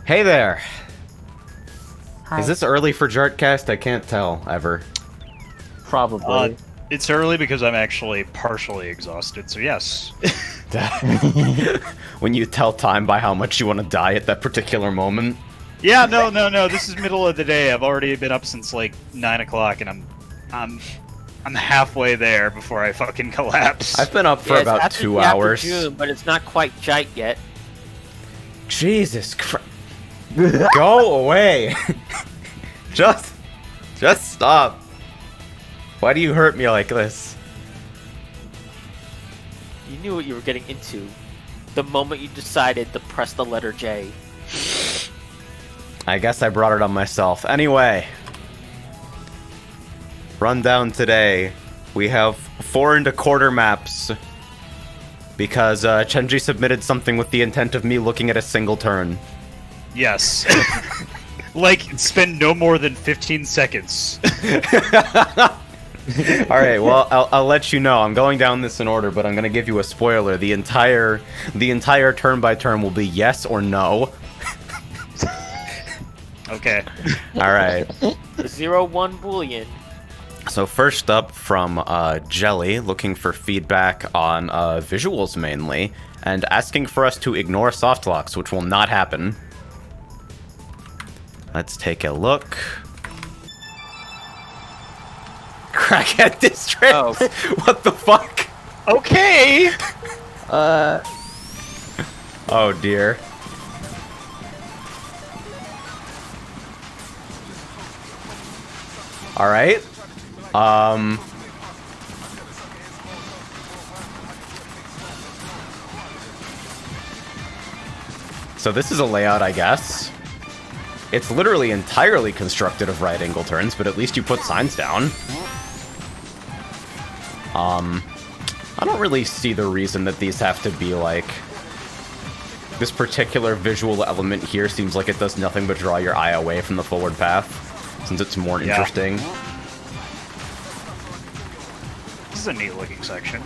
Hey there! Hi. Is this early for jartcast? I can't tell, ever. Probably. It's early because I'm actually partially exhausted, so yes. When you tell time by how much you want to die at that particular moment. Yeah, no. This is middle of the day. I've already been up since like 9 o'clock, and I'm halfway there before I fucking collapse. I've been up for about 2 hours. June, but it's not quite jite yet. Jesus Christ. Go away! Just stop. Why do you hurt me like this? You knew what you were getting into the moment you decided to press the letter J. I guess I brought it on myself. Anyway. Rundown today. We have 4 1/4 maps. Because Chenji submitted something with the intent of me looking at a single turn. Yes. Like, spend no more than 15 seconds. Alright, well, I'll let you know. I'm going down this in order, but I'm going to give you a spoiler. The entire turn by turn will be yes or no. Okay. Alright. 0-1 Boolean. So first up from Jelly, looking for feedback on visuals mainly, and asking for us to ignore soft locks, which will not happen. Let's take a look. Crackhead District! Oh. What the fuck? Okay! Oh dear. Alright. So this is a layout, I guess. It's literally entirely constructed of right angle turns, but at least you put signs down. I don't really see the reason that these have to be like... This particular visual element here seems like it does nothing but draw your eye away from the forward path, since it's more interesting. This is a neat looking section.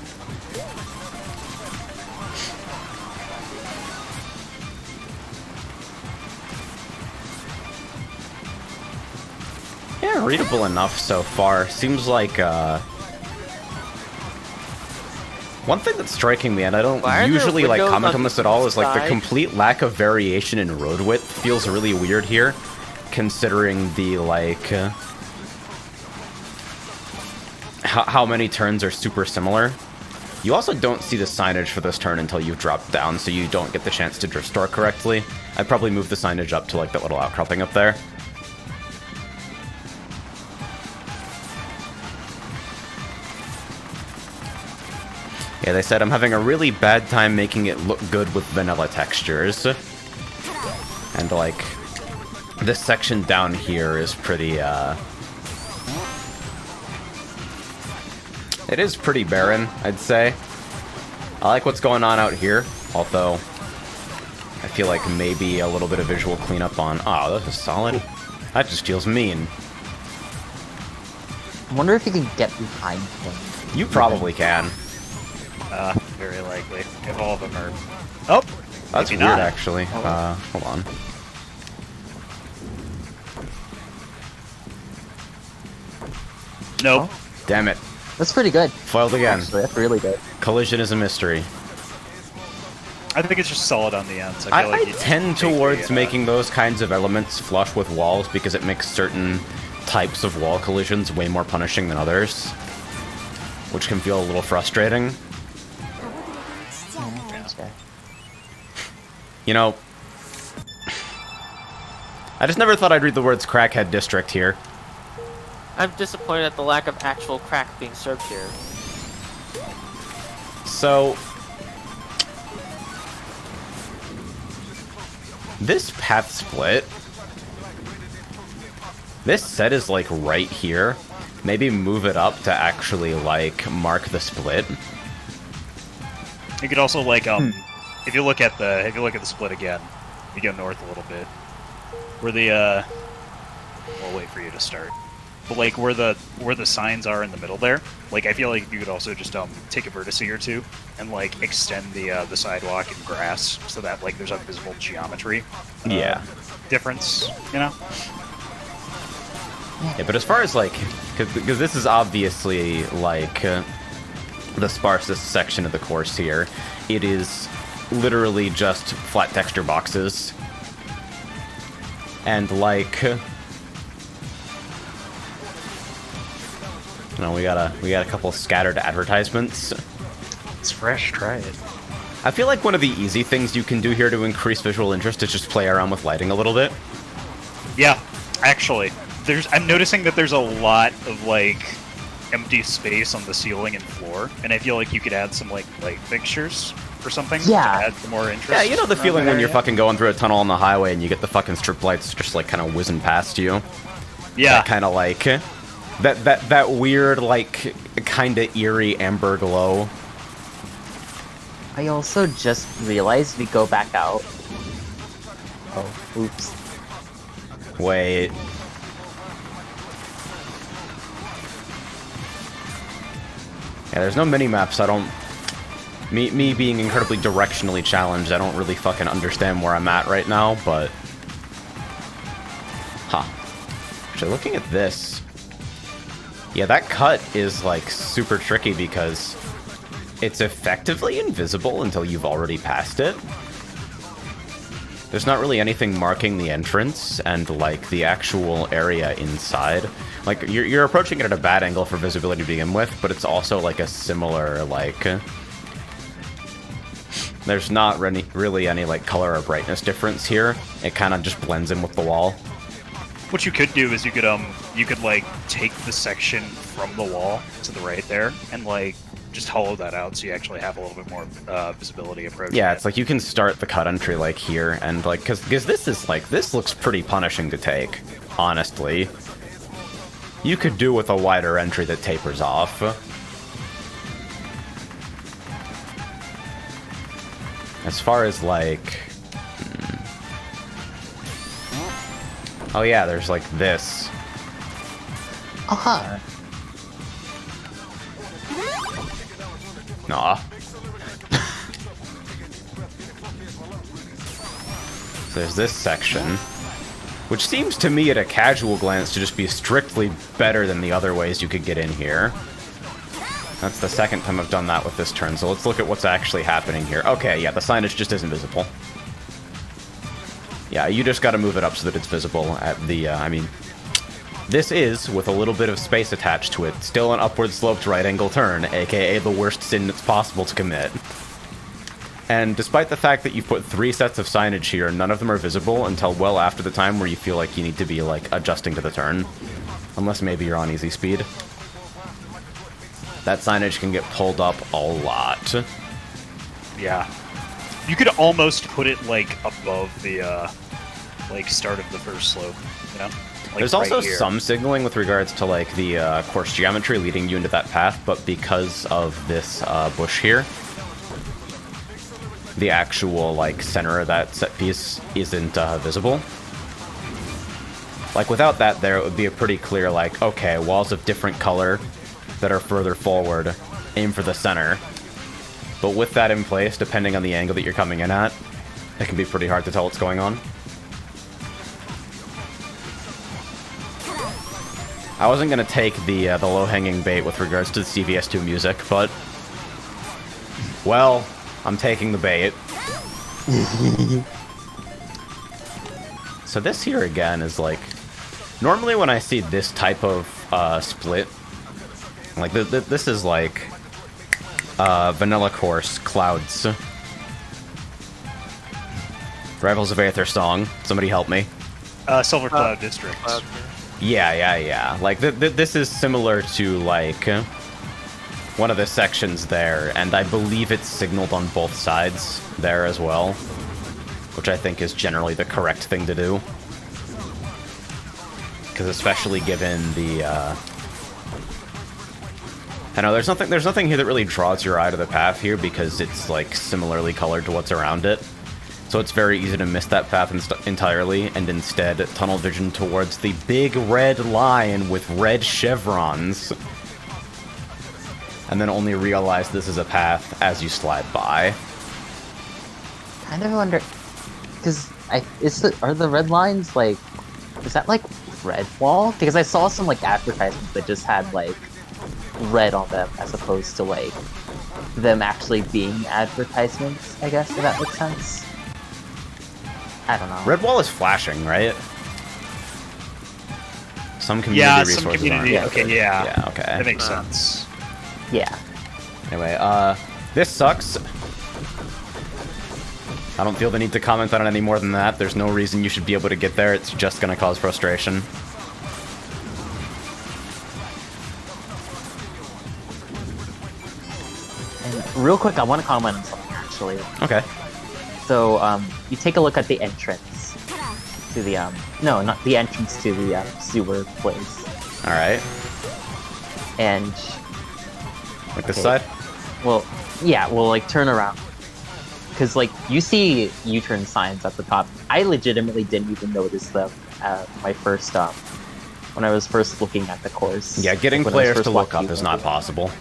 Yeah, readable enough so far. Seems like, one thing that's striking me, and I don't usually like comment on this at all, is like the complete lack of variation in road width feels really weird here, considering the, like, how many turns are super similar. You also don't see the signage for this turn until you've dropped down, so you don't get the chance to drift store correctly. I'd probably move the signage up to, like, that little outcropping up there. Yeah, they said I'm having a really bad time making it look good with vanilla textures. And, like, this section down here is pretty, It is pretty barren, I'd say. I like what's going on out here, although I feel like maybe a little bit of visual cleanup on... Oh, this is solid. That just feels mean. I wonder if you can get behind him. You probably can. Very likely. If all of them are... Oh! That's weird, not. actually. Hold on. Nope. Damn it. That's pretty good. Foiled again. Actually, that's really good. Collision is a mystery. I think it's just solid on the ends. I feel like I tend towards making those kinds of elements flush with walls because it makes certain types of wall collisions way more punishing than others, which can feel a little frustrating. You know, I just never thought I'd read the words Crackhead District here. I'm disappointed at the lack of actual crack being served here. So, this path split, this set is like right here. Maybe move it up to actually like mark the split. You could also like if you look at the split again, you go north a little bit. Where the we'll wait for you to start. but like where the signs are in the middle there, like I feel like you could also just take a vertex or two and like extend the sidewalk and grass so that like there's a visible geometry difference, you know? Yeah, but as far as like, because this is obviously like the sparsest section of the course here, it is literally just flat texture boxes. And like, you know, we got a couple scattered advertisements. It's fresh, try it. I feel like one of the easy things you can do here to increase visual interest is just play around with lighting a little bit. Yeah, actually. I'm noticing that there's a lot of like empty space on the ceiling and floor, and I feel like you could add some like light fixtures or something to add some more interest. Yeah, you know the around feeling that when you're area? fucking going through a tunnel on the highway and you get the fucking strip lights just like kind of whizzing past you. Yeah, That kind of like that weird like kind of eerie amber glow. I also just realized we go back out. Oh, oops. Wait. Yeah, there's no mini-maps. I don't... Me being incredibly directionally challenged, I don't really fucking understand where I'm at right now, but... Huh. Actually, looking at this... Yeah, that cut is, like, super tricky because it's effectively invisible until you've already passed it. There's not really anything marking the entrance and, like, the actual area inside. Like, you're approaching it at a bad angle for visibility to begin with, but it's also, like, a similar, like... There's not really any, like, color or brightness difference here. It kind of just blends in with the wall. what you could do is you could like take the section from the wall to the right there and like just hollow that out so you actually have a little bit more visibility approach. Yeah, it's like you can start the cut entry like here and like because this is like this looks pretty punishing to take, honestly. You could do with a wider entry that tapers off. As far as like oh yeah, there's like this. Aha. Nah. So there's this section, which seems to me at a casual glance to just be strictly better than the other ways you could get in here. That's the second time I've done that with this turn, so let's look at what's actually happening here. Okay, yeah, the signage just isn't visible. Yeah, you just gotta move it up so that it's visible at the, I mean... This is, with a little bit of space attached to it, still an upward sloped right angle turn, aka the worst sin that's possible to commit. And despite the fact that you've put 3 sets of signage here, none of them are visible until well after the time where you feel like you need to be, like, adjusting to the turn. Unless maybe you're on easy speed. That signage can get pulled up a lot. Yeah. You could almost put it, like, above the, like, start of the first slope, you know? Like There's also right here. some signaling with regards to, like, the course geometry leading you into that path, but because of this bush here, the actual, like, center of that set piece isn't visible. Like, without that there, it would be a pretty clear, like, okay, walls of different color that are further forward, aim for the center. But with that in place, depending on the angle that you're coming in at, it can be pretty hard to tell what's going on. I wasn't going to take the low-hanging bait with regards to the CVS2 music, but... Well, I'm taking the bait. So this here, again, is like... Normally when I see this type of split, like, this is like... Vanilla Course, Clouds. Rivals of Aether song. Somebody help me. Silver Cloud District. Yeah. Like, this is similar to, like, one of the sections there, and I believe it's signaled on both sides there as well, which I think is generally the correct thing to do. Because especially given the, I know, there's nothing here that really draws your eye to the path here, because it's, like, similarly colored to what's around it. So it's very easy to miss that path entirely, and instead tunnel vision towards the big red line with red chevrons. And then only realize this is a path as you slide by. Kind of wonder, because are the red lines like, is that like red wall? Because I saw some like advertisements that just had like red on them as opposed to like them actually being advertisements, I guess, if that makes sense. I don't know. Red wall is flashing, right? Some community Yeah, resources some community. aren't. Okay, yeah. Yeah, okay. That makes sense. Yeah. Anyway, this sucks. I don't feel the need to comment on it any more than that. There's no reason you should be able to get there. It's just gonna cause frustration. And real quick, I want to comment on something actually. Okay. So, you take a look at the entrance to the, no, not the entrance to the, sewer place. Alright. And, Like this Okay. side? well, yeah, well, like, turn around. Because, like, you see U-turn signs at the top. I legitimately didn't even notice them at my first, when I was first looking at the course. Yeah, getting Like, when I was players first to look up watching is YouTube. not possible.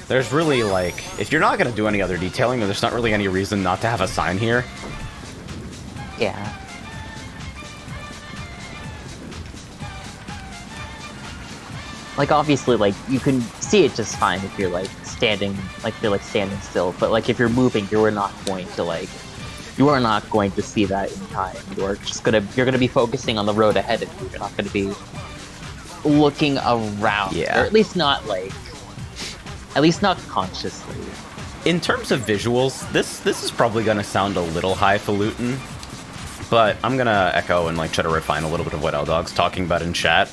There's really, like, if you're not going to do any other detailing, then there's not really any reason not to have a sign here. Yeah. Like, obviously, like, you can see it just fine if you're, like, standing still, but, like, if you're moving, you are not going to see that in time. You're gonna be focusing on the road ahead of you. You're not gonna be looking around. Yeah. Or at least not, like, consciously. In terms of visuals, this is probably going to sound a little highfalutin, but I'm going to echo and, like, try to refine a little bit of what L-Dog's talking about in chat,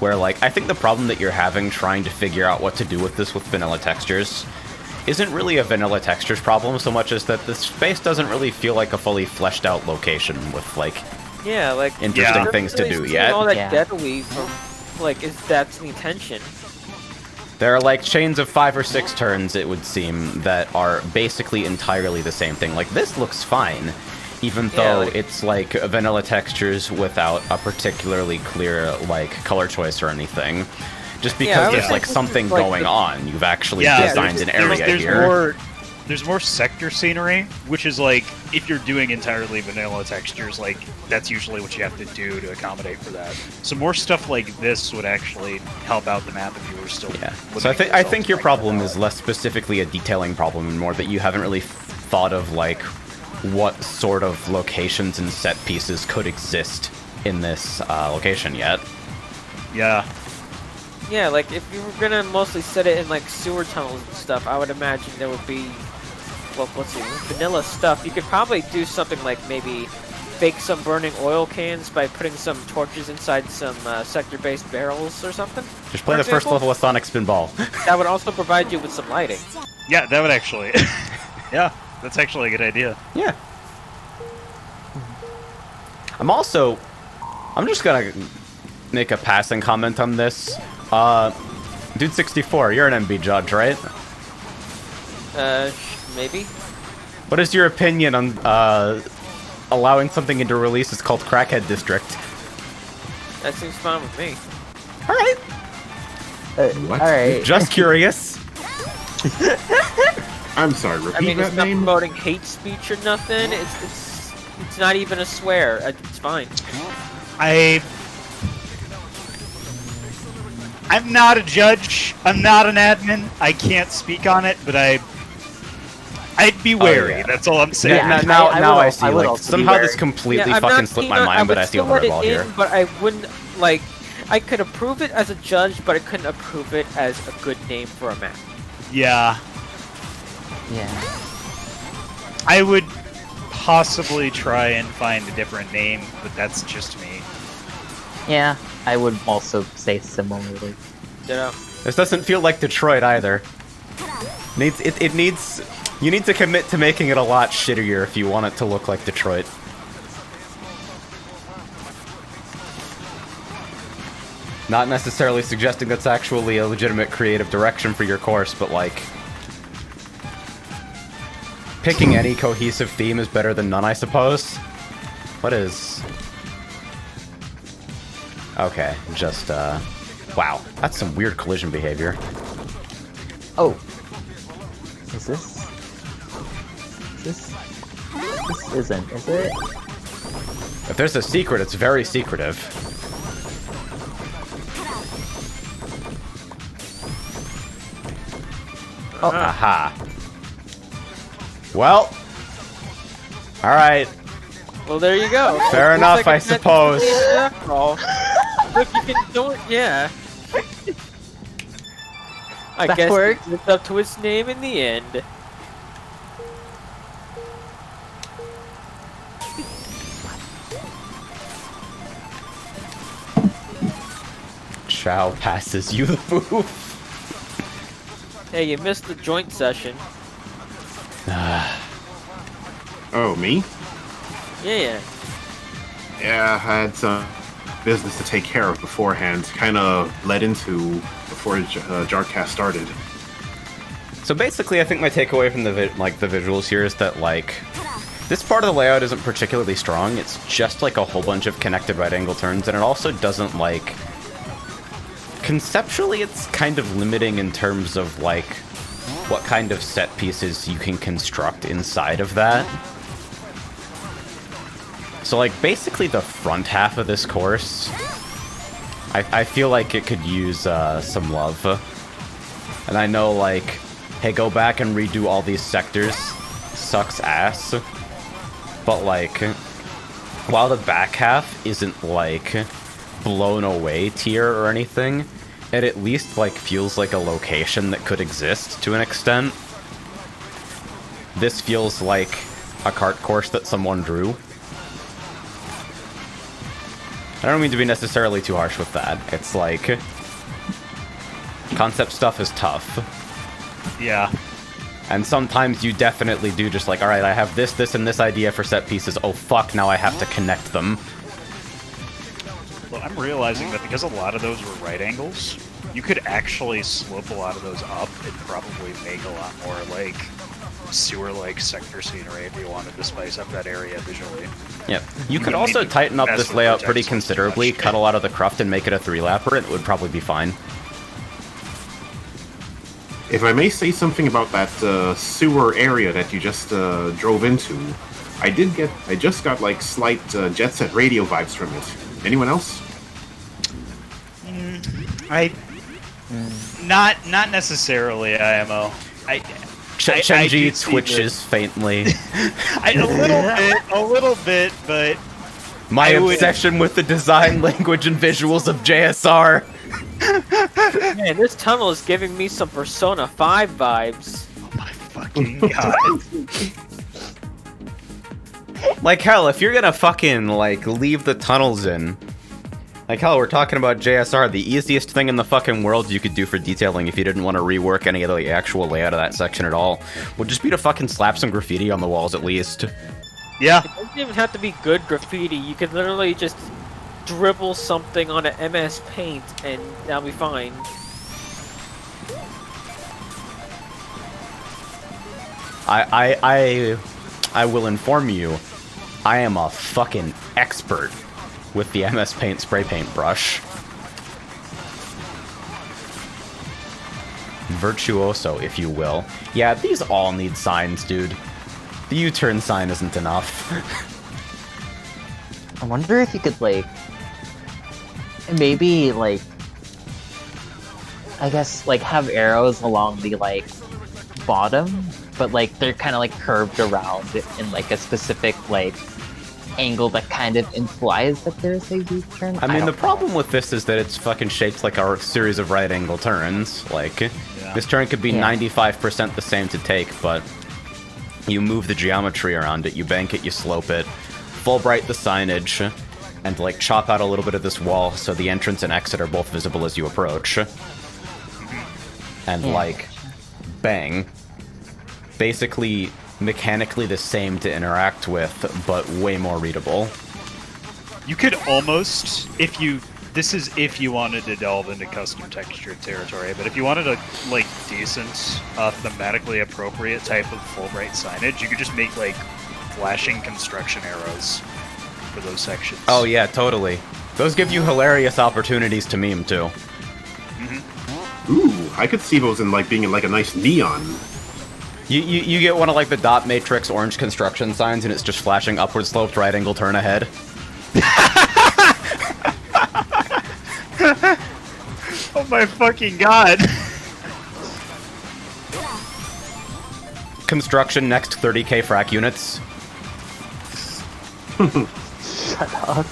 where, like, I think the problem that you're having trying to figure out what to do with this with vanilla textures isn't really a vanilla textures problem so much as that the space doesn't really feel like a fully fleshed out location with, like, Yeah, like interesting it things to doesn't do really yet. seem all that Yeah. deadly from like that's the intention. There are, like, chains of 5 or 6 turns, it would seem, that are basically entirely the same thing. Like, this looks fine, even though like- it's, like, vanilla textures without a particularly clear, like, color choice or anything. Just I because would there's, say like, this is, something like, going the- on. You've actually Yeah, designed an area there's here. There's more sector scenery, which is like, if you're doing entirely vanilla textures, like, that's usually what you have to do to accommodate for that. So more stuff like this would actually help out the map if you were still Yeah. limiting So I yourself think to, your like, problem vanilla. is less specifically a detailing problem and more that you haven't really thought of, like, what sort of locations and set pieces could exist in this location yet. Yeah. Yeah, like if you were gonna mostly set it in like sewer tunnels and stuff, I would imagine there would be, well, let's see, vanilla stuff. You could probably do something like maybe fake some burning oil cans by putting some torches inside some sector-based barrels or something. Just play For the first example? level of Sonic Spinball. That would also provide you with some lighting. Yeah, that would actually... yeah, that's actually a good idea. Yeah. I'm just gonna make a passing comment on this. Dude 64, you're an MB judge, right? Maybe. What is your opinion on allowing something into releases called Crackhead District? That seems fine with me. Alright. What? Alright. Just curious. I'm sorry, repeat I mean, it's that not name? promoting hate speech or nothing. It's not even a swear. It's fine. I'm not a judge. I'm not an admin. I can't speak on it, but I'd be wary. yeah. That's all I'm saying. Yeah, now I see. would Like, also be somehow this wary. completely I'm fucking not slipped keen my on- mind, but I would see the still let red it ball in, here. But I wouldn't like. I could approve it as a judge, but I couldn't approve it as a good name for a map. Yeah. Yeah. I would possibly try and find a different name, but that's just me. Yeah, I would also say similarly. You know. This doesn't feel like Detroit either. It needs. You need to commit to making it a lot shittier if you want it to look like Detroit. Not necessarily suggesting that's actually a legitimate creative direction for your course, but like... Picking any cohesive theme is better than none, I suppose. What is... Okay, just, wow, that's some weird collision behavior. Oh. Is this? This isn't, is it? If there's a secret, it's very secretive. Oh, aha. Well. Alright. Well, there you go. Fair Looks enough, like I it's not suppose. after all. Look, you can do it, yeah. I That guess worked. it's up to its name in the end. Chow passes you the booth. Hey, you missed the joint session. Oh, me? Yeah. Yeah, I had some business to take care of beforehand. Kind of led into before jartcast started. So basically, I think my takeaway from the the visuals here is that this part of the layout isn't particularly strong. It's just like a whole bunch of connected right angle turns, and it also doesn't conceptually, it's kind of limiting in terms of what kind of set pieces you can construct inside of that. So basically the front half of this course, I feel like it could use some love. And I know hey, go back and redo all these sectors sucks ass. But while the back half isn't blown away tier or anything, it at least feels like a location that could exist to an extent. This feels like a kart course that someone drew. I don't mean to be necessarily too harsh with that. It's concept stuff is tough. Yeah. And sometimes you definitely do just alright, I have this, and this idea for set pieces. Oh fuck, now I have to connect them. Well, I'm realizing that because a lot of those were right angles, you could actually slope a lot of those up and probably make a lot more sewer-like sector scenery if you wanted to spice up that area visually. Yep. You could also tighten up this layout pretty considerably, cut a lot of the cruft and make it a 3-lapper, and it would probably be fine. If I may say something about that sewer area that you just drove into, I just got slight Jet Set Radio vibes from it. Anyone else? Not necessarily IMO. Chenji twitches faintly. A little bit, but My obsession with the design, language, and visuals of JSR. Man, this tunnel is giving me some Persona 5 vibes. oh my fucking god. Hell, if you're gonna fucking, leave the tunnels in... hell, we're talking about JSR, the easiest thing in the fucking world you could do for detailing if you didn't want to rework any of the actual layout of that section at all would just be to fucking slap some graffiti on the walls at least. Yeah. It doesn't even have to be good graffiti. You could literally just dribble something on an MS Paint and that'll be fine. I will inform you, I am a fucking expert with the MS Paint spray paint brush. Virtuoso, if you will. Yeah, these all need signs, dude. The U-turn sign isn't enough. I wonder if you could maybe I guess have arrows along the bottom, but they're kind of curved around in a specific angle that kind of implies that there's a U-turn. I mean, the problem with this is that it's fucking shaped like a series of right angle turns. This turn could be 95% the same to take, but you move the geometry around it, you bank it, you slope it, Fulbright the signage, and chop out a little bit of this wall so the entrance and exit are both visible as you approach. And bang. Basically mechanically the same to interact with, but way more readable. You could almost, if you wanted to delve into custom texture territory, but if you wanted to decent, thematically appropriate type of Fulbright signage, you could just make like flashing construction arrows for those sections. Oh yeah, totally. Those give you hilarious opportunities to meme too. Ooh, I could see those in like being in like a nice neon. You get one of like the dot matrix orange construction signs, and it's just flashing upward sloped right angle turn ahead. Oh my fucking god! Construction next 30k frac units. Shut up.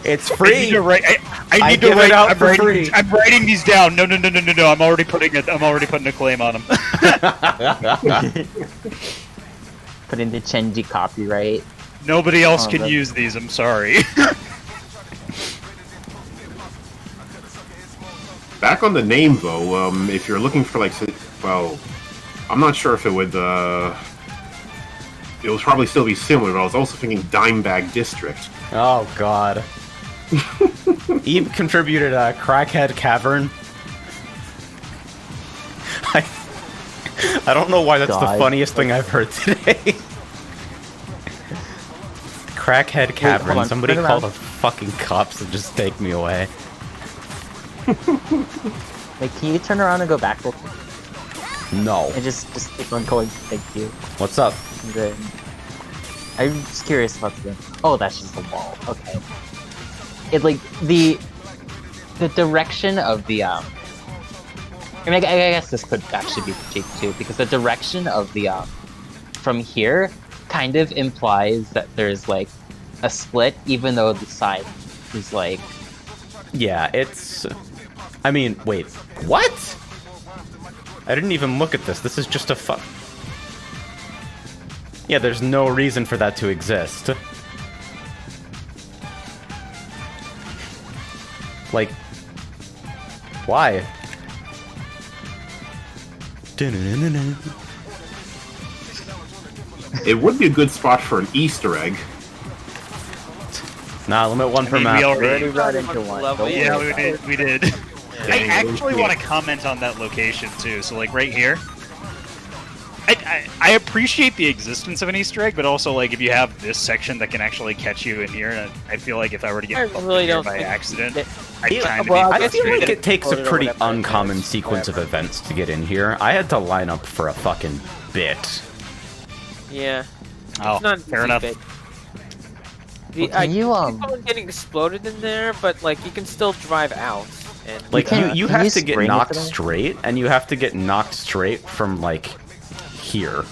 It's I free. need to write. I need to give it write. out I'm for writing, free. I'm writing these down. No. I'm already putting it. I'm already putting a claim on them. Put in the Chenji copyright. Nobody else can that's- use these. I'm sorry. Back on the name though, if you're looking for like, well, I'm not sure if it would. It would probably still be similar, but I was also thinking Dimebag District. Oh god. Eve contributed a Crackhead Cavern. I don't know why that's God. the funniest thing I've heard today. Crackhead Cavern. hold on, Somebody turn call around. the fucking cops and just take me away. Wait, can you turn around and go back real quick? No. And just keep on going. Thank you. What's up? Good. I'm just curious about the. Oh, that's just a wall. Okay. It like the direction of the I mean, I guess this could actually be critiqued too, because the direction of the from here kind of implies that there's like a split, even though the side is like. Yeah, it's... I mean, wait. What? I didn't even look at this. This is just a Yeah, there's no reason for that to exist. Like... Why? It would be a good spot for an Easter egg. Nah, limit one per I mean, map. we Already already. got into one. Level. Don't Yeah, worry we about did. We did. I actually want to comment on that location too. So like right here. I appreciate the existence of an Easter egg, but also like if you have this section that can actually catch you in here, and I feel like if I were to I get bumped really in here don't by think accident, that- I'd Yeah, kind of well, be I feel like frustrated. it takes a Or pretty whatever it is, uncommon sequence of whatever. events to get in here. I had to line up for a fucking bit. Yeah. Oh, It's not an fair easy enough. bit. Well, can you, keep on getting exploded in there, but like you can still drive out. And Like, can- you can have you to get spring it knocked to them? straight, and you have to get knocked straight from, like, here.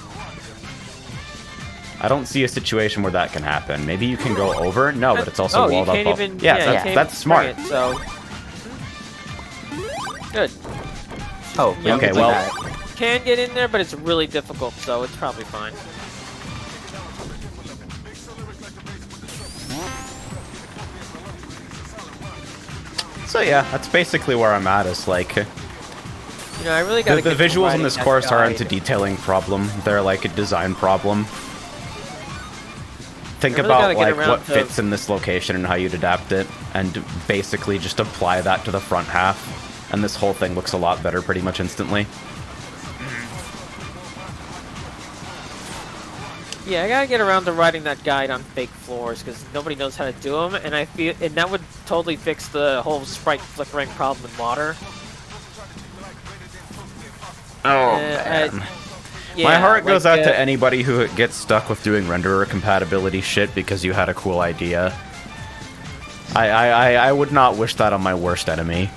I don't see a situation where that can happen. Maybe you can go over? No, but it's also you walled up. can't even. Yeah, you that's, can't that's even smart. spring It, so good. Oh, Yeah, Okay, we can do well- that. Can get in there, but it's really difficult, so it's probably fine. So yeah, that's basically where I'm at. Is like You know, I really got the visuals in this course aren't a detailing problem; they're like a design problem. Think I really about gotta get like around what to- fits in this location and how you'd adapt it, and basically just apply that to the front half, and this whole thing looks a lot better pretty much instantly. Yeah, I gotta get around to writing that guide on fake floors because nobody knows how to do them, and I feel and that would totally fix the whole sprite flickering problem in water. Oh man. My Yeah, heart goes like, out to anybody who gets stuck with doing renderer compatibility shit because you had a cool idea. I would not wish that on my worst enemy.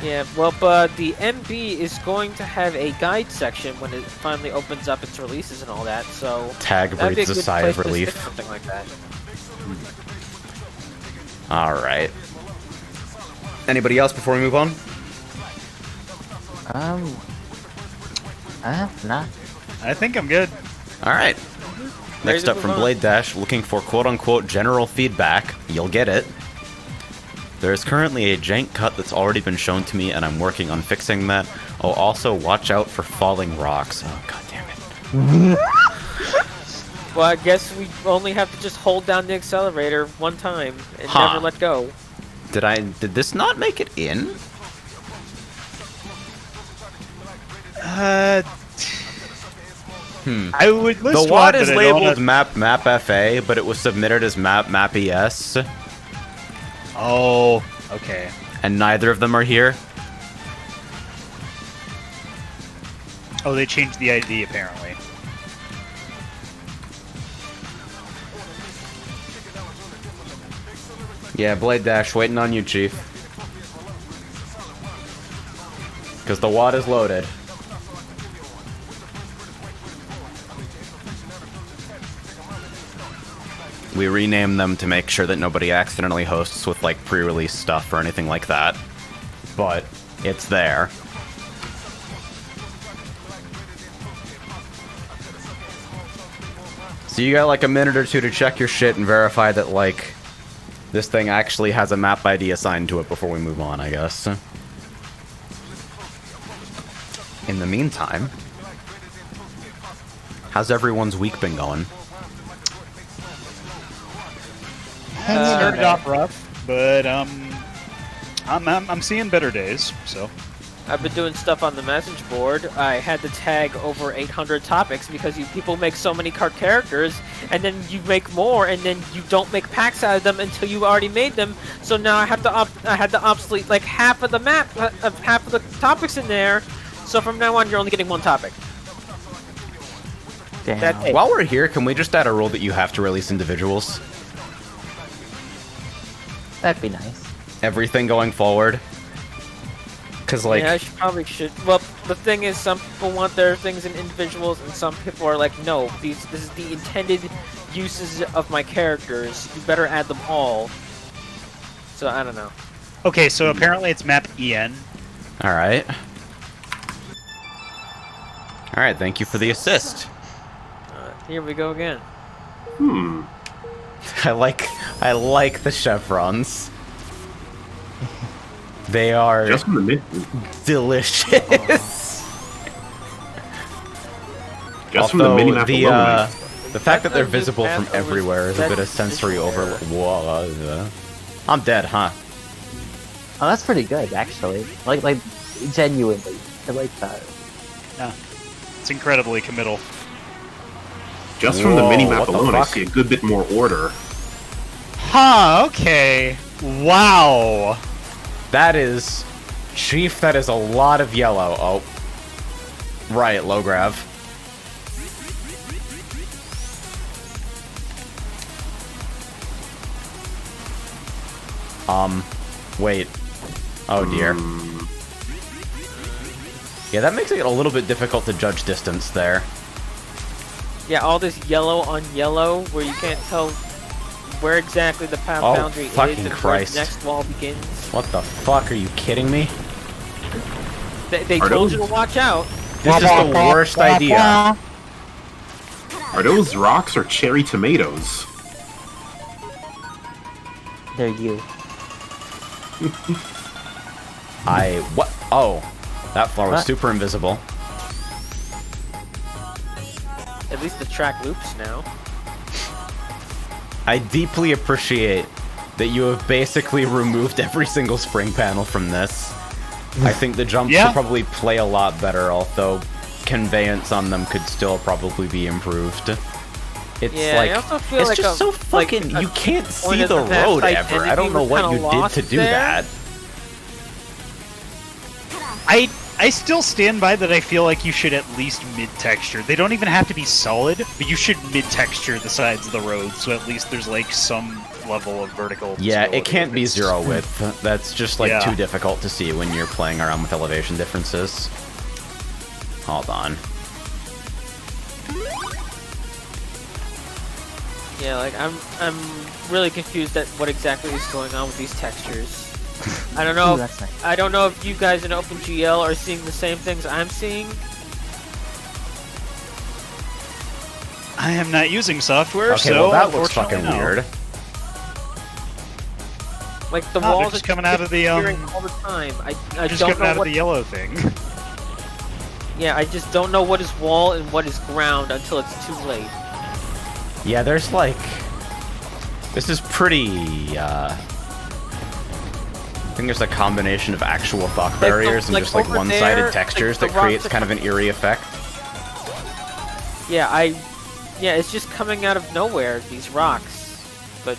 Yeah, well, but the MB is going to have a guide section when it finally opens up its releases and all that, so Tag that'd be a breathes a good sigh place of to stick relief. something like that. Alright. Anybody else before we move on? Nah. I think I'm good. Alright. Ready Next to up from move on? Blade Dash, looking for quote-unquote general feedback. You'll get it. There is currently a jank cut that's already been shown to me, and I'm working on fixing that. Oh, also, watch out for falling rocks. Oh, god damn it. Well, I guess we only have to just hold down the accelerator one time and Huh. never let go. Did this not make it in? I would list The WAD one, is but I don't labeled wanna- map FA, but it was submitted as map ES, Oh, okay. and neither of them are here. Oh, they changed the ID apparently. Yeah, Blade Dash, waiting on you, Chief. Because the WAD is loaded. We renamed them to make sure that nobody accidentally hosts with, like, pre-release stuff or anything like that. But it's there. So you got, like, a minute or two to check your shit and verify that, like, this thing actually has a map ID assigned to it before we move on, I guess. In the meantime, how's everyone's week been going? Started off rough, but I'm seeing better days. So I've been doing stuff on the message board. I had to tag over 800 topics because you people make so many card characters, and then you make more, and then you don't make packs out of them until you already made them. So now I have to I had to obsolete like half of the map, half of the topics in there. So from now on, you're only getting one topic. Damn. That's it. While we're here, can we just add a rule that you have to release individuals? That'd be nice. Everything going forward? Because, like, Yeah, I probably should. Well, the thing is, some people want their things in individuals, and some people are like, no, this is the intended uses of my characters. You better add them all. So, I don't know. okay, so apparently it's map EN. alright. Alright, thank you for the assist. Here we go again. I like the chevrons. They are Just from the mid, delicious. just from the Although minimap alone. the fact that they're That's visible from just everywhere is a bit of that's sensory just over. Whoa, I'm dead, huh? Oh, that's pretty good, actually. Like genuinely, I like that. Yeah, it's incredibly committal. Just from the Whoa, minimap what the alone, I fuck? see a good bit more order. Huh? Okay. Wow. That is, Chief. That is a lot of yellow. Oh, right, low grav. Wait. Oh dear. Yeah, that makes it a little bit difficult to judge distance there. Yeah, all this yellow on yellow, where you can't tell where exactly the path Oh, boundary is fucking and where Christ. the next wall begins. What the fuck? Are you kidding me? They Are told you those- to watch out. This is the worst idea. Are those rocks or cherry tomatoes? They're you. What? Oh, that floor was What? super invisible. At least the track loops now. I deeply appreciate that you have basically removed every single spring panel from this. I think the jumps Yeah. will probably play a lot better, although conveyance on them could still probably be improved. It's Yeah, like I also feel it's like just so like fucking. a You can't point see of the the map's road ever. I don't identity know was what kinda you did lost to do there. that. I still stand by that. I feel like you should at least mid-texture. They don't even have to be solid, but you should mid-texture the sides of the road, so at least there's like some level of vertical. Yeah, it visibility can't if be it's- zero width. That's just like Yeah. too difficult to see when you're playing around with elevation differences. Hold on. Yeah, like I'm really confused at what exactly is going on with these textures. I don't know. Ooh, that's nice. I don't know if you guys in OpenGL are seeing the same things I'm seeing. I am not using software, Okay, so well that looks unfortunately, fucking no. weird. Like the Oh, they're walls just are coming out of the, disappearing all the time. I Just don't coming know out of what. the yellow thing. Yeah, I just don't know what is wall and what is ground until it's too late. Yeah, there's like... This is pretty, I think there's a combination of actual fuck barriers and like just like over one-sided there, textures like, that the creates rocks kind of an eerie effect. Yeah, yeah, it's just coming out of nowhere, these rocks. But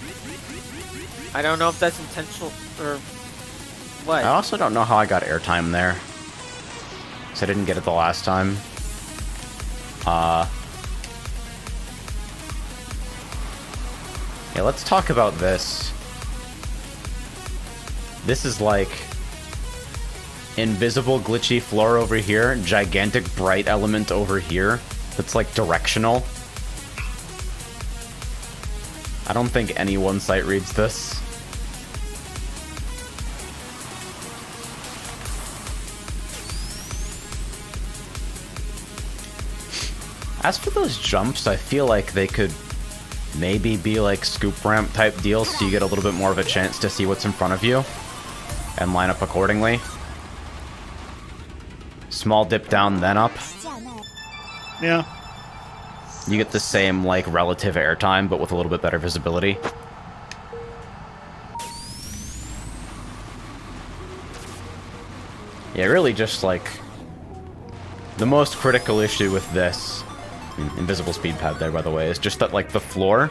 I don't know if that's intentional or what. I also don't know how I got airtime there. Because I didn't get it the last time. Yeah, let's talk about this. This is like invisible glitchy floor over here, gigantic bright element over here that's like directional. I don't think any one site reads this. As for those jumps, I feel like they could maybe be like scoop ramp type deals so you get a little bit more of a chance to see what's in front of you and line up accordingly. Small dip down, then up. Yeah. You get the same like relative airtime, but with a little bit better visibility. Yeah, really just like the most critical issue with this, invisible speed pad there by the way, is just that like the floor,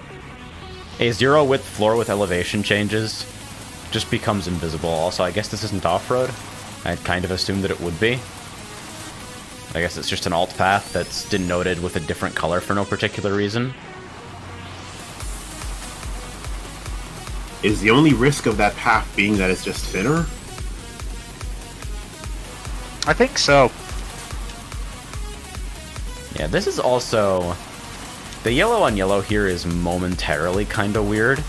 a zero width floor with elevation changes just becomes invisible. Also, I guess this isn't off-road. I kind of assumed that it would be. I guess it's just an alt path that's denoted with a different color for no particular reason. Is the only risk of that path being that it's just thinner? I think so. Yeah, this is also... The yellow on yellow here is momentarily kind of weird.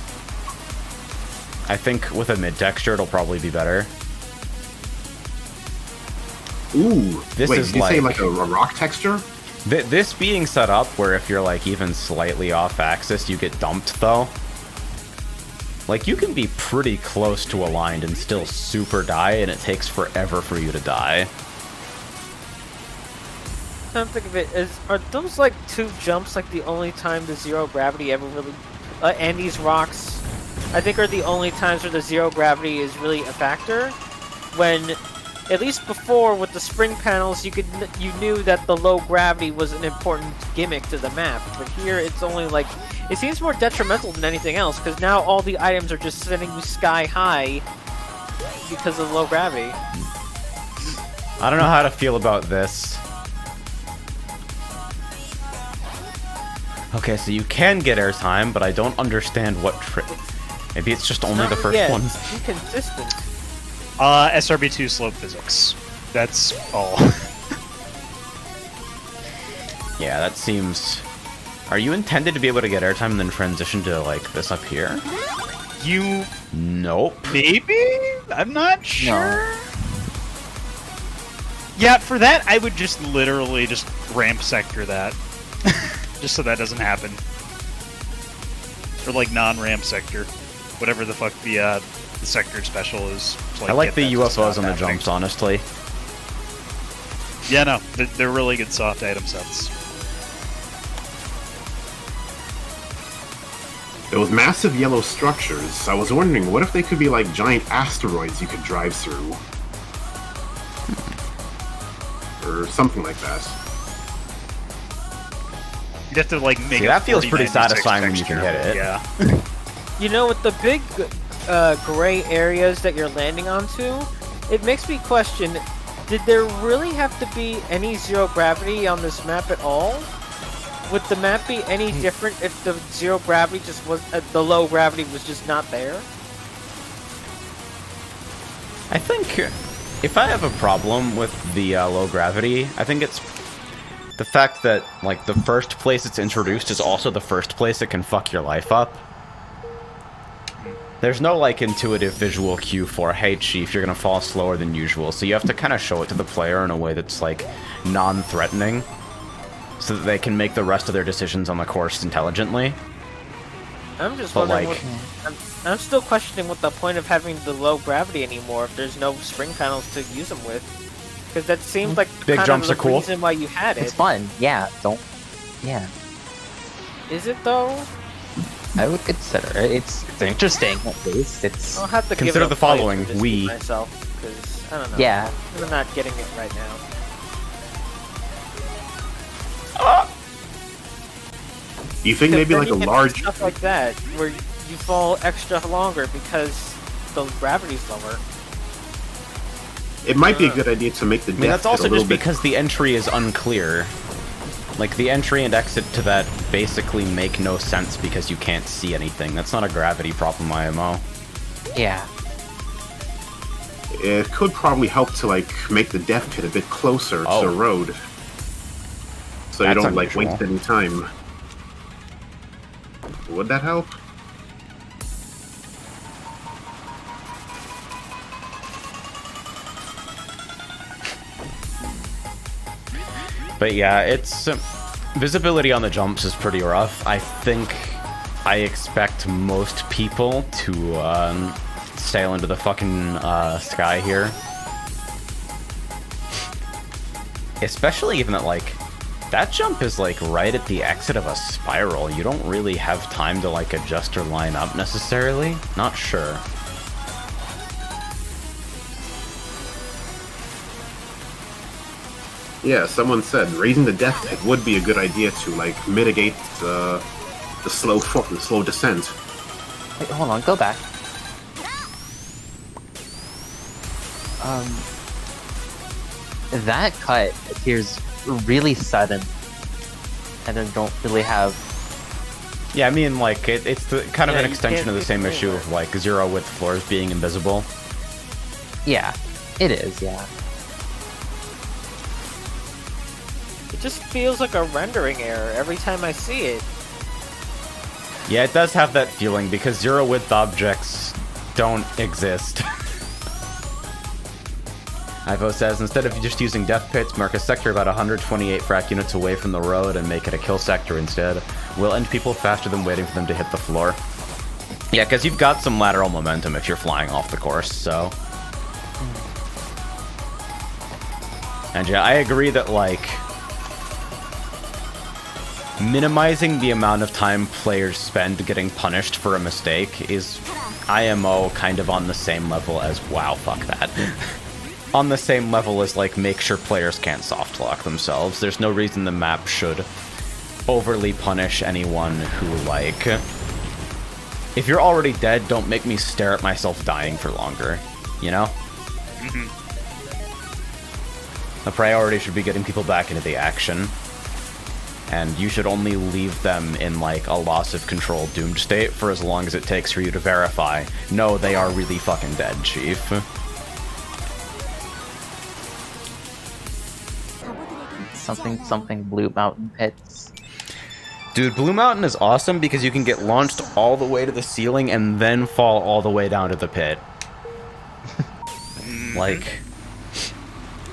I think with a mid-texture it'll probably be better. Ooh, This wait, is did you say like- like a rock texture? This being set up where if you're like even slightly off axis you get dumped though. Like you can be pretty close to aligned and still super die and it takes forever for you to die. Time to think of it, are those like two jumps like the only time the zero gravity ever really, and these rocks, I think are the only times where the zero gravity is really a factor. When, at least before with the spring panels, you knew that the low gravity was an important gimmick to the map. But here it's only like, it seems more detrimental than anything else because now all the items are just sending you sky high because of low gravity. I don't know how to feel about this. Okay, so you can get airtime, but I don't understand what trick. Maybe it's just only the first ones. It's inconsistent. SRB2 slope physics. That's all. Yeah, that seems... Are you intended to be able to get airtime and then transition to, like, this up here? You... Nope. Maybe? I'm not sure. Yeah, for that, I would just literally just ramp sector that. Just so that doesn't happen. Or like non-ramp sector. Whatever the fuck the sector special is. To, I like get the that to UFOs stop on the happening. jumps, honestly. Yeah, no, they're really good soft item sets. Those massive yellow structures, I was wondering, what if they could be like giant asteroids you could drive through? Or something like that. You'd have to like make See, a that feels pretty 4096 satisfying when you can texture. hit it. Yeah. You know, with the big gray areas that you're landing onto, it makes me question, did there really have to be any zero gravity on this map at all? Would the map be any different if the zero gravity just was, the low gravity was just not there? I think if I have a problem with the low gravity, I think it's the fact that, like, the first place it's introduced is also the first place it can fuck your life up. There's no, like, intuitive visual cue for, hey, Chief, you're gonna fall slower than usual, so you have to kind of show it to the player in a way that's, like, non-threatening, so that they can make the rest of their decisions on the course intelligently. I'm just But, wondering like- I'm still questioning what the point of having the low gravity anymore if there's no spring panels to use them with. Because that seems like Big kind jumps of are the cool. reason why you had It's it. fun. Yeah, don't... Yeah. Is it though? I would consider it. It's interesting, at least. It's I'll have to Consider give it the a play following, just we- myself, because I don't know. yeah. I'm not getting it right now. Do you think Because maybe then like a you can do large? stuff like that, where you fall extra longer because the gravity's lower. It might be a good idea to make the I mean, depth that's also a little just bit. because the entry is unclear. Like, the entry and exit to that basically make no sense because you can't see anything. That's not a gravity problem, IMO. Yeah. It could probably help to like make the depth pit a bit closer to the road, so you That's don't like unusual. waste any time. Would that help? But yeah, it's... visibility on the jumps is pretty rough. I expect most people to sail into the fucking sky here. Especially even that, like, that jump is, like, right at the exit of a spiral. You don't really have time to, like, adjust or line up necessarily. Not sure. Yeah, someone said raising the depth pit would be a good idea to like mitigate the slow descent. Wait, hold on, go back. That cut appears really sudden, and I don't really have. Yeah, I mean, like, it's the, kind of Yeah, an you extension can't of the see same the issue of, like, zero width floors being invisible. Yeah, it is. Yeah. It just feels like a rendering error every time I see it. Yeah, it does have that feeling because zero width objects don't exist. Ivo says, instead of just using death pits, mark a sector about 128 frac units away from the road and make it a kill sector instead. We'll end people faster than waiting for them to hit the floor. Yeah, because you've got some lateral momentum if you're flying off the course, so... And yeah, I agree that, like... minimizing the amount of time players spend getting punished for a mistake is IMO kind of on the same level as wow, fuck that. On the same level as, like, make sure players can't soft lock themselves. There's no reason the map should overly punish anyone who, like... If you're already dead, don't make me stare at myself dying for longer, you know? Mm-hmm. The priority should be getting people back into the action. And you should only leave them in, like, a loss of control doomed state for as long as it takes for you to verify, no, they are really fucking dead, Chief. Something Blue Mountain pits. Dude, Blue Mountain is awesome because you can get launched all the way to the ceiling and then fall all the way down to the pit. Like,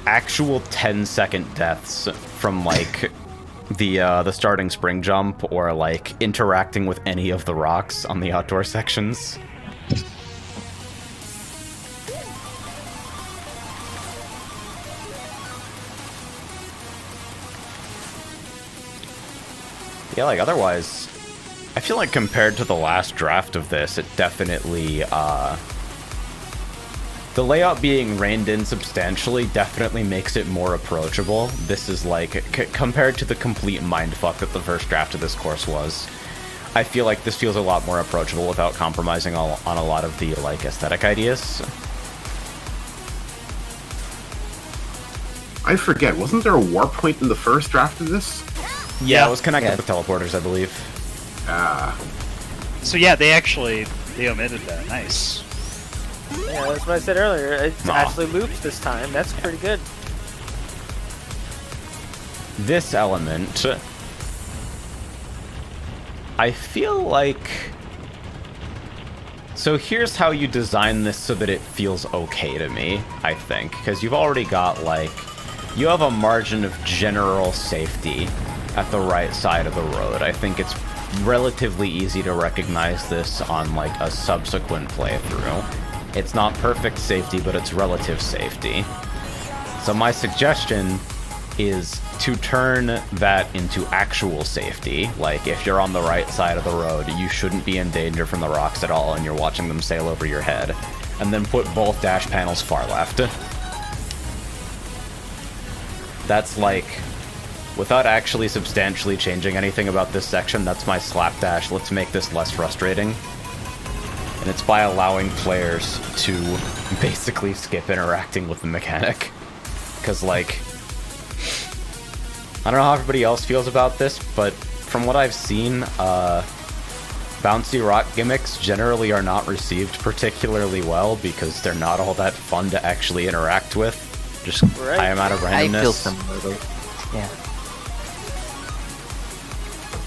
actual 10-second deaths from, like, the starting spring jump or, like, interacting with any of the rocks on the outdoor sections. Yeah, like, otherwise, I feel like compared to the last draft of this, it definitely, the layout being reined in substantially definitely makes it more approachable. This is, like, compared to the complete mindfuck that the first draft of this course was, I feel like this feels a lot more approachable without compromising on a lot of the, like, aesthetic ideas. I forget, wasn't there a warp point in the first draft of this? Yeah, it was connected with teleporters, I believe. So yeah, they omitted that. Nice. Yeah, that's what I said earlier. It actually loops this time. That's pretty good. This element, I feel like... So here's how you design this so that it feels okay to me, I think. Because you've already got, like... You have a margin of general safety at the right side of the road. I think it's relatively easy to recognize this on, like, a subsequent playthrough. It's not perfect safety, but it's relative safety. So my suggestion is to turn that into actual safety. Like, if you're on the right side of the road, you shouldn't be in danger from the rocks at all, and you're watching them sail over your head. And then put both dash panels far left. That's like, without actually substantially changing anything about this section, that's my slapdash. Let's make this less frustrating. And it's by allowing players to basically skip interacting with the mechanic. Because, like, I don't know how everybody else feels about this, but from what I've seen, bouncy rock gimmicks generally are not received particularly well because they're not all that fun to actually interact with. Just high amount of randomness. I feel similarly. Yeah.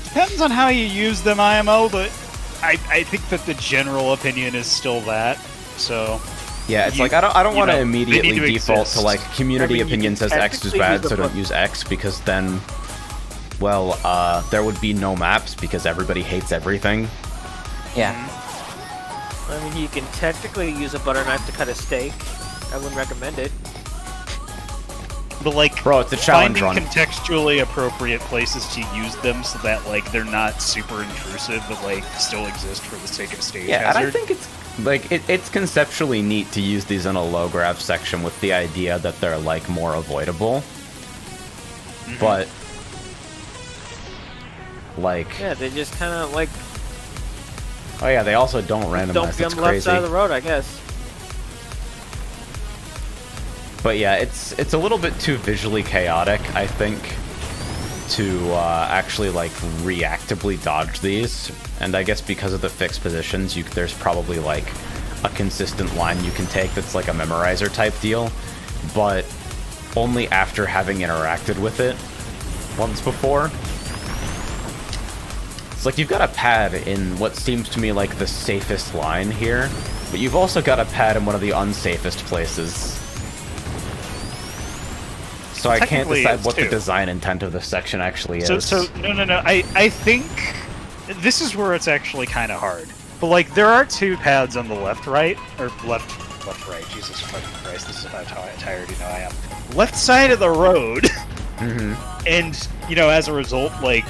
Depends on how you use them, IMO, but I think that the general opinion is still that. So yeah, it's like I don't want to immediately default exist. to like community I mean, opinion says X is technically bad, use so a don't button. use X, because then, well, there would be no maps because everybody hates everything. Yeah. I mean, you can technically use a butter knife to cut a steak. I wouldn't recommend it. But like, Bro, it's a challenge finding run. contextually appropriate places to use them so that like they're not super intrusive, but like still exist for the sake of stage Yeah, and hazard. I think it's like it's conceptually neat to use these in a low graph section with the idea that they're like more avoidable. But like, Yeah, they just kind of like oh yeah, they also don't randomize. don't be on It's the left crazy. side of the road, I guess. But yeah, it's a little bit too visually chaotic, I think, to actually like reactively dodge these. And I guess because of the fixed positions, there's probably like a consistent line you can take that's like a memorizer type deal, but only after having interacted with it once before. It's like you've got a pad in what seems to me like the safest line here, but you've also got a pad in one of the unsafest places. So I can't Technically, decide it's what the two. design intent of this section actually is. So no. I think this is where it's actually kind of hard. But like, there are two pads on the left, right, or left, right. Jesus fucking Christ! This is how tired I am. Left side of the road, and as a result, like,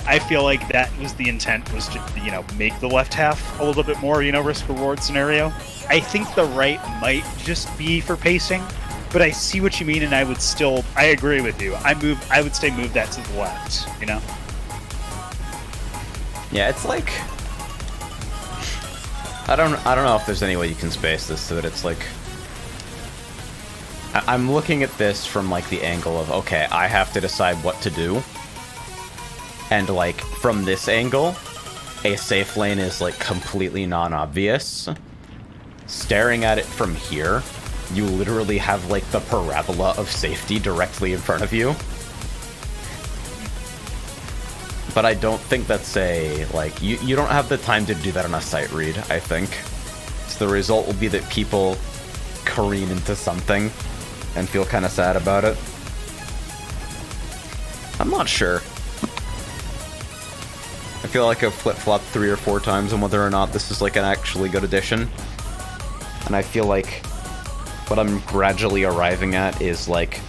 I feel like that was the intent, was to make the left half a little bit more risk reward scenario. I think the right might just be for pacing. But I see what you mean, and I agree with you. I would say move that to the left, Yeah, it's like, I don't know if there's any way you can space this so that it's like, I'm looking at this from like the angle of, okay, I have to decide what to do, and like from this angle, a safe lane is like completely non-obvious. Staring at it from here, you literally have like the parabola of safety directly in front of you. But I don't think that's you don't have the time to do that on a sight read, I think. So the result will be that people careen into something and feel kind of sad about it. I'm not sure. I feel like I've flip-flopped 3 or 4 times on whether or not this is like an actually good addition. And I feel like what I'm gradually arriving at is like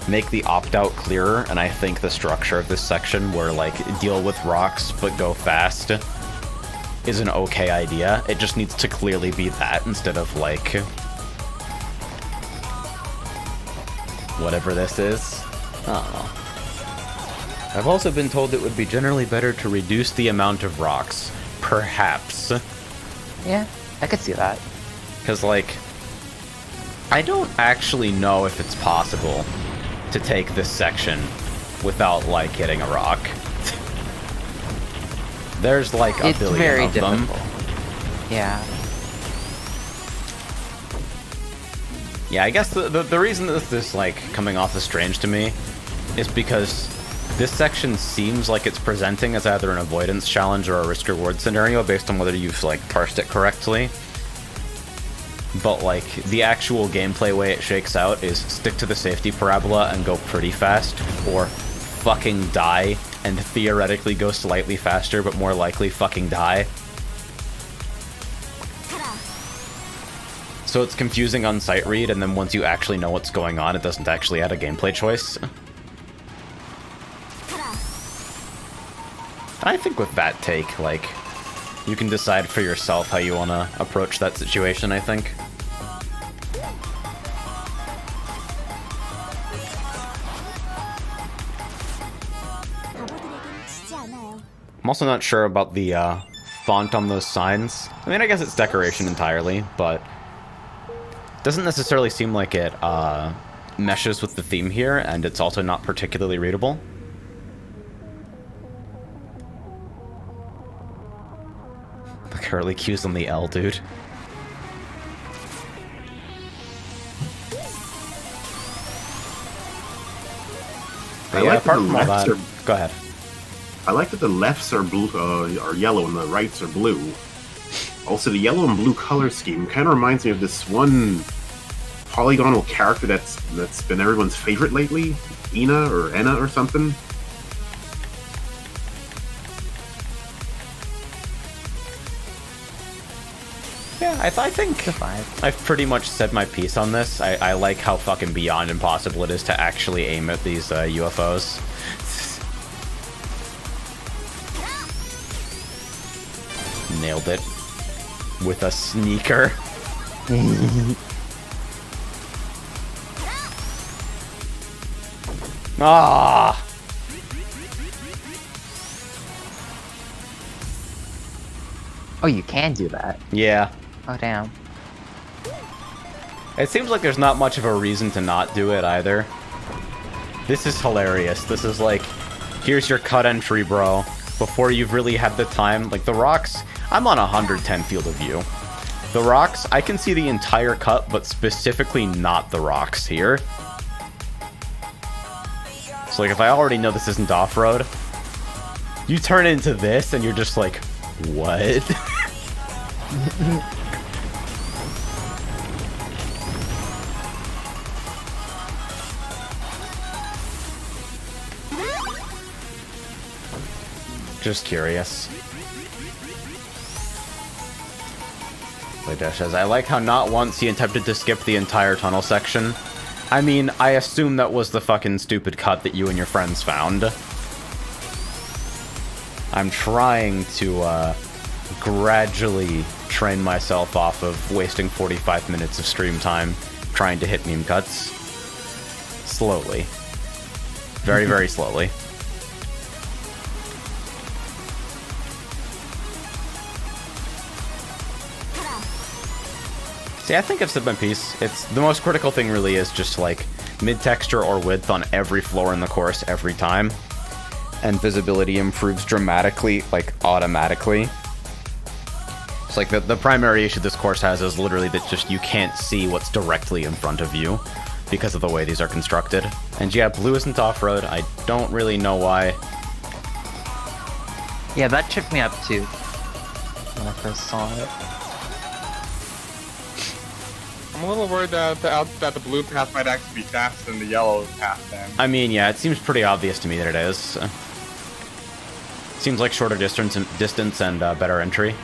make the opt-out clearer, and I think the structure of this section where like deal with rocks but go fast is an okay idea. It just needs to clearly be that instead of like whatever this is. I don't know. I've also been told it would be generally better to reduce the amount of rocks. Perhaps. Yeah, I could see that. Because like, I don't actually know if it's possible to take this section without, like, hitting a rock. There's, like, a It's billion very of them. difficult. Yeah. Yeah, I guess the reason that this, like, coming off as strange to me is because this section seems like it's presenting as either an avoidance challenge or a risk-reward scenario based on whether you've, like, parsed it correctly. But, like, the actual gameplay way it shakes out is stick to the safety parabola and go pretty fast, or fucking die and theoretically go slightly faster, but more likely fucking die. So So it's confusing on sight read, and then once you actually know what's going on, it doesn't actually add a gameplay choice. I think with that take, like, you can decide for yourself how you want to approach that situation, I think. I'm also not sure about the font on those signs. I mean, I guess it's decoration entirely, but it doesn't necessarily seem like it meshes with the theme here, and it's also not particularly readable. The curly cues on the L, dude. I like apart that the from all lefts that, are. go ahead. I like that the lefts are blue, are yellow, and the rights are blue. Also, the yellow and blue color scheme kind of reminds me of this one polygonal character that's been everyone's favorite lately, Ina or Enna or something. Yeah, I think I've pretty much said my piece on this. I like how fucking beyond impossible it is to actually aim at these UFOs. Nailed it. With a sneaker. Ah! Oh, you can do that. Yeah. Oh, damn. It seems like there's not much of a reason to not do it either. This is hilarious. This is like, here's your cut entry, bro. Before you've really had the time. Like, the rocks, I'm on 110 field of view. The rocks, I can see the entire cut, but specifically not the rocks here. So, like, if I already know this isn't off-road, you turn into this, and you're just like, what? Just curious. Dash says, I like how not once he attempted to skip the entire tunnel section. I mean, I assume that was the fucking stupid cut that you and your friends found. I'm trying to gradually train myself off of wasting 45 minutes of stream time trying to hit meme cuts. Slowly. Very, very slowly. See, I think I've said my piece. It's the most critical thing really is just like mid-texture or width on every floor in the course every time. And visibility improves dramatically, like automatically. It's like the primary issue this course has is literally that just you can't see what's directly in front of you because of the way these are constructed. And yeah, blue isn't off-road. I don't really know why. Yeah, that tripped me up too when I first saw it. I'm a little worried that the blue path might actually be faster than the yellow path then. I mean, yeah, it seems pretty obvious to me that it is. Seems like shorter distance and better entry.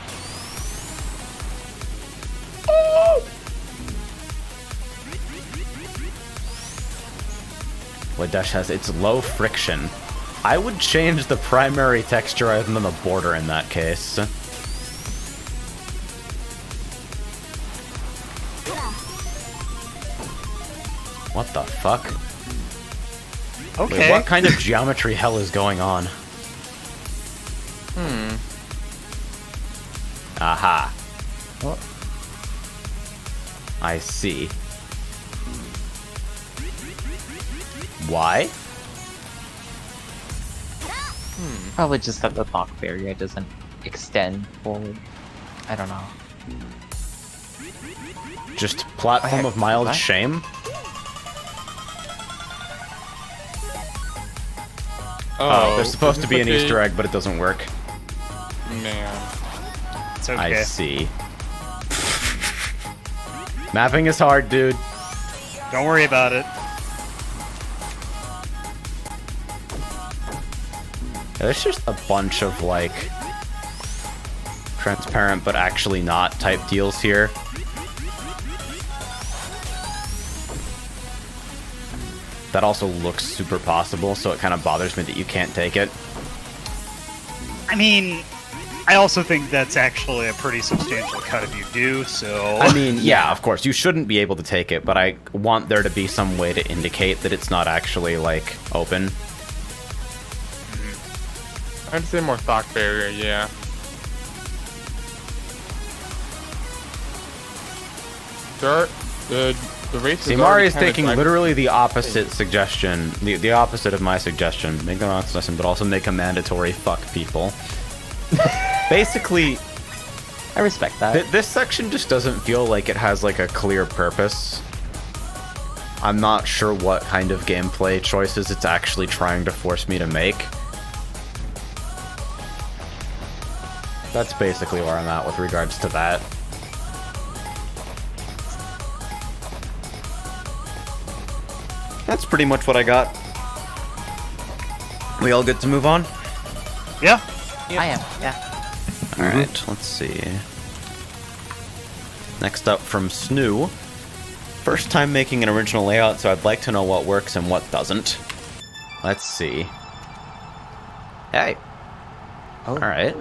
Dash has its low friction. I would change the primary texture other than the border in that case. What the fuck? Okay. Wait, what kind of geometry hell is going on? Aha. What? I see. Why? Probably just that the knock barrier doesn't extend forward. I don't know. Just platform of mild what? shame? Oh, There's supposed to be an like Easter egg, but it doesn't work. Man. It's okay. I see. Mapping is hard, dude. Don't worry about it. There's just a bunch of, like, transparent but actually not type deals here. that also looks super possible, so it kind of bothers me that you can't take it. I mean, I also think that's actually a pretty substantial cut if you do, so... I mean, yeah, of course, you shouldn't be able to take it, but I want there to be some way to indicate that it's not actually, like, open. I'd say more stock barrier, yeah. Dirt, the race See, is Mari already is kinda taking done. literally the opposite suggestion, the opposite of my suggestion. Make a non-lesson, but also make a mandatory fuck people. Basically, I respect that. this section just doesn't feel like it has like a clear purpose. I'm not sure what kind of gameplay choices it's actually trying to force me to make. That's basically where I'm at with regards to that. That's pretty much what I got. We all good to move on? Yeah. I am, yeah. Alright, let's see. Next up from Snoo. First time making an original layout, so I'd like to know what works and what doesn't. Let's see. Hey. Oh. Alright.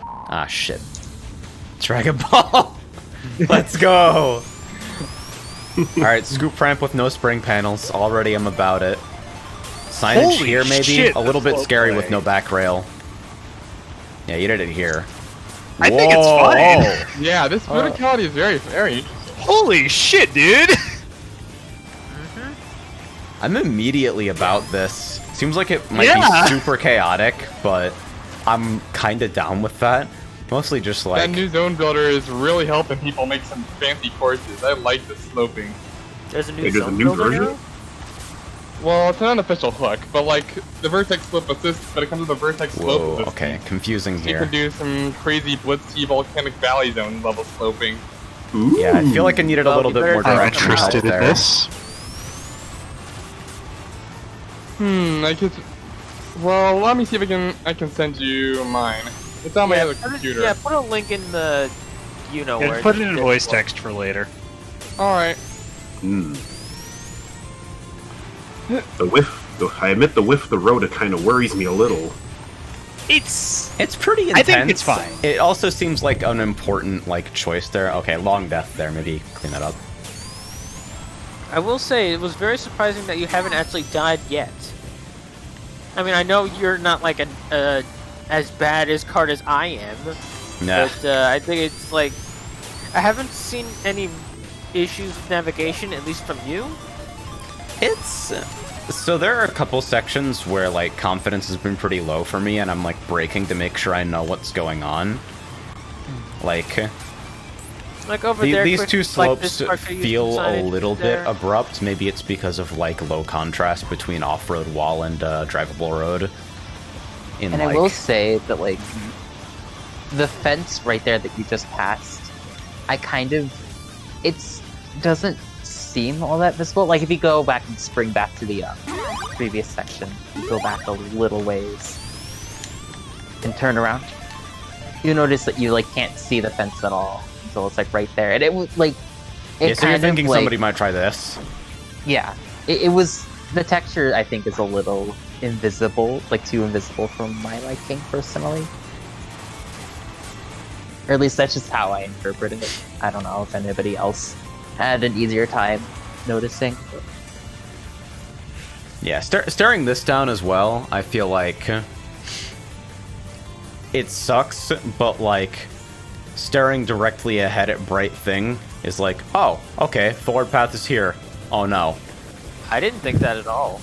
Ah, shit. Dragon Ball! Let's go! Alright, scoop ramp with no spring panels. Already I'm about it. Signage Holy here, maybe? shit, A little the bit flow scary play. with no back rail. Yeah, you did it here. I think it's fine. Yeah, this verticality is very, very interesting. Holy shit, dude! I'm immediately about this. Seems like it might Yeah. be super chaotic, but I'm kinda down with that. Mostly just That like... new zone builder is really helping people make some fancy courses. I like the sloping. There's a new Wait, there's a zone new builder version? now? Well, it's an unofficial hook, but like the vertex slope assists, but it comes with a vertex slope Whoa, assist. okay, confusing You here. can do some crazy blitzky volcanic valley zone level sloping. Ooh. Yeah, I feel like I needed a Well, little you bit better more try direction to help Interested in there. this? I could. Well, let me see if I can send you mine. It's on my other put it- computer. yeah, put a link in the, you know Yeah, where. put it in the voice Discord. text for later. All right. Mm. The whiff. I admit the whiff of the road, it kind of worries me a little. It's It's pretty I intense. think it's fine. It also seems like an important like choice there. Okay, long death there. Maybe clean that up. I will say it was very surprising that you haven't actually died yet. I mean, I know you're not like as bad as card as I am, Nah. but I think it's like I haven't seen any issues with navigation, at least from you. It's so there are a couple sections where like confidence has been pretty low for me, and I'm like braking to make sure I know what's going on. Like Like over there, these quick- two like slopes this part where you feel use a signage little there. bit abrupt. Maybe it's because of like low contrast between off-road wall and drivable road. In And like, I will say that, like, the fence right there that you just passed, it doesn't seem all that visible. Like, if you go back and spring back to the previous section, you go back a little ways and turn around, you notice that you, like, can't see the fence at all until it's, like, right there. And it was, like, it yeah, so you're kind of, thinking like, somebody might try this. yeah, it was, the texture, I think, is a little invisible, like too invisible for my liking, personally. Or at least that's just how I interpreted it. I don't know if anybody else had an easier time noticing. Yeah, staring this down as well, I feel like it sucks, but like staring directly ahead at Bright Thing is like, oh, okay, forward path is here. Oh no. I didn't think that at all,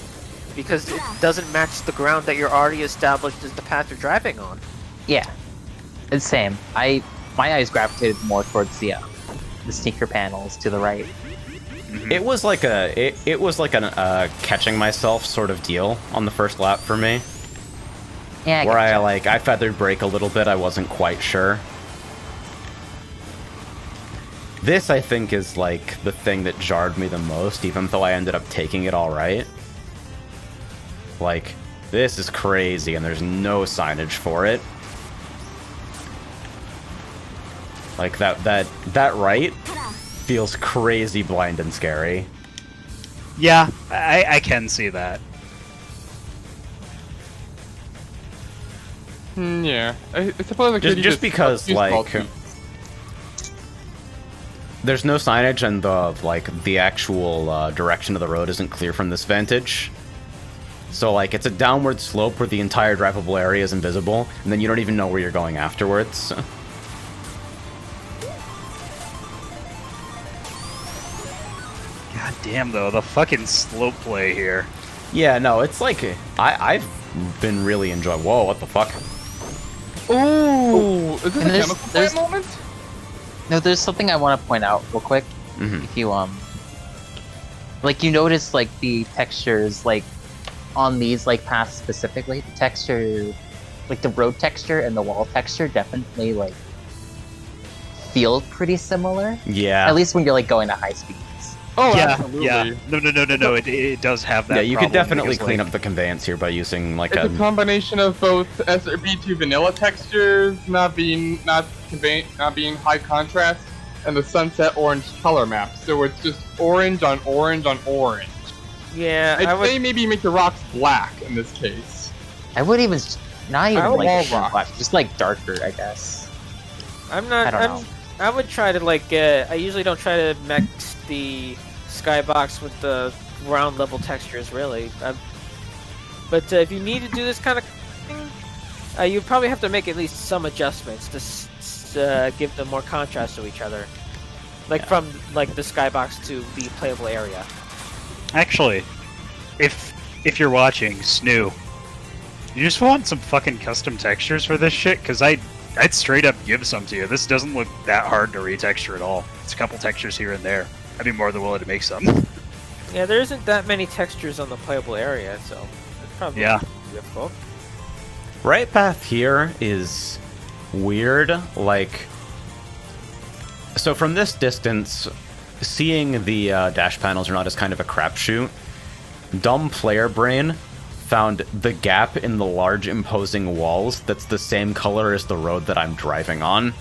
because it doesn't match the ground that you're already established as the path you're driving on. Yeah, it's same. My eyes gravitated more towards the sneaker panels to the right. It was like it was like an catching myself sort of deal on the first lap for me, Yeah, where I gotcha. I feathered brake a little bit. I wasn't quite sure. This, I think, is like the thing that jarred me the most, even though I ended up taking it all right. Like, this is crazy, and there's no signage for it. Like that right feels crazy blind and scary. Yeah, I can see that. Yeah, I suppose I could Just because, use small like, tweaks. there's no signage and the actual direction of the road isn't clear from this vantage. So, like, it's a downward slope where the entire drivable area is invisible, and then you don't even know where you're going afterwards. God damn, though, the fucking slope play here. Yeah, no, it's like, I've been really enjoying... Whoa, what the fuck? Ooh, is this And a there's- chemical there's- plant moment? No, there's something I want to point out real quick. Mhm. If you like you notice like the textures like on these like paths specifically, the texture, like the road texture and the wall texture definitely like feel pretty similar. Yeah. At least when you're like going to high speeds. Oh, yeah, absolutely. yeah. No. It does have that. Yeah, you could problem definitely because, clean like, up the conveyance here by using, like, It's a a... combination of both S3e6 vanilla textures not being high contrast, and the sunset orange color map. So it's just orange on orange on orange. Yeah, I I'd would. say maybe make the rocks black in this case. I would even not even I would like wall pure rock. black, just like darker, I guess. I'm not. I don't know. I would try to like. I usually don't try to mix the skybox with the ground level textures, really. But if you need to do this kind of thing, you probably have to make at least some adjustments to give them more contrast to each other, like from like the skybox to the playable area. Actually, if you're watching, Snoo, you just want some fucking custom textures for this shit? Because I'd straight up give some to you. This doesn't look that hard to retexture at all. It's a couple textures here and there. I'd be more than willing to make some. Yeah, there isn't that many textures on the playable area, so it's probably difficult. Right path here is weird, like... So from this distance, seeing the dash panels or not is kind of a crapshoot. Dumb player brain found the gap in the large imposing walls that's the same color as the road that I'm driving on.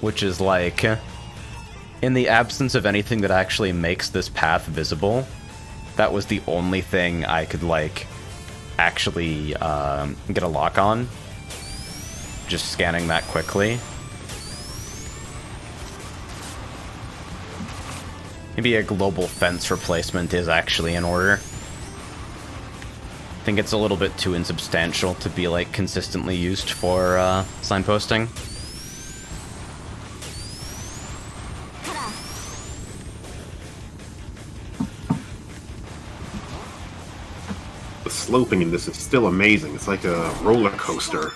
Which is like, in the absence of anything that actually makes this path visible, that was the only thing I could, like, actually get a lock on. Just scanning that quickly. Maybe a global fence replacement is actually in order. I think it's a little bit too insubstantial to be, like, consistently used for signposting. The sloping in this is still amazing. It's like a roller coaster.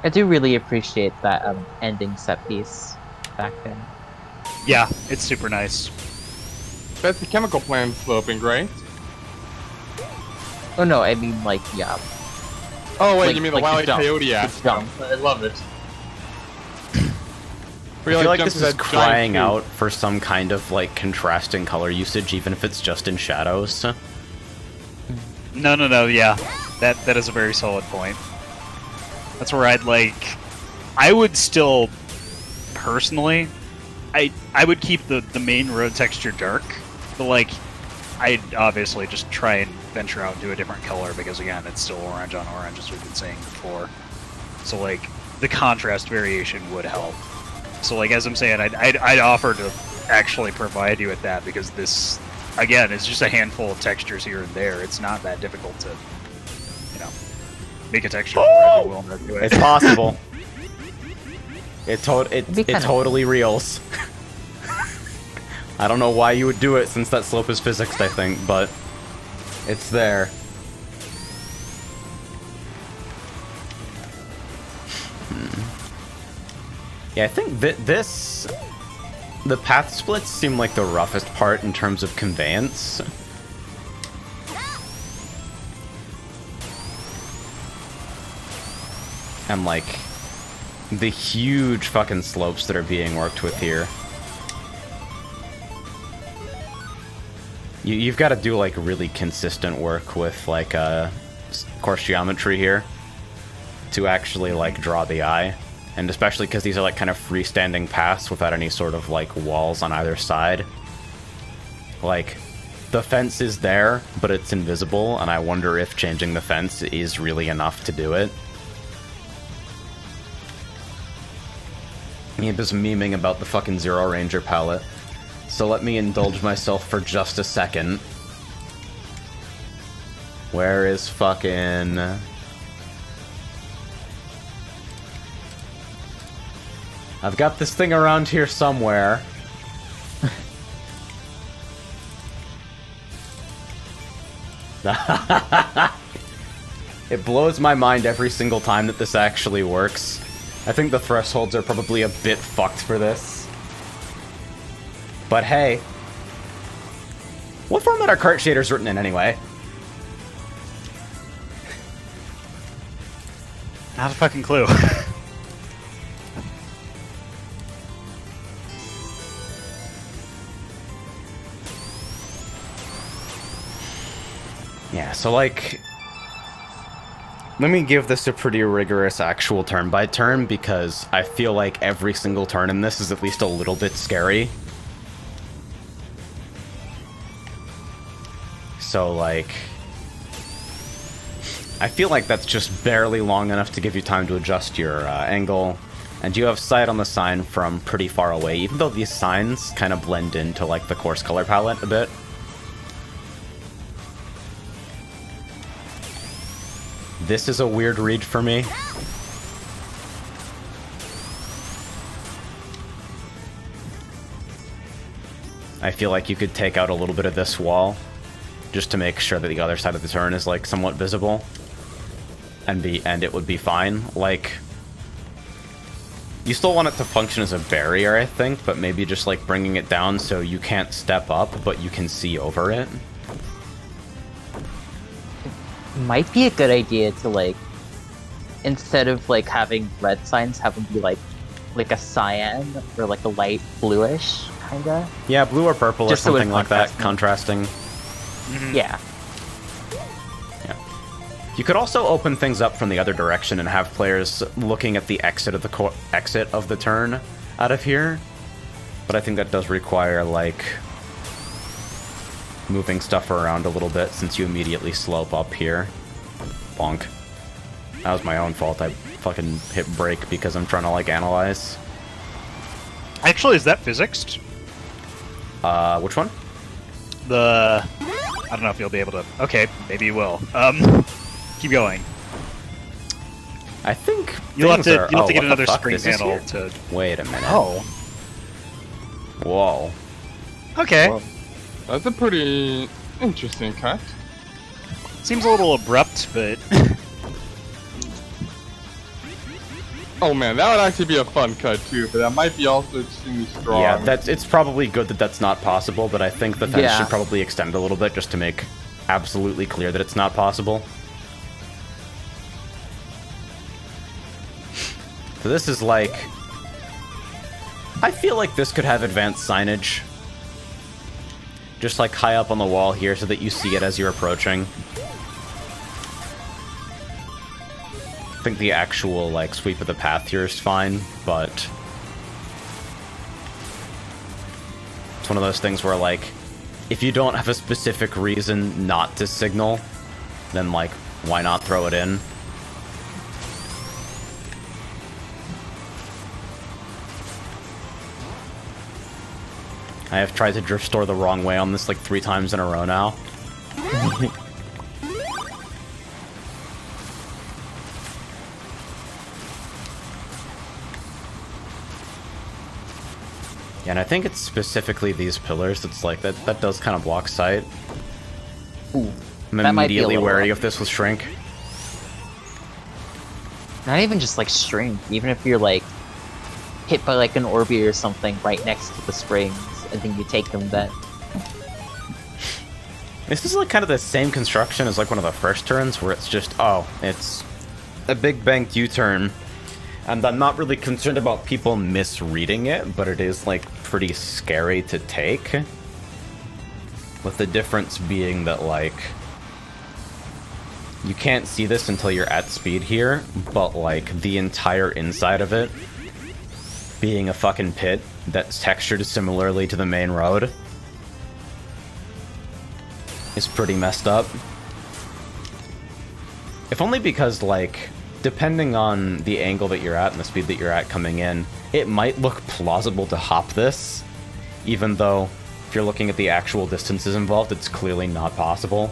I do really appreciate that ending set piece back then. Yeah, it's super nice. That's the chemical plant sloping, right? Oh no, I mean like yeah. Oh wait, Like- you mean the like Wile E. the jump. Coyote The ass jump. I love it. I feel like this is crying out for some kind of, like, contrasting color usage, even if it's just in shadows. No, yeah. That is a very solid point. That's where I would still, personally, I would keep the main road texture dark, but, like, I'd obviously just try and venture out and do a different color, because, again, it's still orange on orange, as we've been saying before. So, like, the contrast variation would help. So, like, as I'm saying, I'd offer to actually provide you with that, because this, again, is just a handful of textures here and there. It's not that difficult to, you know, make a texture for everyone to do it. It's possible. It be kinda- totally reals. I don't know why you would do it, since that slope is physics, I think, but it's there. Yeah, I think the path splits seem like the roughest part in terms of conveyance. And, like, the huge fucking slopes that are being worked with here. You've got to do, like, really consistent work with, like, course geometry here to actually, like, draw the eye. And especially because these are like kind of freestanding paths without any sort of like walls on either side. Like, the fence is there, but it's invisible, and I wonder if changing the fence is really enough to do it. He was memeing about the fucking Zero Ranger palette. So let me indulge myself for just a second. Where is fucking... I've got this thing around here somewhere. It blows my mind every single time that this actually works. I think the thresholds are probably a bit fucked for this. But hey. What format are cart shaders written in anyway? Not a fucking clue. Yeah, so like... Let me give this a pretty rigorous actual turn by turn, because I feel like every single turn in this is at least a little bit scary. So, like... I feel like that's just barely long enough to give you time to adjust your angle. And you have sight on the sign from pretty far away, even though these signs kind of blend into, like, the coarse color palette a bit. This is a weird read for me. I feel like you could take out a little bit of this wall just to make sure that the other side of the turn is like somewhat visible, and it would be fine. Like, you still want it to function as a barrier, I think, but maybe just like bringing it down so you can't step up, but you can see over it. Might be a good idea to like, instead of like having red signs, have them be like a cyan or like a light bluish kinda. Yeah, blue or purple Just or so something like that, contrasting. contrasting. Yeah. Yeah. You could also open things up from the other direction and have players looking at the exit of the turn out of here, but I think that does require like moving stuff around a little bit, since you immediately slope up here. Bonk. That was my own fault. I fucking hit break because I'm trying to, like, analyze. Actually, is that physicsed? Which one? I don't know if you'll be able to... Okay, maybe you will. Keep going. I think You'll have to what get the another fuck? spring This is panel here? to... Wait a minute. Oh. Whoa. Okay. Well, that's a pretty interesting cut. Seems a little abrupt, but... Oh man, that would actually be a fun cut too, but that might be also extremely strong. Yeah, it's probably good that that's not possible, but I think the fence Yeah. should probably extend a little bit just to make absolutely clear that it's not possible. So this is like... I feel like this could have advanced signage. Just like high up on the wall here so that you see it as you're approaching. I think the actual like sweep of the path here is fine, but it's one of those things where like if you don't have a specific reason not to signal, then like why not throw it in? I have tried to drift store the wrong way on this like 3 times in a row now. Yeah, and I think it's specifically these pillars that's like, that does kind of block sight. Ooh, I'm that might be a immediately little wary rough. if this was shrink. Not even just like shrink, even if you're like hit by like an Orby or something right next to the springs, and then you take them then. This is like kind of the same construction as like one of the first turns, where it's just, oh, it's a big banked U-turn. And I'm not really concerned about people misreading it, but it is like pretty scary to take. With the difference being that like You can't see this until you're at speed here, but like the entire inside of it being a fucking pit that's textured similarly to the main road is pretty messed up. If only because, like, depending on the angle that you're at and the speed that you're at coming in, it might look plausible to hop this, even though if you're looking at the actual distances involved, it's clearly not possible.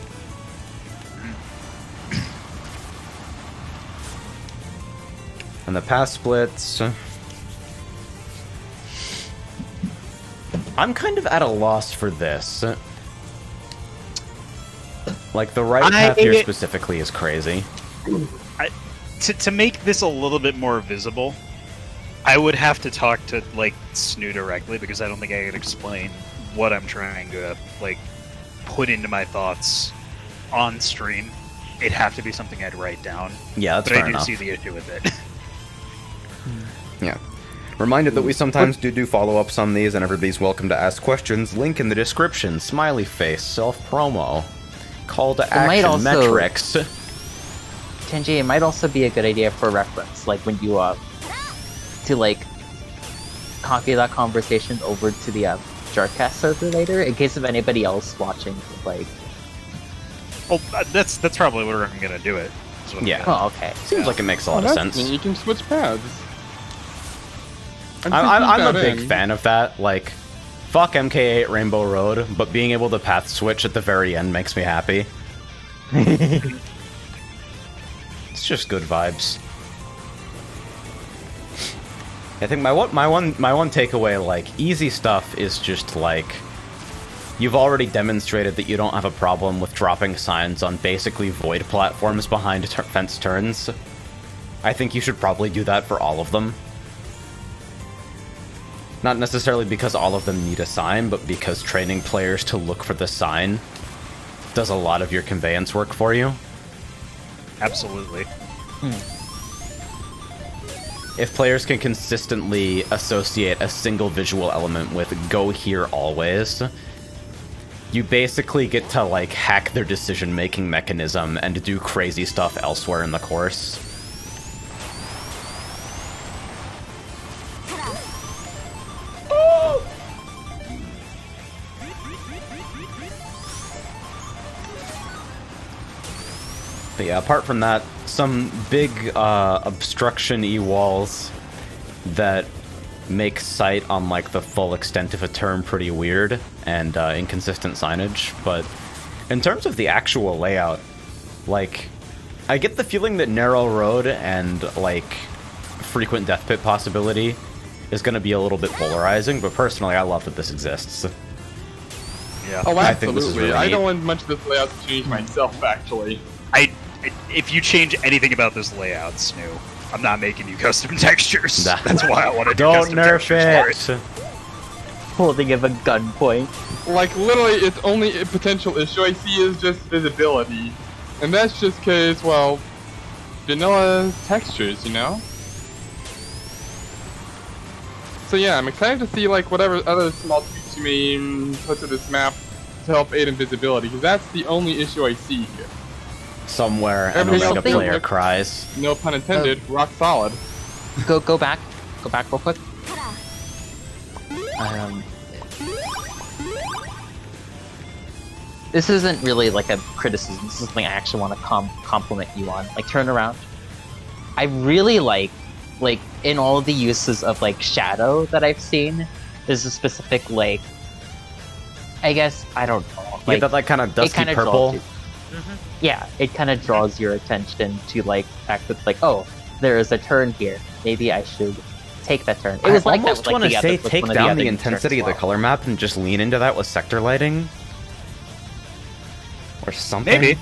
And the path splits... I'm kind of at a loss for this. Like, the right path here specifically is crazy. To make this a little bit more visible, I would have to talk to, like, s3e directly, because I don't think I could explain what I'm trying to, like, put into my thoughts on stream. It'd have to be something I'd write down. Yeah, that's fair enough. But I do see the issue with it. Yeah. Reminded that we sometimes do follow-ups on these, and everybody's welcome to ask questions. Link in the description. Smiley face, self-promo, call to action, metrics. Kenji, it might also be a good idea for reference, like when you to like copy that conversation over to the jartcast server later, in case of anybody else watching. Like, Oh, that's probably where I'm gonna do it. Yeah. oh, okay. Seems like it makes a lot of sense. You can switch paths. I'm a big fan of that. Like, fuck MK8 Rainbow Road, but being able to path switch at the very end makes me happy. It's just good vibes. I think my one takeaway, like, easy stuff is just like, you've already demonstrated that you don't have a problem with dropping signs on basically void platforms behind fence turns. I think you should probably do that for all of them. Not necessarily because all of them need a sign, but because training players to look for the sign does a lot of your conveyance work for you. Absolutely. If players can consistently associate a single visual element with go here always, you basically get to, like, hack their decision-making mechanism and do crazy stuff elsewhere in the course. But yeah, apart from that, some big obstruction-y walls that make sight on, like, the full extent of a turn pretty weird, and inconsistent signage. But in terms of the actual layout, like, I get the feeling that narrow road and, like, frequent death pit possibility is going to be a little bit polarizing, but personally I love that this exists. Yeah. Oh, I think this is absolutely. really I neat. don't want much of this layout to change myself, actually. If you change anything about this layout, s3e, I'm not making you custom textures. Nah. That's why I want to do Don't custom nerf textures for it! Holding of a gunpoint. Like, literally, its only potential issue I see is just visibility. And that's just cause, well, vanilla textures, you know? So yeah, I'm excited to see, like, whatever other small tweaks you may put to this map to help aid in visibility, because that's the only issue I see here. Somewhere an Everything Omega else player looks- cries. No pun intended, rock solid. Go back real quick. This isn't really like a criticism. This is something I actually want to compliment you on. Like, turn around. I really like in all of the uses of, like, shadow that I've seen, there's a specific, like, I guess, I don't know. Yeah, that, like, kind of dusty kinda purple. draws you. Yeah, it kind of draws your attention to, like, fact that, like, oh, there is a turn here. Maybe I should take that turn. It was I like that almost with, like, want to the say other, take one of down other the U-turns intensity as of the well. color map and just lean into that with sector lighting. Or something. Maybe.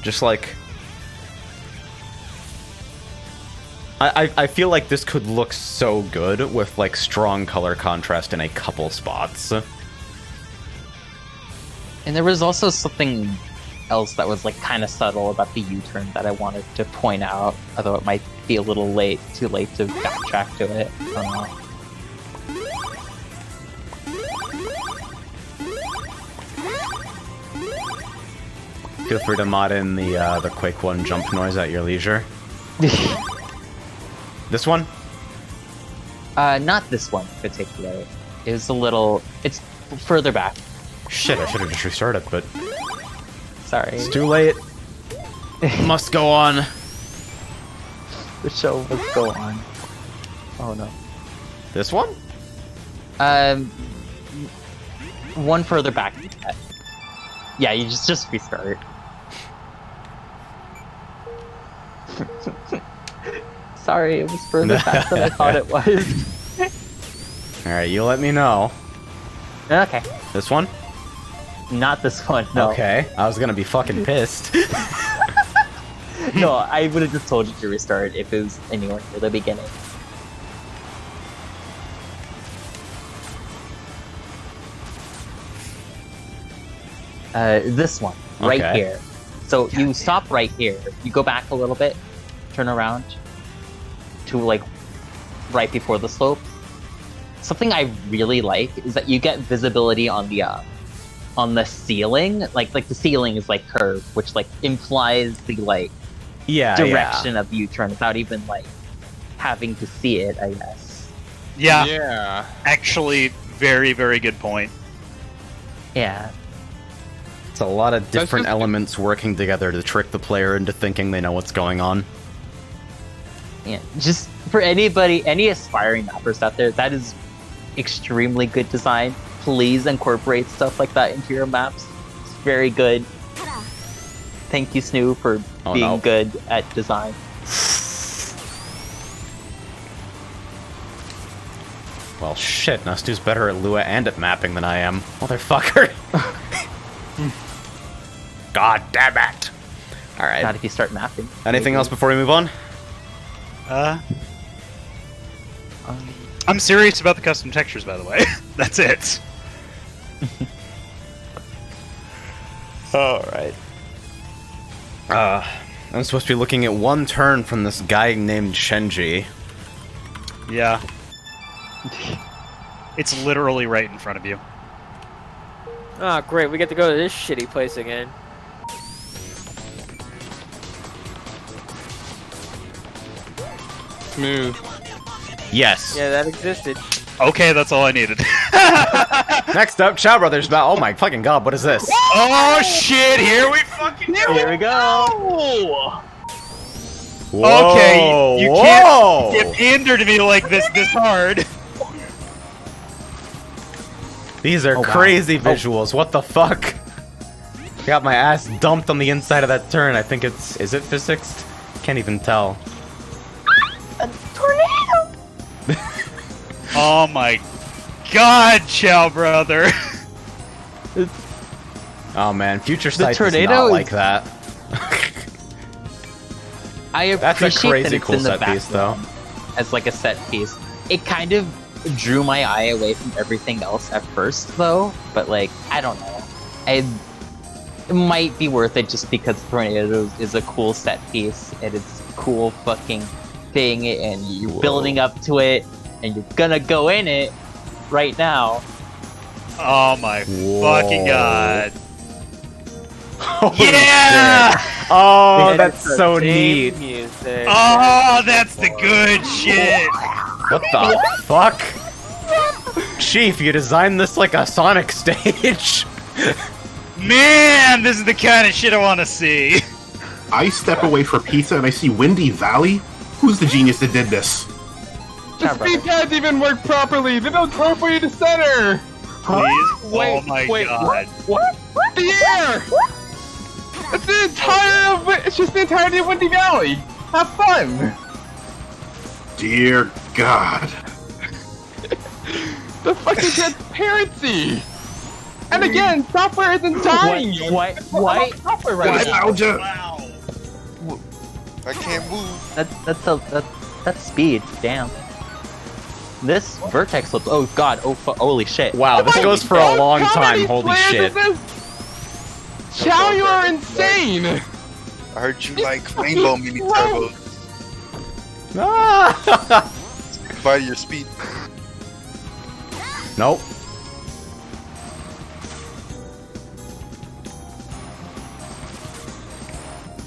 Just like... I feel like this could look so good with, like, strong color contrast in a couple spots. And there was also something else that was, like, kind of subtle about the U-turn that I wanted to point out, although it might be a little too late to backtrack to it. I don't know. Feel free to mod in the Quake 1 jump noise at your leisure. This one? Not this one in particular. It was a little... It's further back. Shit, I should have just restarted, but Sorry. it's too late. Must go on. The show must go on. Oh no. This one? One further back. Yeah, you just restart. Sorry, it was further back than I thought it was. Alright, you let me know. Okay. This one? Not this one, no. Okay, I was gonna be fucking pissed. No, I would have just told you to restart if it was anywhere near the beginning. This one, right Okay. here. So you stop right here. You go back a little bit, turn around to like right before the slope. Something I really like is that you get visibility on the ceiling. Like the ceiling is like curved, which like implies the like direction of the U-turn without even like having to see it, I guess. Yeah, Yeah. actually, very, very good point. Yeah. It's a lot of different just- elements working together to trick the player into thinking they know what's going on. Yeah. Just for anybody, any aspiring mappers out there, that is extremely good design. Please incorporate stuff like that into your maps. It's very good. Thank you, Snoo, for Oh, being no. good at design. Well, shit, now Stu's better at Lua and at mapping than I am. Motherfucker! God damn it! Not Alright. if you start mapping. Anything else before we move on? I'm serious about the custom textures, by the way. That's it. Alright. I'm supposed to be looking at one turn from this guy named Shenji. Yeah. It's literally right in front of you. Oh, great. We get to go to this shitty place again. Smooth. Yes. Yeah, that existed. Okay, that's all I needed. Next up, Chow Brothers Battle. Oh my fucking god, what is this? Oh shit, here we fucking go! Here we go! Whoa, Okay, you whoa. can't pander to me like this hard. These are wow. crazy visuals. What the fuck? Got my ass dumped on the inside of that turn. I think it's... Is it physics? Can't even tell. A tornado! Oh my god, Chow brother. Oh man, Future Sight is tornado not is- like that. I That's a appreciate crazy that it's cool in the set piece, though. background as like a set piece. It kind of drew my eye away from everything else at first, though. But like, I don't know. It might be worth it just because Tornado is a cool set piece and it's a cool fucking thing, and you're Whoa. building up to it, and you're gonna go in it right now. Oh my Whoa. fucking god. Holy Yeah! shit. Oh, Yeah, that's It's so the theme neat. music. Oh, that's the good shit. What the fuck? Chief, you designed this like a Sonic stage. Man, this is the kind of shit I want to see. I step away for pizza and I see Windy Valley. Who's the genius that did this? The speed pads even work properly. They don't teleport you to center. Please. Wait, Oh my wait, god. The air. It's the entire. It's just the entirety of Windy Valley. Have fun. Dear God. The fucking transparency. And again, software isn't dying yet. What? It's not about software right now. Nostalgia. Wow. I can't move. That's speed. Damn. This vertex looks. Oh god. Holy shit. Wow, this goes for a long time. Holy shit. Chow, you are insane. I heard you like rainbow mini turbos. Ah! By your speed. Nope.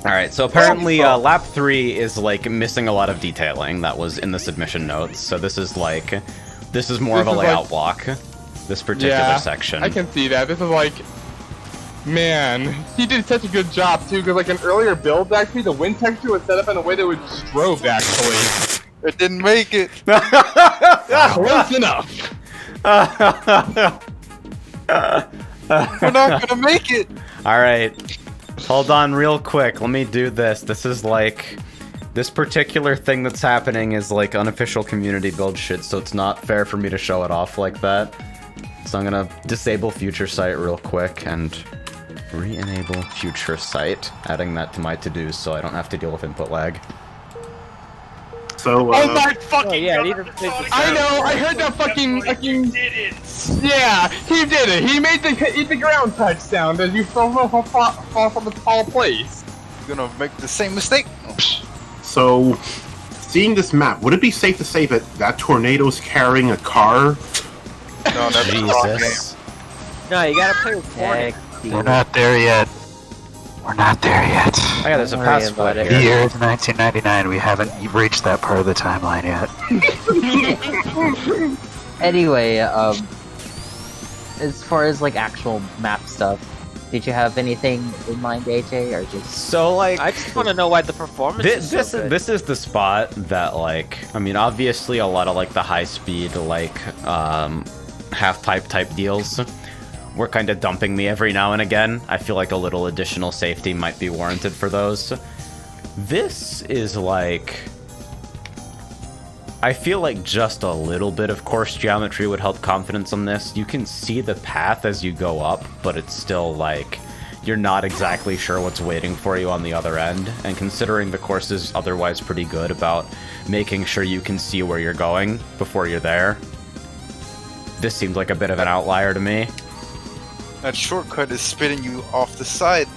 Alright, so apparently lap 3 is like missing a lot of detailing that was in the submission notes, so this is more of a layout block, this particular section. I can see that. This is like, man, he did such a good job too, because like in earlier builds actually, the wind texture was set up in a way that would strobe actually. It didn't make it. Close enough. We're not gonna make it. Alright, hold on real quick, let me do this. This is like, this particular thing that's happening is like unofficial community build shit, so it's not fair for me to show it off like that. So I'm gonna disable future sight real quick and re-enable future sight, adding that to my to-dos so I don't have to deal with input lag. So, Oh my fucking Oh yeah, god! it even plays the I sound. know, I heard that fucking Yeah, he did it. He made the eat the ground touch sound as you fall from a tall place. You're gonna make the same mistake. so, seeing this map, would it be safe to say that that tornado's carrying a car? No, that's the wrong game. Jesus. No, you gotta play with Hornet. We're not there yet. We're not there yet. Oh yeah, there's a Don't worry pass about split it. The here. year is 1999. We haven't reached that part of the timeline yet. Anyway, as far as like actual map stuff, did you have anything in mind, AJ, or just? So like, I just want to know why the performance This, is so good. this is the spot that, like, I mean, obviously a lot of, like, the high-speed, like, half-pipe type deals were kind of dumping me every now and again. I feel like a little additional safety might be warranted for those. This is, like... I feel like just a little bit of course geometry would help confidence on this. You can see the path as you go up, but it's still, like... You're not exactly sure what's waiting for you on the other end, and considering the course is otherwise pretty good about making sure you can see where you're going before you're there, this seems like a bit of an outlier to me. That shortcut is spitting you off the side.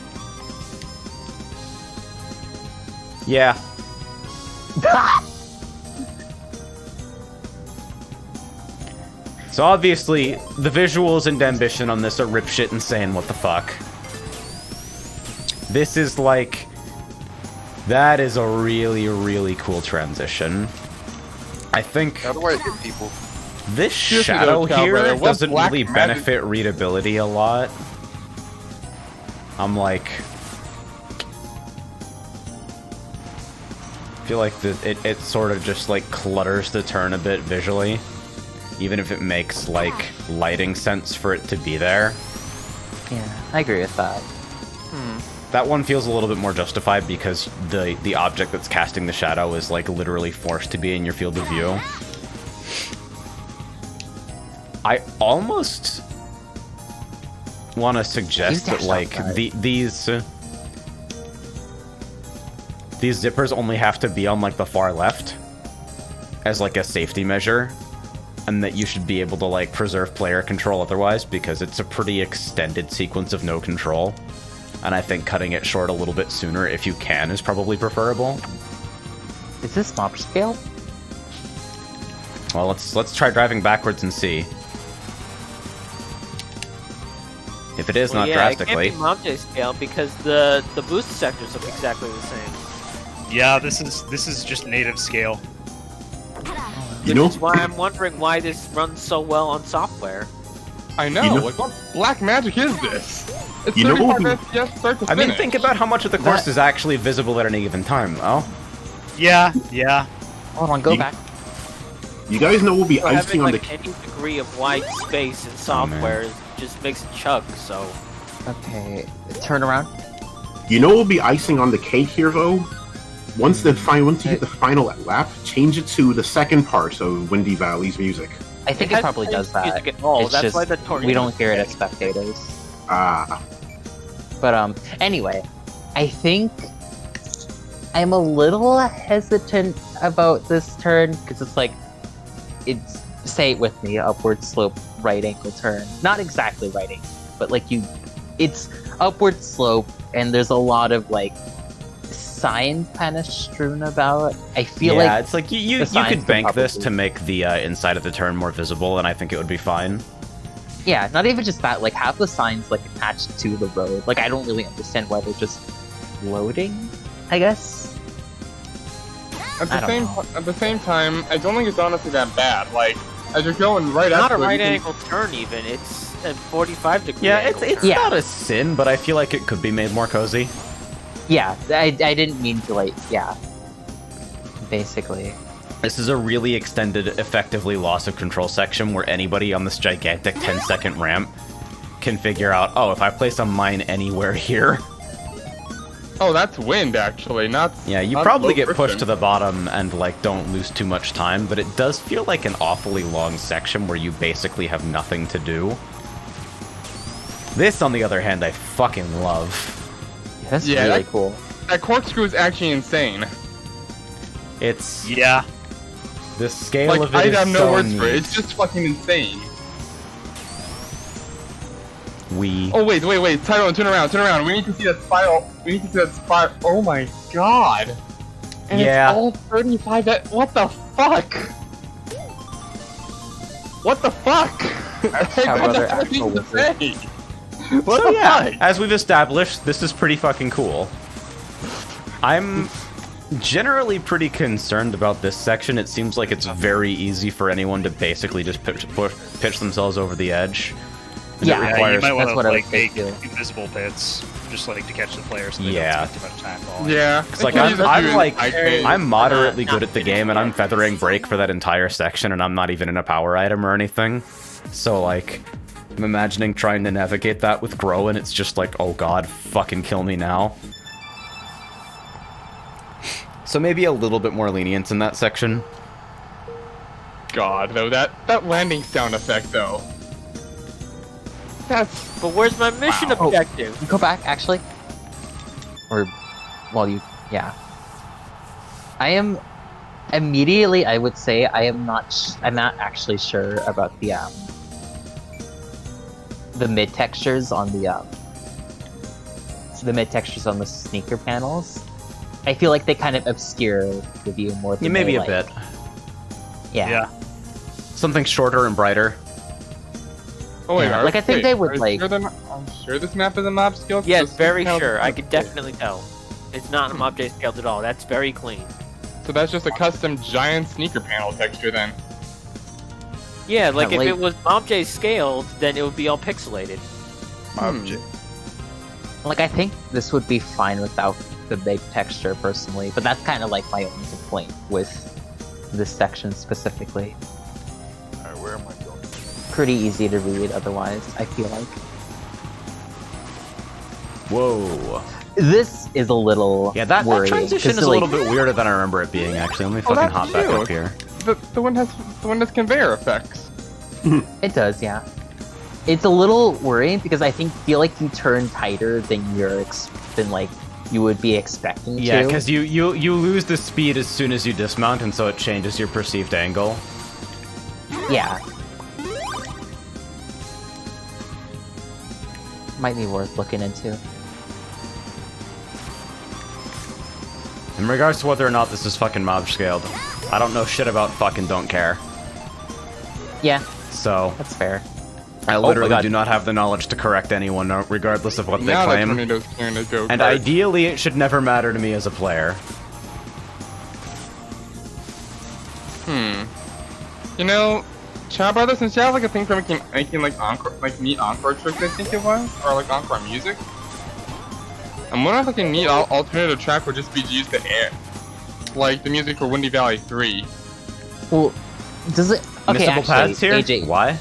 Yeah. So obviously, the visuals and ambition on this are ripshit insane, what the fuck. This is like... That is a really, really cool transition. I think How do I hit people? this Seriously shadow though, Cal, here brother, what doesn't black really magic- benefit readability a lot. I'm like... I feel like it sort of just like clutters the turn a bit visually. Even if it makes like lighting sense for it to be there. Yeah, I agree with that. That one feels a little bit more justified because the object that's casting the shadow is like literally forced to be in your field of view. I almost want to suggest that like these zippers only have to be on like the far left as like a safety measure, and that you should be able to like preserve player control otherwise, because it's a pretty extended sequence of no control. And I think cutting it short a little bit sooner, if you can, is probably preferable. Is this mob scale? Well, let's try driving backwards and see. If it is, Well, not yeah, drastically. it can't be Mom scale because the boost sectors look exactly the same. Yeah, this is just native scale. You know, Which is why I'm wondering why this runs so well on software. I know. You know- Like, what black magic is this? It's You know 35 FPS start to I mean, finish. think about how much of the course is actually visible at any given time, though. Yeah. Hold on, go You- back. you guys know we'll be So icing having on like the... any degree of white space in software just makes it chug. So Okay, turn around. You know we'll be icing on the cake here, though? Once you hit the final lap, change it to the second part of Windy Valley's music. I think it has probably no does that. music at all. It's That's just why the tornado. we don't hear it as spectators. Ah. But anyway, I think I'm a little hesitant about this turn because it's like, it's, say it with me, upward slope, right angle turn. Not exactly right angle, but like it's upward slope, and there's a lot of like signs kind of strewn about. I feel yeah, like it's like you the signs could could bank this probably- to make the inside of the turn more visible, and I think it would be fine. yeah, not even just that, like have the signs like attached to the road. Like I don't really understand why they're just loading, I guess. At I the don't same time, I don't think it's honestly that bad. Like, as you're going right Not a up to it, right you can- angle turn even. It's a 45-degree Yeah, angle it's turn. Yeah. not a sin, but I feel like it could be made more cozy. Yeah, I didn't mean to, like, yeah. Basically. This is a really extended, effectively loss of control section where anybody on this gigantic 10-second ramp can figure out, oh, if I place a mine anywhere here... Oh, that's wind, actually, not... Yeah, you not probably low get pushed friction. to the bottom and, like, don't lose too much time, but it does feel like an awfully long section where you basically have nothing to do. This, on the other hand, I fucking love. That's Yeah, really that- cool. That corkscrew is actually insane. It's... Yeah. The scale Like, of it I is have no so words neat. for it. It's just fucking insane. We... Oh, wait, Tyrone, turn around. We need to see that spiral. Oh my god. And Yeah. it's all 35 at... What the fuck? What the fuck? How What the brother fuck actual did you wizard. say? What So the yeah, fuck? as we've established, this is pretty fucking cool. I'm generally pretty concerned about this section. It seems like it's very easy for anyone to basically just pitch themselves over the edge. And Yeah, it Yeah, you requires, might want that's to what I like was make thinking. invisible pits, just like to catch the player so they Yeah. don't spend too much time falling. Yeah. It's like They can I'm use that to like iPad. I'm moderately Not good at the game, and I'm feathering break for that entire section, and I'm not even in a power item or anything. So like, I'm imagining trying to navigate that with Grow, and it's just like, oh god, fucking kill me now. So maybe a little bit more lenience in that section. God, though, that landing sound effect, though. That's... But where's my mission Wow. objective? Go back, actually. Or, well, yeah. I am immediately. I would say I am not. I'm not actually sure about the mid textures on the mid textures on the sneaker panels. I feel like they kind of obscure the view more than Yeah, maybe they, a like- bit. Yeah. Something shorter and brighter. Oh, wait, Yeah, are- like, I think wait, they would, are you like- sure I'm sure this map is a mob scale? 'Cause Yes, this very panel- sure. I could definitely tell. It's not an object scaled at all. That's very clean. So that's just a custom giant sneaker panel texture, then. Yeah, like Yeah, if like- it was Mom-J scaled, then it would be all pixelated. Object. Like, I think this would be fine without the big texture, personally. But that's kind of like my only complaint with this section specifically. Alright, where am I going? Pretty easy to read otherwise, I feel like. Whoa. This is a little Yeah, that worrying, transition 'cause, is a like, little bit weirder than I remember it being, actually. Let me fucking that's hop back true. up here. The one has conveyor effects. It does, yeah. It's a little worrying because I feel like you turn tighter than than like you would be expecting Yeah, to. because you lose the speed as soon as you dismount, and so it changes your perceived angle. Yeah. Might be worth looking into. In regards to whether or not this is fucking mob scaled, I don't know shit about fucking don't care. Yeah, So, that's fair. I my literally God. do not have the knowledge to correct anyone, regardless of what they Now that claim. tornado's clearing to go. And ideally, it should never matter to me as a player. You know, Chow Brothers, since you have like a thing for making like encore, like neat encore tricks, I think it was, or like encore music. I'm wondering if like a neat alternative track would just be to use the air, like the music for Windy Valley 3. Well, does it? Okay, Missable actually, pads here? AJ, Why?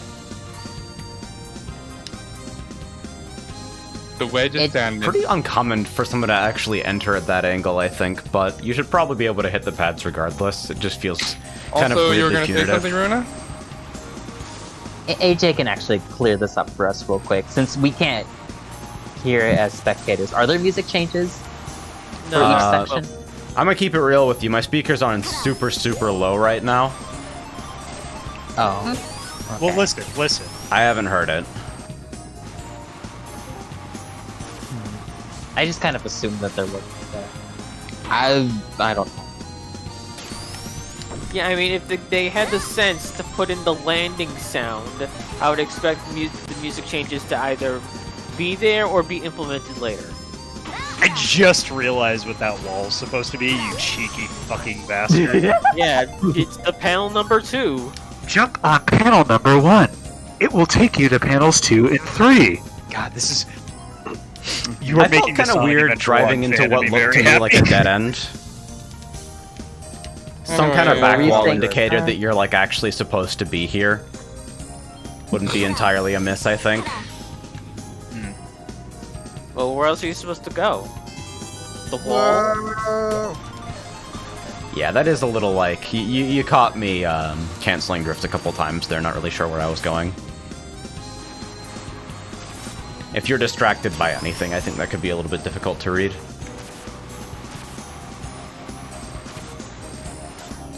The wedge It's is sadness. Pretty uncommon for someone to actually enter at that angle, I think, but you should probably be able to hit the pads regardless. It just feels kind Also, of you were weirdly gonna say punitive. something, Runa? AJ can actually clear this up for us real quick, since we can't hear it as spectators. Are there music changes for each Uh, section? I'm gonna keep it real with you. My speaker's on super, super low right now. Oh. Well, okay. listen. I haven't heard it. I just kind of assumed that there was. I don't know. Yeah, I mean, if they had the sense to put in the landing sound, I would expect the music changes to either be there or be implemented later. I just realized what that wall's supposed to be, you cheeky fucking bastard. Yeah, it's the panel number 2. Jump on panel number 1. It will take you to panels 2 and 3. God, this is... You are I felt making this kind of weird driving into what looked to me like a dead end. Some kind of back wall indicator that you're like actually supposed to be here. Wouldn't be entirely amiss, I think. Well, where else are you supposed to go? The wall? Yeah, that is a little like... You caught me canceling drift a couple times there, not really sure where I was going. If you're distracted by anything, I think that could be a little bit difficult to read.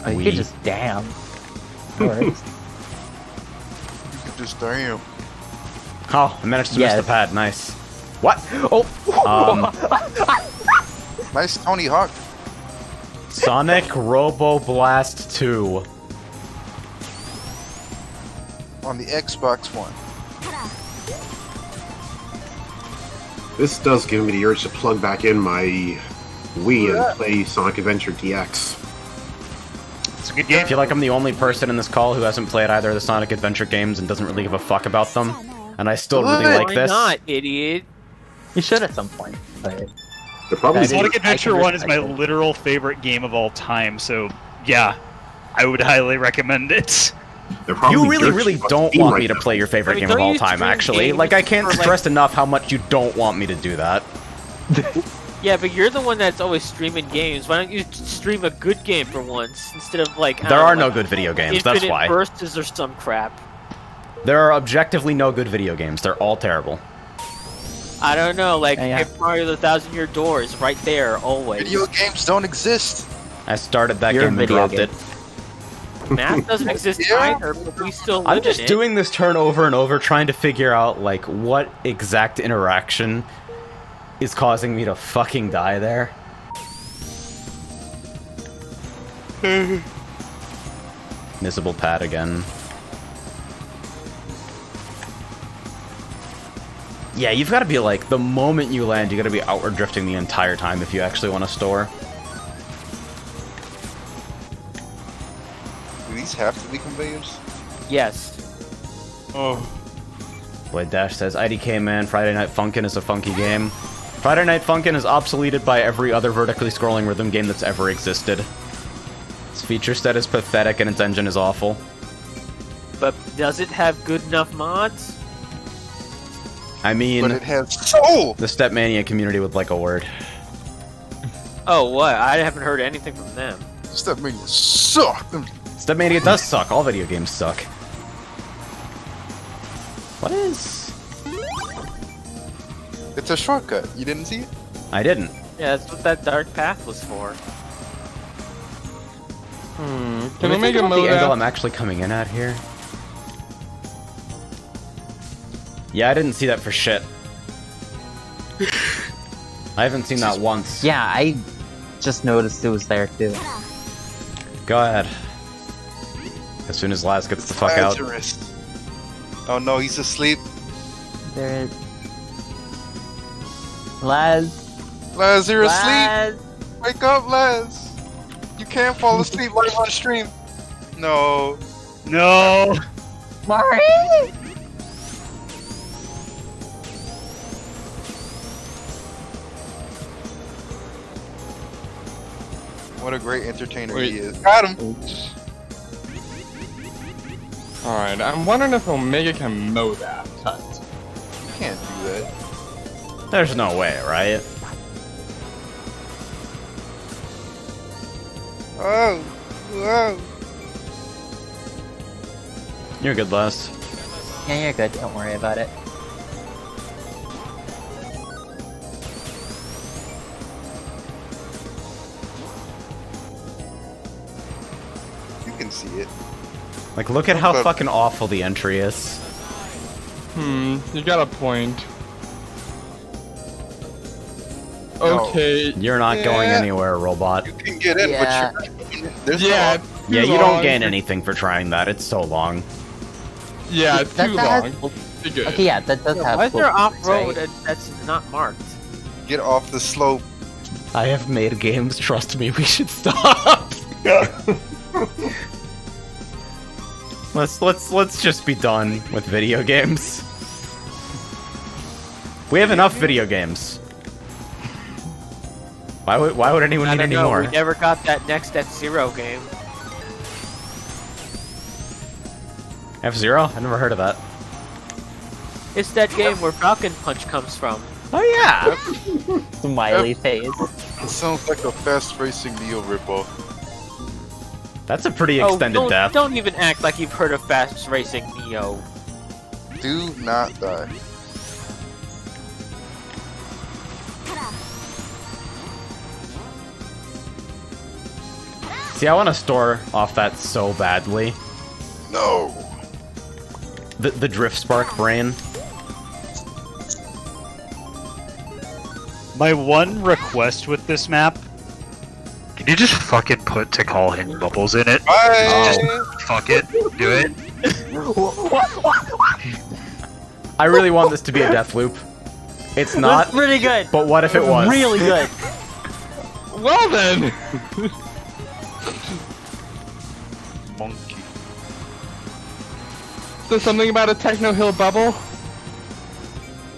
Oh, you could just damn. Alright. You can just damn. Oh, I managed to miss the pad. Nice. What? Oh! Nice Tony Hawk. Sonic Robo Blast 2. On the Xbox One. This does give me the urge to plug back in my Wii and play Sonic Adventure DX. It's a good game. I feel like I'm the only person in this call who hasn't played either of the Sonic Adventure games and doesn't really give a fuck about them. And I still really like Why this. not, idiot? You should at some point, but... The problem is, Sonic Adventure 1 is my literal favorite game of all time, so yeah, I would highly recommend it. You really don't want me to play your favorite game of all time, actually. Like, I can't stress enough how much you don't want me to do that. Yeah, but you're the one that's always streaming games. Why don't you stream a good game for once instead of like? There are no good video games. That's Infinite why. Bursts or some crap. There are objectively no good video games. They're all terrible. I don't know, like Yeah. Paper Mario: The Thousand-Year Door is right there always. Video games don't exist. I started that You're a game and video dropped game. it. Math doesn't exist Yeah. either, but we still live I'm just in it. doing this turn over and over, trying to figure out, like, what exact interaction is causing me to fucking die there. Missable pad again. Yeah, you've got to be like, the moment you land, you got to be outward drifting the entire time if you actually want to store. Do these have to be conveyors? Yes. Oh. Blade Dash says, IDK man, Friday Night Funkin' is a funky game. Friday Night Funkin' is obsoleted by every other vertically scrolling rhythm game that's ever existed. Its feature set is pathetic and its engine is awful. But does it have good enough mods? I mean, But it has soul! the Stepmania community would like a word. Oh, what? I haven't heard anything from them. Stuff made you suck. Stepmania does suck. All video games suck. What is... It's a shortcut. You didn't see it? I didn't. Yeah, that's what that dark path was for. Can we make a the mode angle app? I'm actually coming in at here? Yeah, I didn't see that for shit. I haven't seen that once. Yeah, I just noticed it was there too. Go ahead. As soon as Laz gets the fuck out. Lazarus. Oh no, he's asleep. There is... Laz. Laz, you're asleep. Laz. Wake up, Laz. You can't fall asleep live on stream. No. No! Mari! What a great entertainer Wait. he is. Got him. Alright, I'm wondering if Omega can mow that. You can't do that. There's no way, right? Oh. Whoa. You're good, Laz. Yeah, you're good. Don't worry about it. You can see it. Like, look at how But- fucking awful the entry is. You got a point. No. Okay. You're not going Yeah. anywhere, robot. You can get in, Yeah. but you're there's Yeah. no Yeah, too you don't long. gain anything for trying that. It's so long. Yeah, That too has- long. Be good. Okay, yeah, that does have. Why is there full points, off-road right? that's not marked? Get off the slope. I have made games. Trust me, we should stop. Let's just be done with video games. We have enough video games. Why would anyone I need don't any know. more? We never got that next F-Zero game. F-Zero? I never heard of that. It's that game where Falcon Punch comes from. Oh yeah. Smiley face. It sounds like a fast racing Neo ripoff. That's a pretty extended death. Don't even act like you've heard of Fast Racing Neo. Do not die. See, I want to store off that so badly. No. The Drift Spark brain. My one request with this map, Can you just fucking put Tikal Hidden Bubbles in it? Bye. Just fuck it. Do it. I really want this to be a death loop. It's not, That's pretty good. but what if it was? Really good. Well then. monkey. So something about a Techno Hill bubble?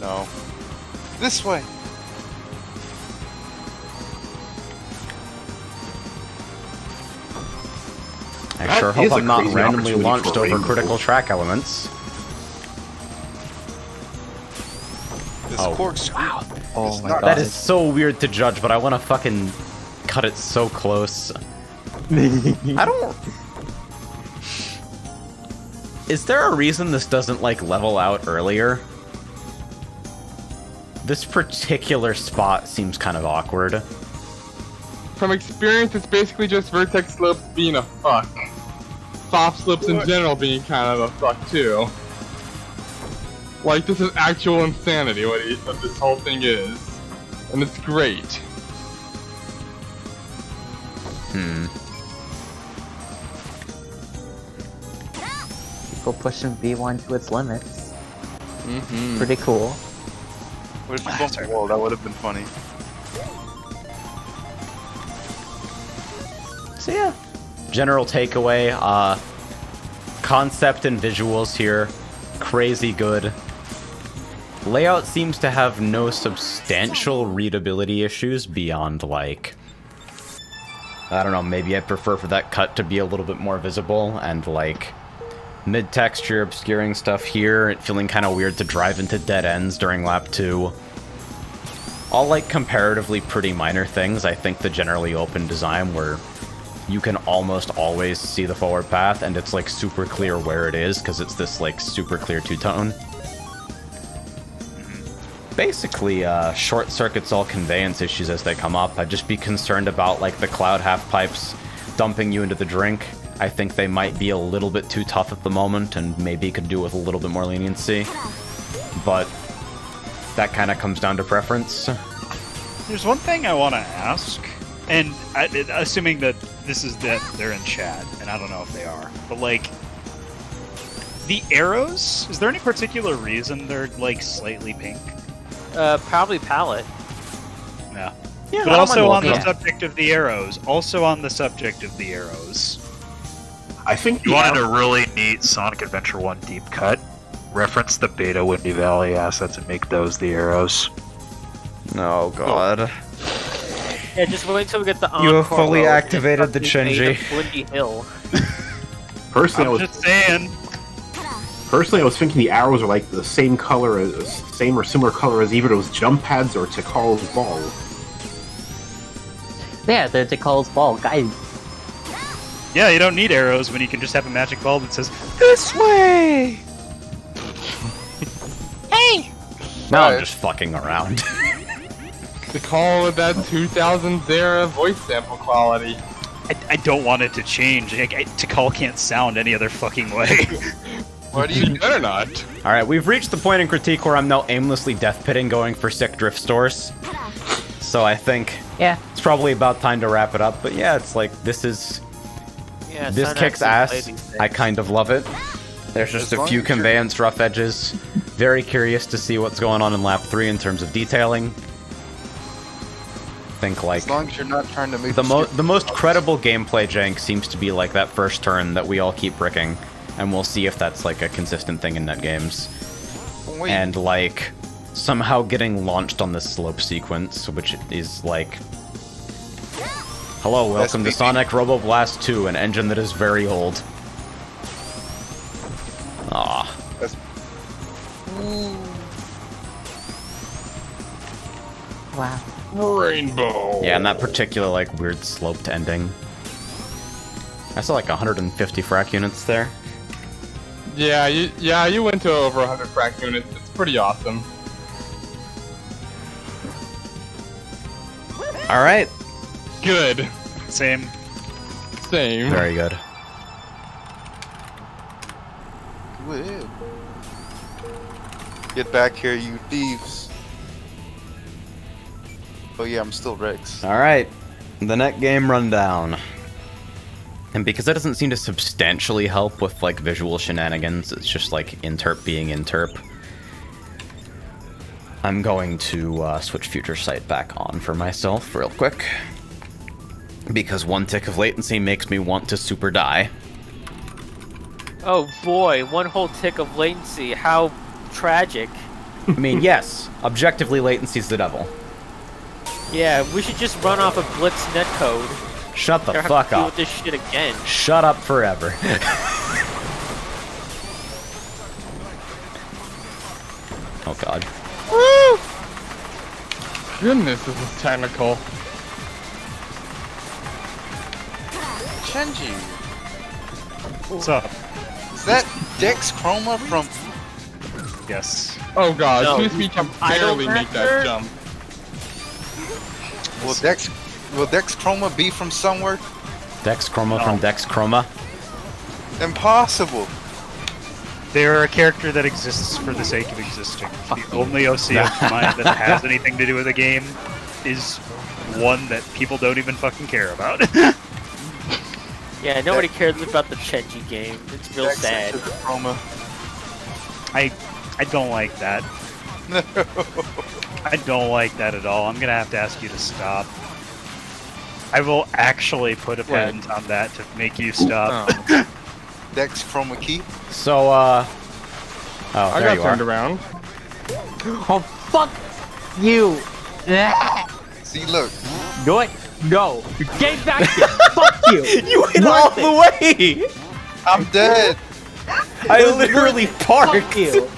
No. This way. I sure That is hope a I'm not crazy randomly opportunity launched for over Rainbow. critical track elements. This Oh, corkscrew. wow. Oh It's my not- god. That is so weird to judge, but I want to fucking cut it so close. I don't... Is there a reason this doesn't, like, level out earlier? This particular spot seems kind of awkward. From experience, it's basically just vertex slopes being a fuck. Soft slopes in general being kind of a fuck too. Like, this is actual insanity, what this whole thing is. And it's great. Hmm. People pushing V1 to its limits. Mm-hmm. Pretty cool. What if you bumped the wall? That would have been funny. So yeah, general takeaway, concept and visuals here, crazy good. Layout seems to have no substantial readability issues beyond, like, I don't know, maybe I prefer for that cut to be a little bit more visible, and, like, mid-texture obscuring stuff here, it feeling kind of weird to drive into dead ends during lap 2. All, like, comparatively pretty minor things. I think the generally open design where you can almost always see the forward path, and it's, like, super clear where it is, because it's this, like, super clear two-tone. Basically, short circuits all conveyance issues as they come up. I'd just be concerned about, like, the cloud half-pipes dumping you into the drink. I think they might be a little bit too tough at the moment, and maybe could do with a little bit more leniency. But that kind of comes down to preference. There's one thing I want to ask, and assuming that this is that they're in chat, and I don't know if they are, but like the arrows, is there any particular reason they're like slightly pink? Probably palette. Yeah. Yeah, But I don't also mind on the looking. subject of the arrows, I think You the wanted a really neat Sonic Adventure 1 deep cut? Reference the beta Windy Valley assets and make those the arrows. Oh god. Yeah, just wait till we get the You have encore fully mode and activated the fucking made Shinji. of Windy Hill. personally, I I'm was just saying. Personally, I was thinking the arrows are like the same color, same or similar color as either those jump pads or Tikal's ball. Yeah, they're Tikal's ball. Guys, Yeah, you don't need arrows when you can just have a magic ball that says, "This way!" Now I'm Right. just fucking around. To call with that 2000s era voice sample quality. I don't want it to change. Tikal can't sound any other fucking way. Why do you Better not. Alright, we've reached the point in critique where I'm now aimlessly death pitting going for sick drift stores. So I think yeah. it's probably about time to wrap it up. But yeah, it's like, this Yeah, this Sun kicks actually ass. played these I things. kind of love it. There's just As a long few as you're- conveyance rough edges. Very curious to see what's going on in lap 3 in terms of detailing. think like As long as you're not trying to make the most credible gameplay jank seems to be like that first turn that we all keep bricking, and we'll see if that's like a consistent thing in net games. Wait. And like somehow getting launched on this slope sequence, which is like, hello, welcome to SPP. Sonic Robo Blast 2, an engine that is very old. Ah. Wow. Rainbow. Yeah, and that particular like weird sloped ending. I saw like 150 frac units there. Yeah, you went to over 100 frac units. It's pretty awesome. All right. Good. Same. Same. Very good. Woo. Get back here, you thieves. Oh yeah, I'm still Rex. All right. The net game rundown. And because that doesn't seem to substantially help with like visual shenanigans, it's just like interp being interp. I'm going to switch future sight back on for myself real quick. Because one tick of latency makes me want to super die. Oh boy, one whole tick of latency. How tragic. I mean, yes, objectively latency's the devil. Yeah, we should just run off of Blitz netcode. Shut the Never have fuck to deal up. with this shit again. Shut up forever. Oh god. Woo! Goodness, this is technical. Chenji, What's up? is that Dex Chroma from? Yes. Oh god, No, two speed can barely make that jump. Will Dex Chroma be from somewhere? Dex Chroma No. from Dex Chroma. Impossible. They're a character that exists for the sake of existing. The only OC of mine that has anything to do with the game is one that people don't even fucking care about. Yeah, nobody cares about the Chenji game. It's real Dex sad. into the Chroma. I don't like that. I don't like that at all. I'm gonna have to ask you to stop. I will actually put a patent on that to make you stop. Oh. Dex Chroma key. So, oh, I there got you turned are. around. Oh, fuck you! See, look. Do it! Go! Get back here! Fuck you! You went all the way! I'm dead. I literally parked. Fuck you!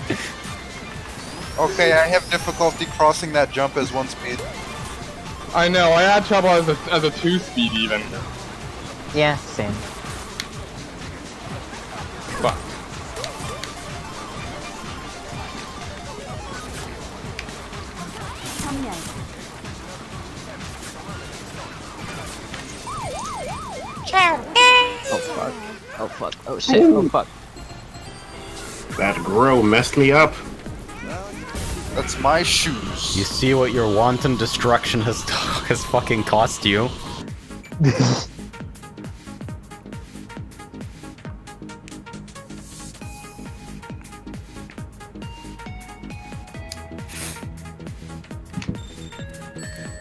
Okay, I have difficulty crossing that jump as one speed. I know, I had trouble as a 2-speed even. Yeah, same. Fuck. Oh fuck. Oh fuck. Oh shit. Oh fuck. That grow messed me up. That's my shoes. You see what your wanton destruction has fucking cost you?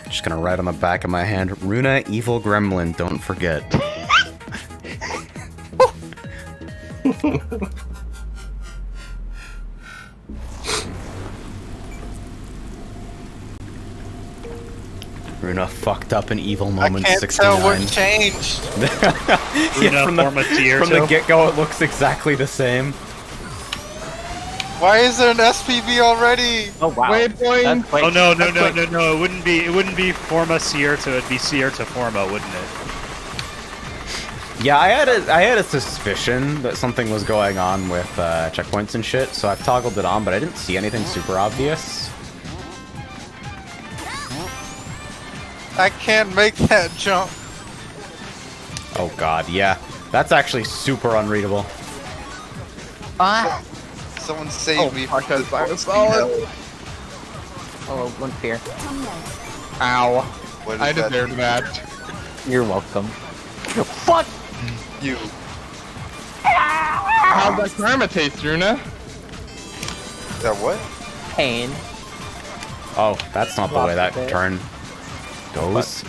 Just gonna write on the back of my hand, Runa, evil gremlin, don't forget. Runa fucked up an evil I moment can't 69. tell what changed. Yeah, from Forma tier from the two. get-go, it looks exactly the same. Why is there an SPV already? Oh wow. Waypoint. That's quick. Oh no, That's quick. no! It wouldn't be Forma Cierta. It'd be Cierta Forma, wouldn't it? Yeah, I had a suspicion that something was going on with checkpoints and shit, so I've toggled it on, but I didn't see anything super obvious. I can't make that jump. Oh god, yeah. That's actually super unreadable. Ah! Someone save me fuck, from that's this solid. Oh, one fear. Ow. What is I that? deserved that. You're welcome. Fuck You. How's that karma taste, Runa? That what? pain. Oh, that's not the way that Lost it. turned. Goes.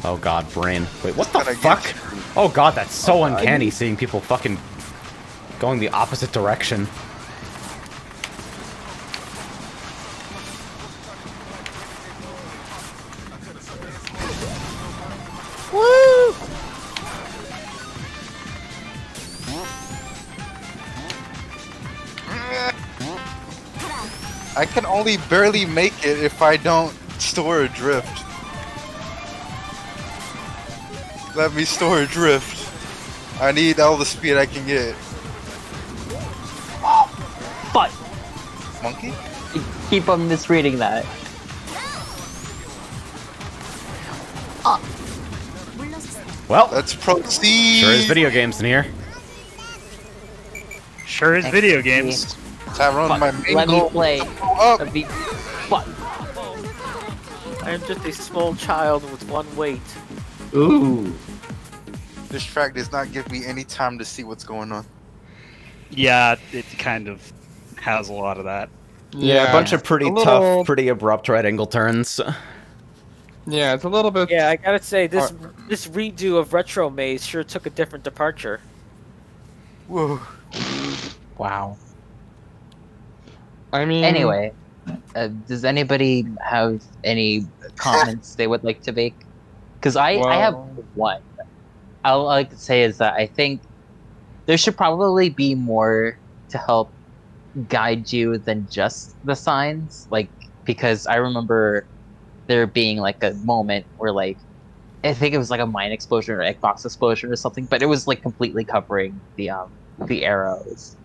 Oh god, brain. Wait, what the Gotta fuck? get- Oh god, that's so uncanny seeing people fucking going the opposite direction. Woo! I can only barely make it if I don't store a drift. Let me store a drift. I need all the speed I can get. But Monkey? keep on misreading that. Well, Let's proceed. sure is video games in here. Sure is video games. Tyrone, my main Let me goal. play. Up. Let me- But I am just a small child with one weight. Ooh. This track does not give me any time to see what's going on. Yeah, it kind of has a lot of that. Yeah, a bunch of pretty a little- tough, pretty abrupt right angle turns. Yeah, it's a little bit. Yeah, I gotta say this redo of Retro Maze sure took a different departure. Whoa. wow. I mean, Anyway, does anybody have any comments they would like to make? Because I have Well- one. All I like to say is that I think there should probably be more to help guide you than just the signs. Like, because I remember there being like a moment where like I think it was like a mine explosion or egg box explosion or something, but it was like completely covering the arrows,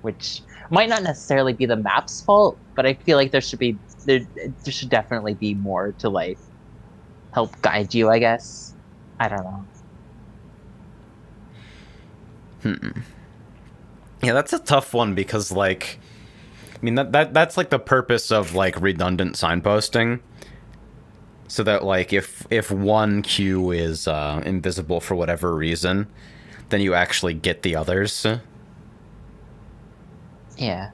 which might not necessarily be the map's fault, but I feel like there should definitely be more to like help guide you, I guess. I don't know. Yeah, that's a tough one because, like, I mean, that's like the purpose of like redundant signposting, so that like if one cue is invisible for whatever reason, then you actually get the others. Yeah.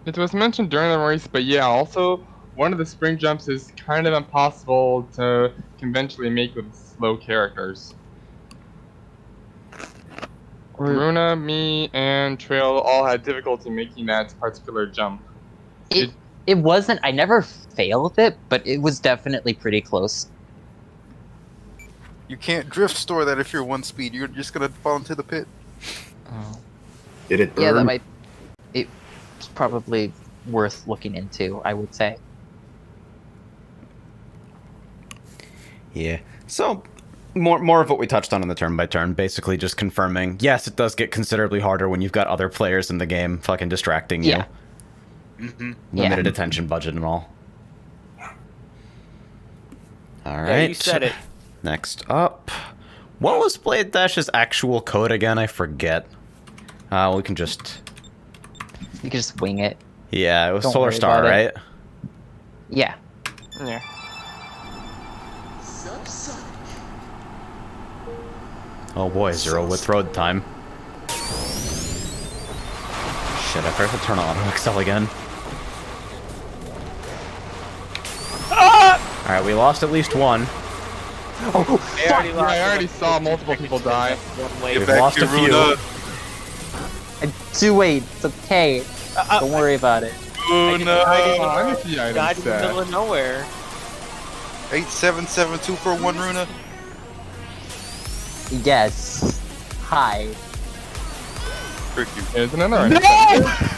it was mentioned during the race, but yeah, also one of the spring jumps is kind of impossible to conventionally make with slow characters. Runa, me, and Trail all had difficulty making that particular jump. It wasn't. I never failed it, but it was definitely pretty close. You can't drift store that if you're one speed. You're just gonna fall into the pit. Did it burn? Yeah, that might. It's probably worth looking into, I would say. Yeah. So more of what we touched on in the turn by turn, basically just confirming. Yes, it does get considerably harder when you've got other players in the game fucking distracting you. Yeah. Mm-hmm. Limited attention budget and all. All right. Yeah, you said it. Next up, what was Blade Dash's actual code again? I forget. We can just. You can just wing it. Yeah, it was Don't Solar worry Star, about right? it. Yeah. Yeah. Oh boy, Zero with road time. Shit, I forgot to turn on Auto Excel again. Alright, we lost at least one. I already, I already saw multiple people die. One way. We've Back lost to a few. Runa. Do wait. It's okay. Don't worry about it. Runa. Oh, let me see Died items in the middle stat. of nowhere. 8772 for one Runa. Yes. Hi. Frick you. There's another item No! stat.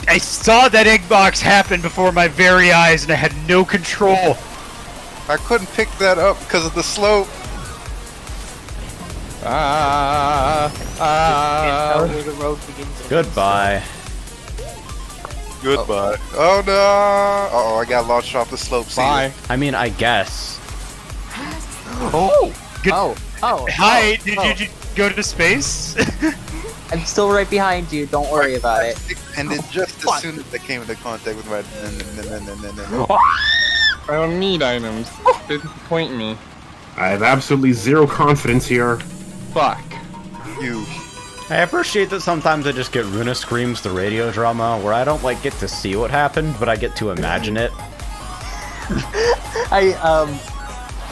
I saw that egg box happen before my very eyes, and I had no control. I couldn't pick that up because of the slope. Ah, Can't tell ah. where the road begins. and Goodbye. Goodbye. Oh no! Uh-oh, I got launched off the slope. See ya. Bye. I mean, I guess. Oh! Good. Oh. Hi, oh, did oh. you go to space? I'm still right behind you. Don't worry about it. And then just as soon as I came into contact with my... I don't need items. They disappoint me. I have absolutely zero confidence here. Fuck. You. I appreciate that sometimes I just get Runa Screams the radio drama, where I don't, like, get to see what happened, but I get to imagine it.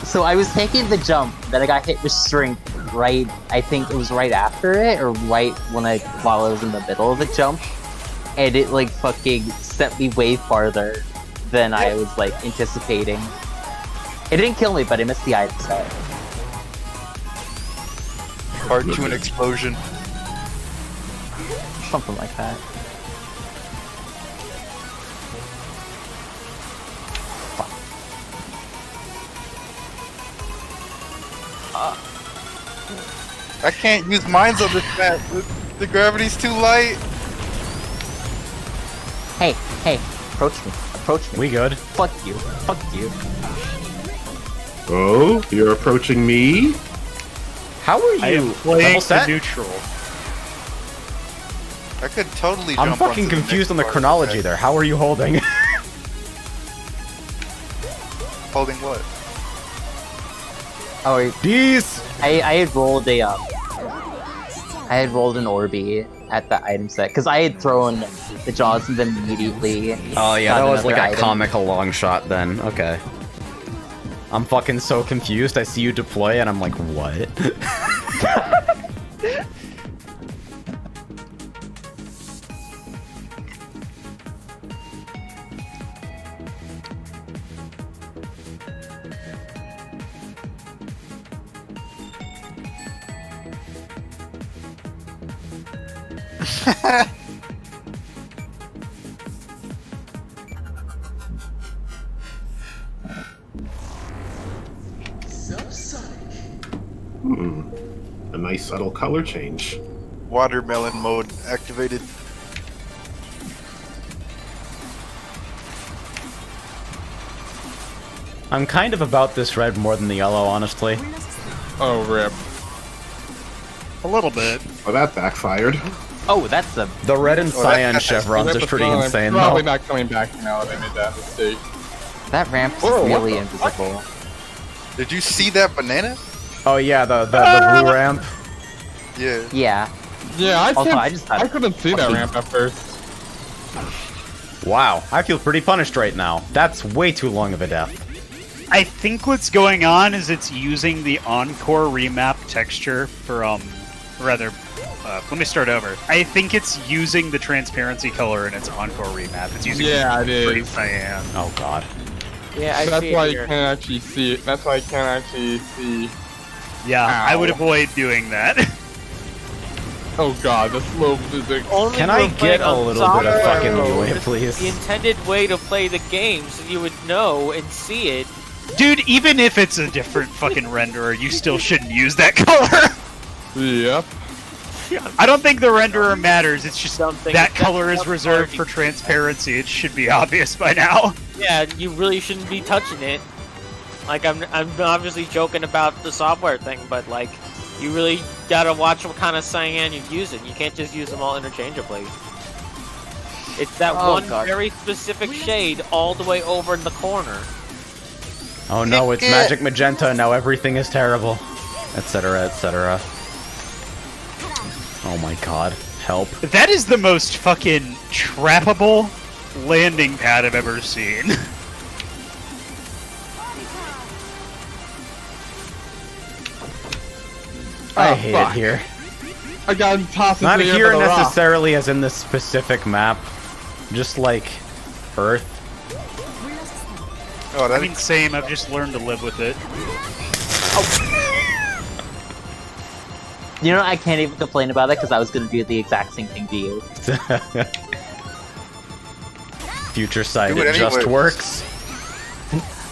So I was taking the jump, then I got hit with shrink right. I think it was right after it, or right while I was in the middle of the jump, and it like fucking sent me way farther than I was like anticipating. It didn't kill me, but I missed the item set. Part to an explosion. Something like that. I can't use mines on this map. The gravity's too light. Hey, approach me. We good? Fuck you. Oh, you're approaching me? How are I you? am playing Double the set? neutral. I could totally I'm jump fucking onto the confused on next the part. chronology there. How are you holding? Holding what? Oh, These. I had rolled an Orbi at the item set because I had thrown the jaws and then immediately. Oh yeah, got that was like another a item. comical long shot then. Okay. I'm fucking so confused. I see you deploy and I'm like, what? A nice subtle color change. Watermelon mode activated. I'm kind of about this red more than the yellow, honestly. Oh, rip. A little bit. Oh, that backfired. Oh, that's a. The red and cyan that's- chevrons Rip are is pretty probably- insane, Probably though. not coming back now that I made that mistake. That ramp's Whoa, what really the invisible. Did you see that banana? Oh yeah, the blue ramp. Yeah. Yeah. Yeah, I Also, can't. I just had I couldn't see that fucking- ramp at first. Wow, I feel pretty punished right now. That's way too long of a death. I think what's going on is it's using the Encore remap texture for, let me start over. I think it's using the transparency color in its Encore remap. It's using Yeah, it pretty is. cyan. Oh god. Yeah, I That's see why it you here. can't actually see it. That's why I can't actually see. Yeah, I would Ow. avoid doing that. Oh god, the slow physics. Only Can we're I playing get a on little bit of software fucking mode. leeway, It's please? the intended way to play the game, so you would know and see it. Dude, even if it's a different fucking renderer, you still shouldn't use that color. Yep. I don't think the renderer matters. It's just Something that that's color is not reserved for party. transparency. It should be obvious by now. Yeah, you really shouldn't be touching it. Like, I'm obviously joking about the software thing, but like, you really gotta watch what kind of cyan you're using. You can't just use them all interchangeably. It's that Oh, one God. very specific shade all the way over in the corner. Oh no, it's magic magenta, now everything is terrible. Etc, etc. Oh my god, help. That is the most fucking trappable landing pad I've ever seen. I Oh, hate fuck. it here. I got tossed Not into the here air by the rock. necessarily as in this specific map. Just like Earth. Oh, I that mean, same. I've just learned to live with it. You know, I can't even complain about it because I was gonna do the exact same thing to you. Future sight, Do it it just anyway. works.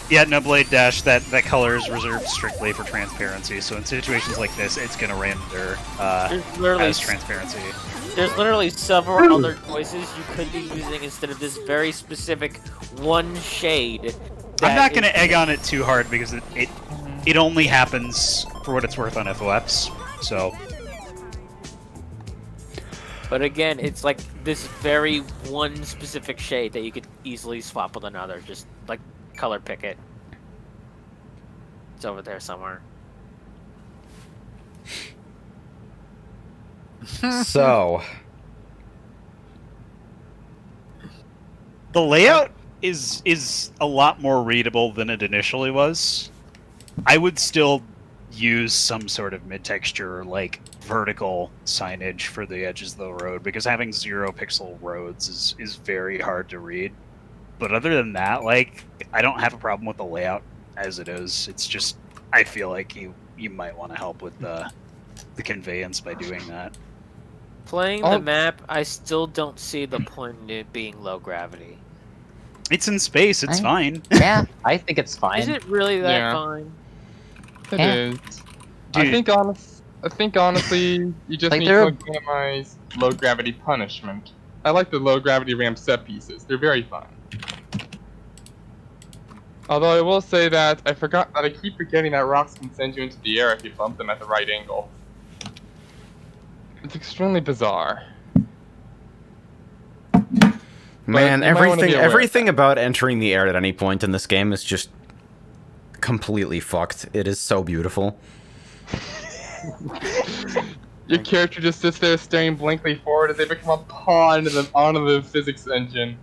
Yeah, no Blade Dash. That color is reserved strictly for transparency. So in situations like this, it's gonna render There's literally, as transparency. there's literally several other choices you could be using instead of this very specific one shade. I'm that not gonna is- egg on it too hard because it only happens for what it's worth on FOFs. So But again, it's like this very one specific shade that you could easily swap with another. Just like color pick it. It's over there somewhere. So, the layout is a lot more readable than it initially was. I would still use some sort of mid-texture, like vertical signage for the edges of the road, because having 0-pixel roads is very hard to read. But other than that, like, I don't have a problem with the layout as it is. It's just, I feel like you might want to help with the conveyance by doing that. Playing the map, I still don't see the point in it being low gravity. It's in space, it's fine. Yeah, I think it's fine. Is it really that fine? It Yeah. is. Dude. I think honestly, you just Like, need they're- to minimize low gravity punishment. I like the low gravity ramp set pieces. They're very fun. Although I will say that I keep forgetting that rocks can send you into the air if you bump them at the right angle. It's extremely bizarre. Man, you might wanna be aware of everything about entering the air at any point in this game is just completely fucked. It is so beautiful. Your character just sits there staring blankly forward as they become a pawn onto the physics engine.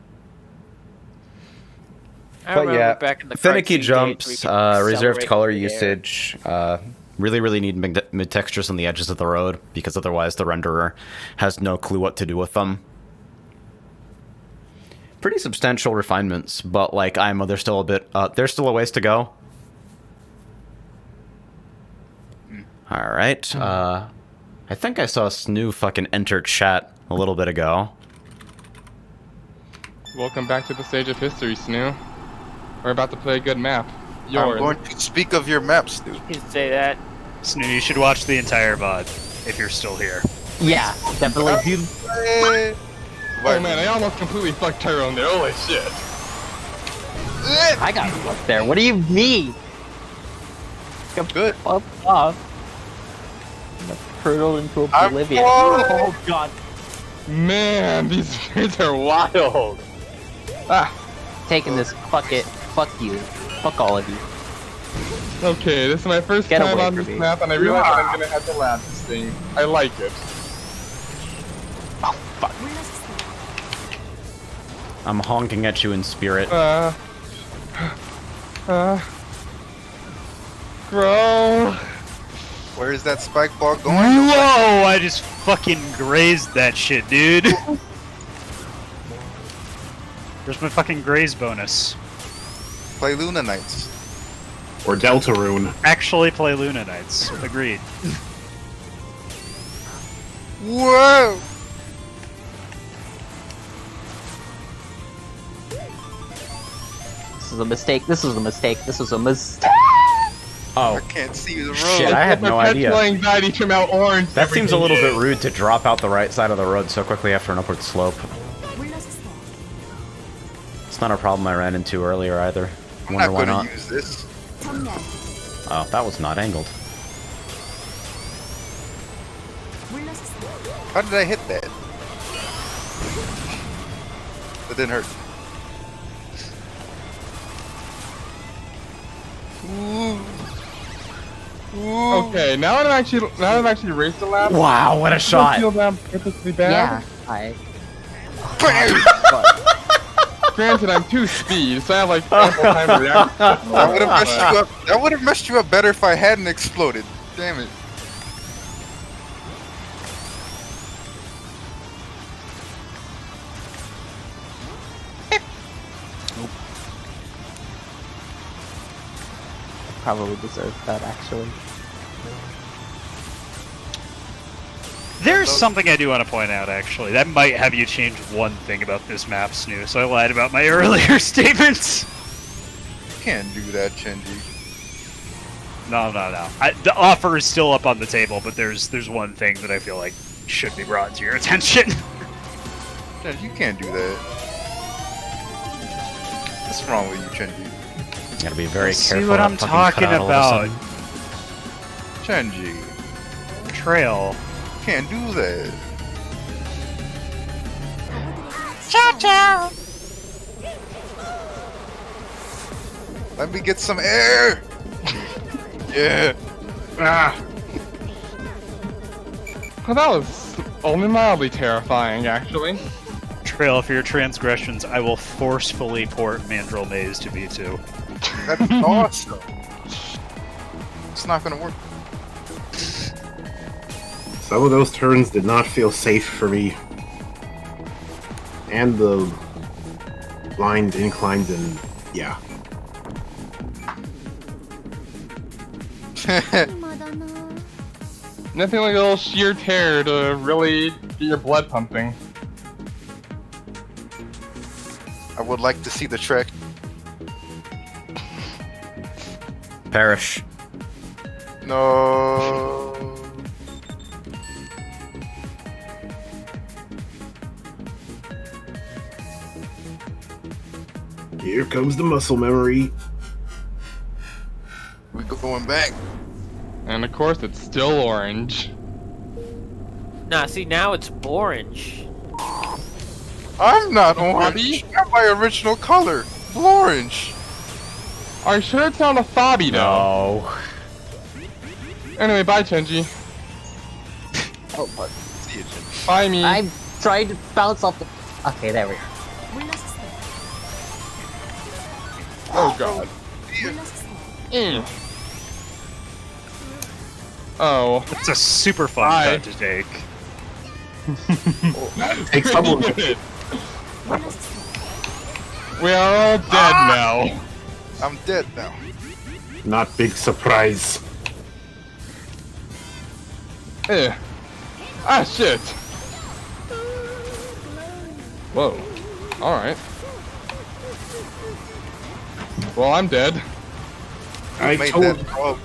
I But remember yeah, back in the finicky cartoon days jumps, where you could reserved accelerate color in the air. usage. Really need mid-textures on the edges of the road, because otherwise the renderer has no clue what to do with them. Pretty substantial refinements, but like there's still a ways to go. All right. I think I saw s3e fucking enter chat a little bit ago. Welcome back to the stage of history, s3e. We're about to play a good map. Yours. I'm going to speak of your maps, dude. You can say that. s3e, you should watch the entire VOD if you're still here. Yeah, definitely. Dude, Hey. Oh man, I almost completely fucked Tyrone there. Holy shit. I got fucked there. What do you mean? Good. Up off. Hurtled into I'm oblivion. falling. Oh god. Man, these birds are wild. Ah, Taking this. Fuck it. Fuck you. Fuck all of you. okay, this is my first Get time away on from this me. map, and I realize that I'm gonna have to lab this thing. I like it. Oh fuck. I'm honking at you in spirit. Bro. Where is that spike ball going? Whoa! I just fucking grazed that shit, dude. Where's my fucking graze bonus? Play Luna Knights. Or Deltarune. Actually play Luna Knights. Agreed. Whoa! This is a mistake. This was a mistake. This was a mistake. Oh, I can't see the road. Shit, I had no idea. Perpetual anxiety from out orange. that seems a little bit rude to drop out the right side of the road so quickly after an upward slope. It's not a problem I ran into earlier either. I'm Wonder not why gonna not. use this. Oh, that was not angled. How did I hit that? That didn't hurt. Ooh. Ooh. Okay, now that I've actually raced the lap, Wow, what a I shot! don't feel that perfectly bad. Yeah. I. Granted, I'm 2 speed, so I have like ample time to react. That would have messed you up. That would have messed you up better if I hadn't exploded. Damn it. Probably deserved that actually. There's something I do want to point out, actually. That might have you change one thing about this map, s3e, so I lied about my earlier statements. You can't do that, Chenji. No. The offer is still up on the table, but there's one thing that I feel like should be brought to your attention. Chenji, you can't do that. What's wrong with you, Chenji? Gotta be very See careful. what not I'm fucking talking cut out all of a about. sudden. Chenji, Trail. you can't do that. Let me get some air. Yeah. Ah. Well, that was only mildly terrifying, actually. Trail, for your transgressions, I will forcefully port Mandrill Maze to V2. That's awesome. It's not gonna work. Some of those turns did not feel safe for me. And the blind inclines and yeah. Nothing like a little sheer tear to really get your blood pumping. I would like to see the trick. Perish. No. Here comes the muscle memory. We going back. And of course, it's still orange. Nah, see, now it's orange. I'm not orange. Bobby? I'm my original color. Orange. Are you sure it's not a Fabi though? No. Anyway, bye Chenji. Oh, fuck. See you, Jim. Bye me. I'm trying to bounce off the. Okay, there we go. Oh god. Mm. Oh. It's a super fun Bye. cut to take. Take someone. We are all dead now. I'm dead now. Not big surprise. Eh. Ah shit. Whoa. Alright. Well, I'm dead. I Made told, that club.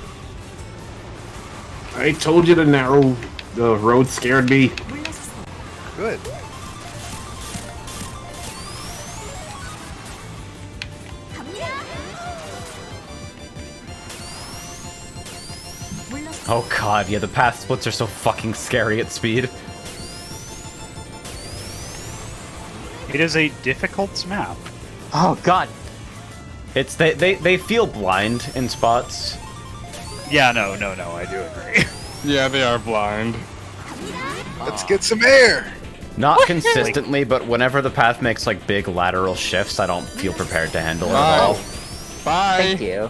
I told you the road scared me. Good. Oh god, yeah, the path splits are so fucking scary at speed. It is a difficult map. Oh god. It's they feel blind in spots. Yeah, no, I do agree. Yeah, they are blind. Let's get some air. Not consistently, but whenever the path makes like big lateral shifts, I don't feel prepared to handle it at Bye. all. Bye. Thank you.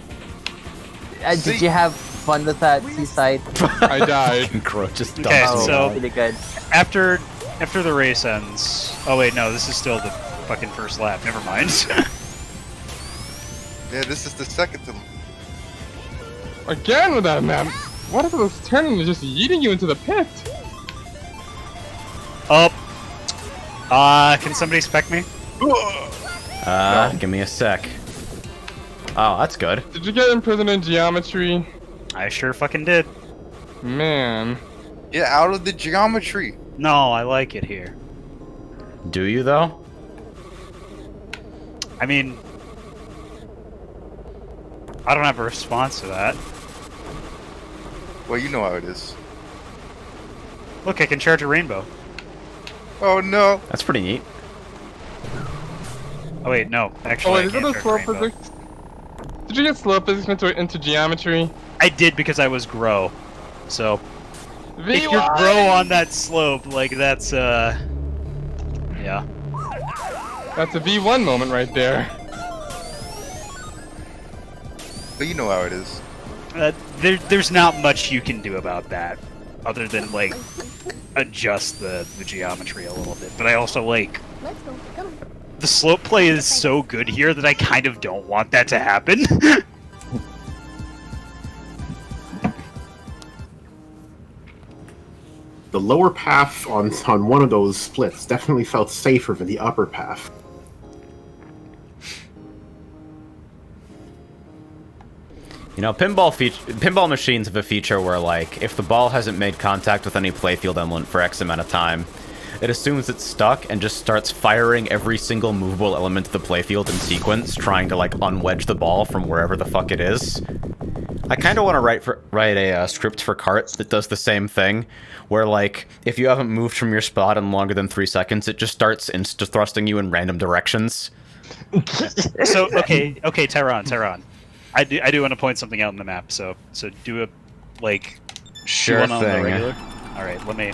Did you have fun with that, Seaside? I died. Crow just Okay, dumps me. so- Pretty good. After the race ends. Oh wait, no, this is still the fucking first lap. Never mind. Yeah, this is the second to. Again with that map. What if it was turning to just yeeting you into the pit? Oh. Can somebody spec me? Give me a sec. Oh, that's good. Did you get imprisoned in geometry? I sure fucking did. Man. Yeah, out of the geometry. No, I like it here. Do you though? I mean, I don't have a response to that. Well, you know how it is. Look, I can charge a rainbow. Oh no. That's pretty neat. Oh wait, no, actually, Oh wait, I is it can't a charge slow rainbow. physics? Did you get slow physics into geometry? I did because I was grow. So if V1! you're grow on that slope, like that's yeah. That's a V1 moment right there. But you know how it is. There's not much you can do about that, other than like adjust the geometry a little bit. But I also like the slope play is so good here that I kind of don't want that to happen. The lower path on one of those splits definitely felt safer than the upper path. You know, pinball machines have a feature where, like, if the ball hasn't made contact with any playfield element for X amount of time, it assumes it's stuck and just starts firing every single movable element of the playfield in sequence, trying to, like, unwedge the ball from wherever the fuck it is. I kind of want to write a script for Cart that does the same thing, where, like, if you haven't moved from your spot in longer than 3 seconds, it just starts insta-thrusting you in random directions. So okay, Tyron. I do want to point something out on the map. So do a like Sure one on the thing. regular. All right, let me.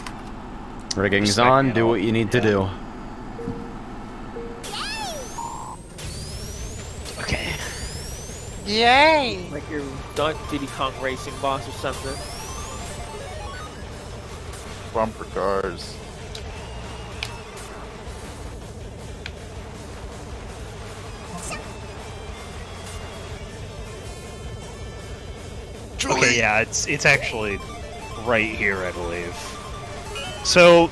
Rigging's Respect on, me do and what you need to do. Yay! Like your Diddy Kong Racing boss or something. Bumper cars. Okay, yeah, it's actually right here, I believe. So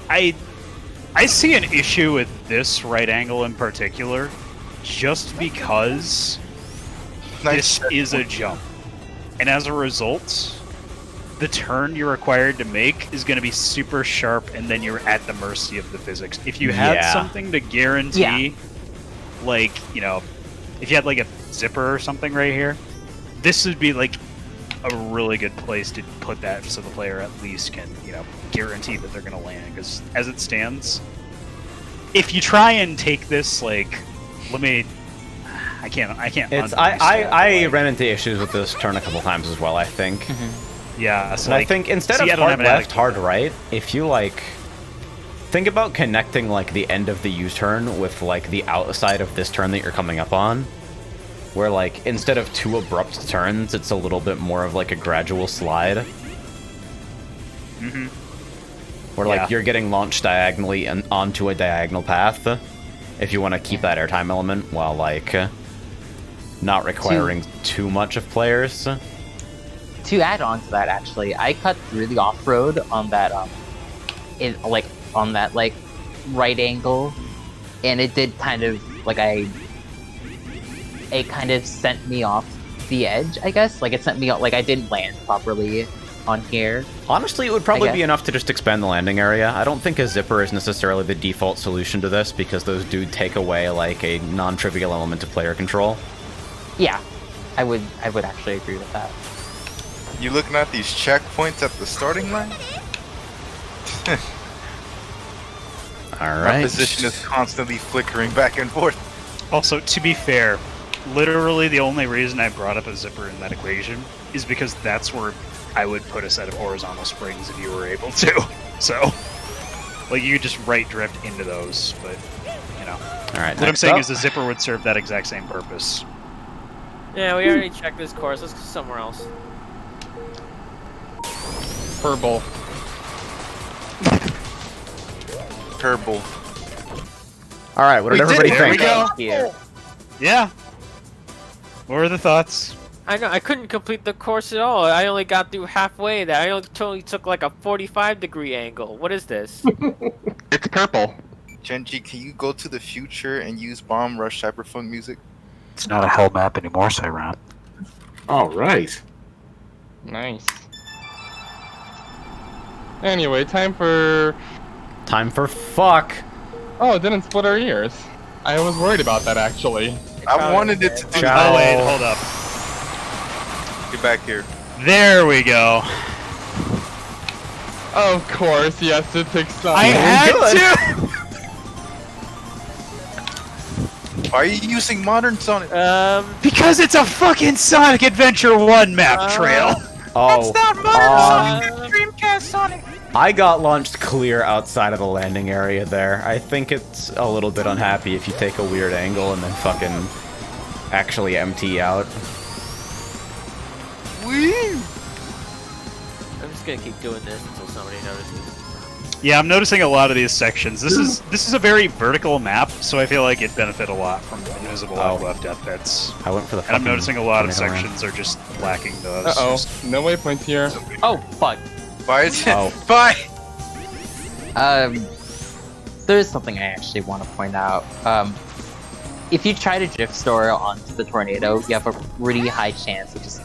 I see an issue with this right angle in particular, just because this is a jump, and as a result, the turn you're required to make is going to be super sharp, and then you're at the mercy of the physics. If you had something to guarantee, like, you know, if you had like a zipper or something right here, this would be like a really good place to put that, so the player at least can, you know, guarantee that they're going to land. Because as it stands, if you try and take this, like, I can't. I ran into issues with this turn a couple times as well, I think. Yeah, so And like, I think instead of hard left, hard right, if you like think about connecting like the end of the U-turn with like the outside of this turn that you're coming up on, where like instead of two abrupt turns, it's a little bit more of like a gradual slide. Where like you're getting launched diagonally and onto a diagonal path, if you want to keep that airtime element while like not requiring too much of players. To add on to that, actually, I cut through the off-road on that, on that right angle, and it did kind of like it kind of sent me off the edge, I guess. Like it sent me like I didn't land properly on here. Honestly, it would probably be enough to just expand the landing area. I don't think a zipper is necessarily the default solution to this, because those do take away like a non-trivial element of player control. Yeah, I would actually agree with that. You looking at these checkpoints at the starting line? Alright. My position is constantly flickering back and forth. Also, to be fair, literally the only reason I brought up a zipper in that equation is because that's where I would put a set of horizontal springs if you were able to. So, like, you could just right drift into those, but, you know. Alright, what I'm saying is the zipper would serve that exact same purpose. Yeah, we already checked this course. Let's go somewhere else. Purple. Purple. Alright, what did everybody think? There we go. Yeah. What were the thoughts? I know, I couldn't complete the course at all. I only got through halfway there. I only took like a 45-degree angle. What is this? It's purple. Genji, can you go to the future and use Bomb Rush Cyberpunk music? It's not a hell map anymore, Cyron. Alright. Nice. Anyway, time for fuck. Oh, it didn't split our ears. I was worried about that, actually. I wanted it to do Ciao. Oh, wait, hold up. Get back here. There we go. Of course, yes, it picks up. I had to! Why are you using modern Sonic? Because it's a fucking Sonic Adventure 1 map trail! Oh, That's not modern Sonic, Dreamcast Sonic! I got launched clear outside of the landing area there. I think it's a little bit unhappy if you take a weird angle and then fucking actually empty out. Woo! I'm just gonna keep doing this until somebody notices. Yeah, I'm noticing a lot of these sections. This is a very vertical map, so I feel like it'd benefit a lot from invisible left death bits. I went for the And I'm fucking noticing a lot of turning around. sections are just lacking those. Uh-oh, no waypoints here. Oh, fuck. Bye. Oh. Bye! There is something I actually want to point out. If you try to drift store onto the tornado, you have a pretty high chance of just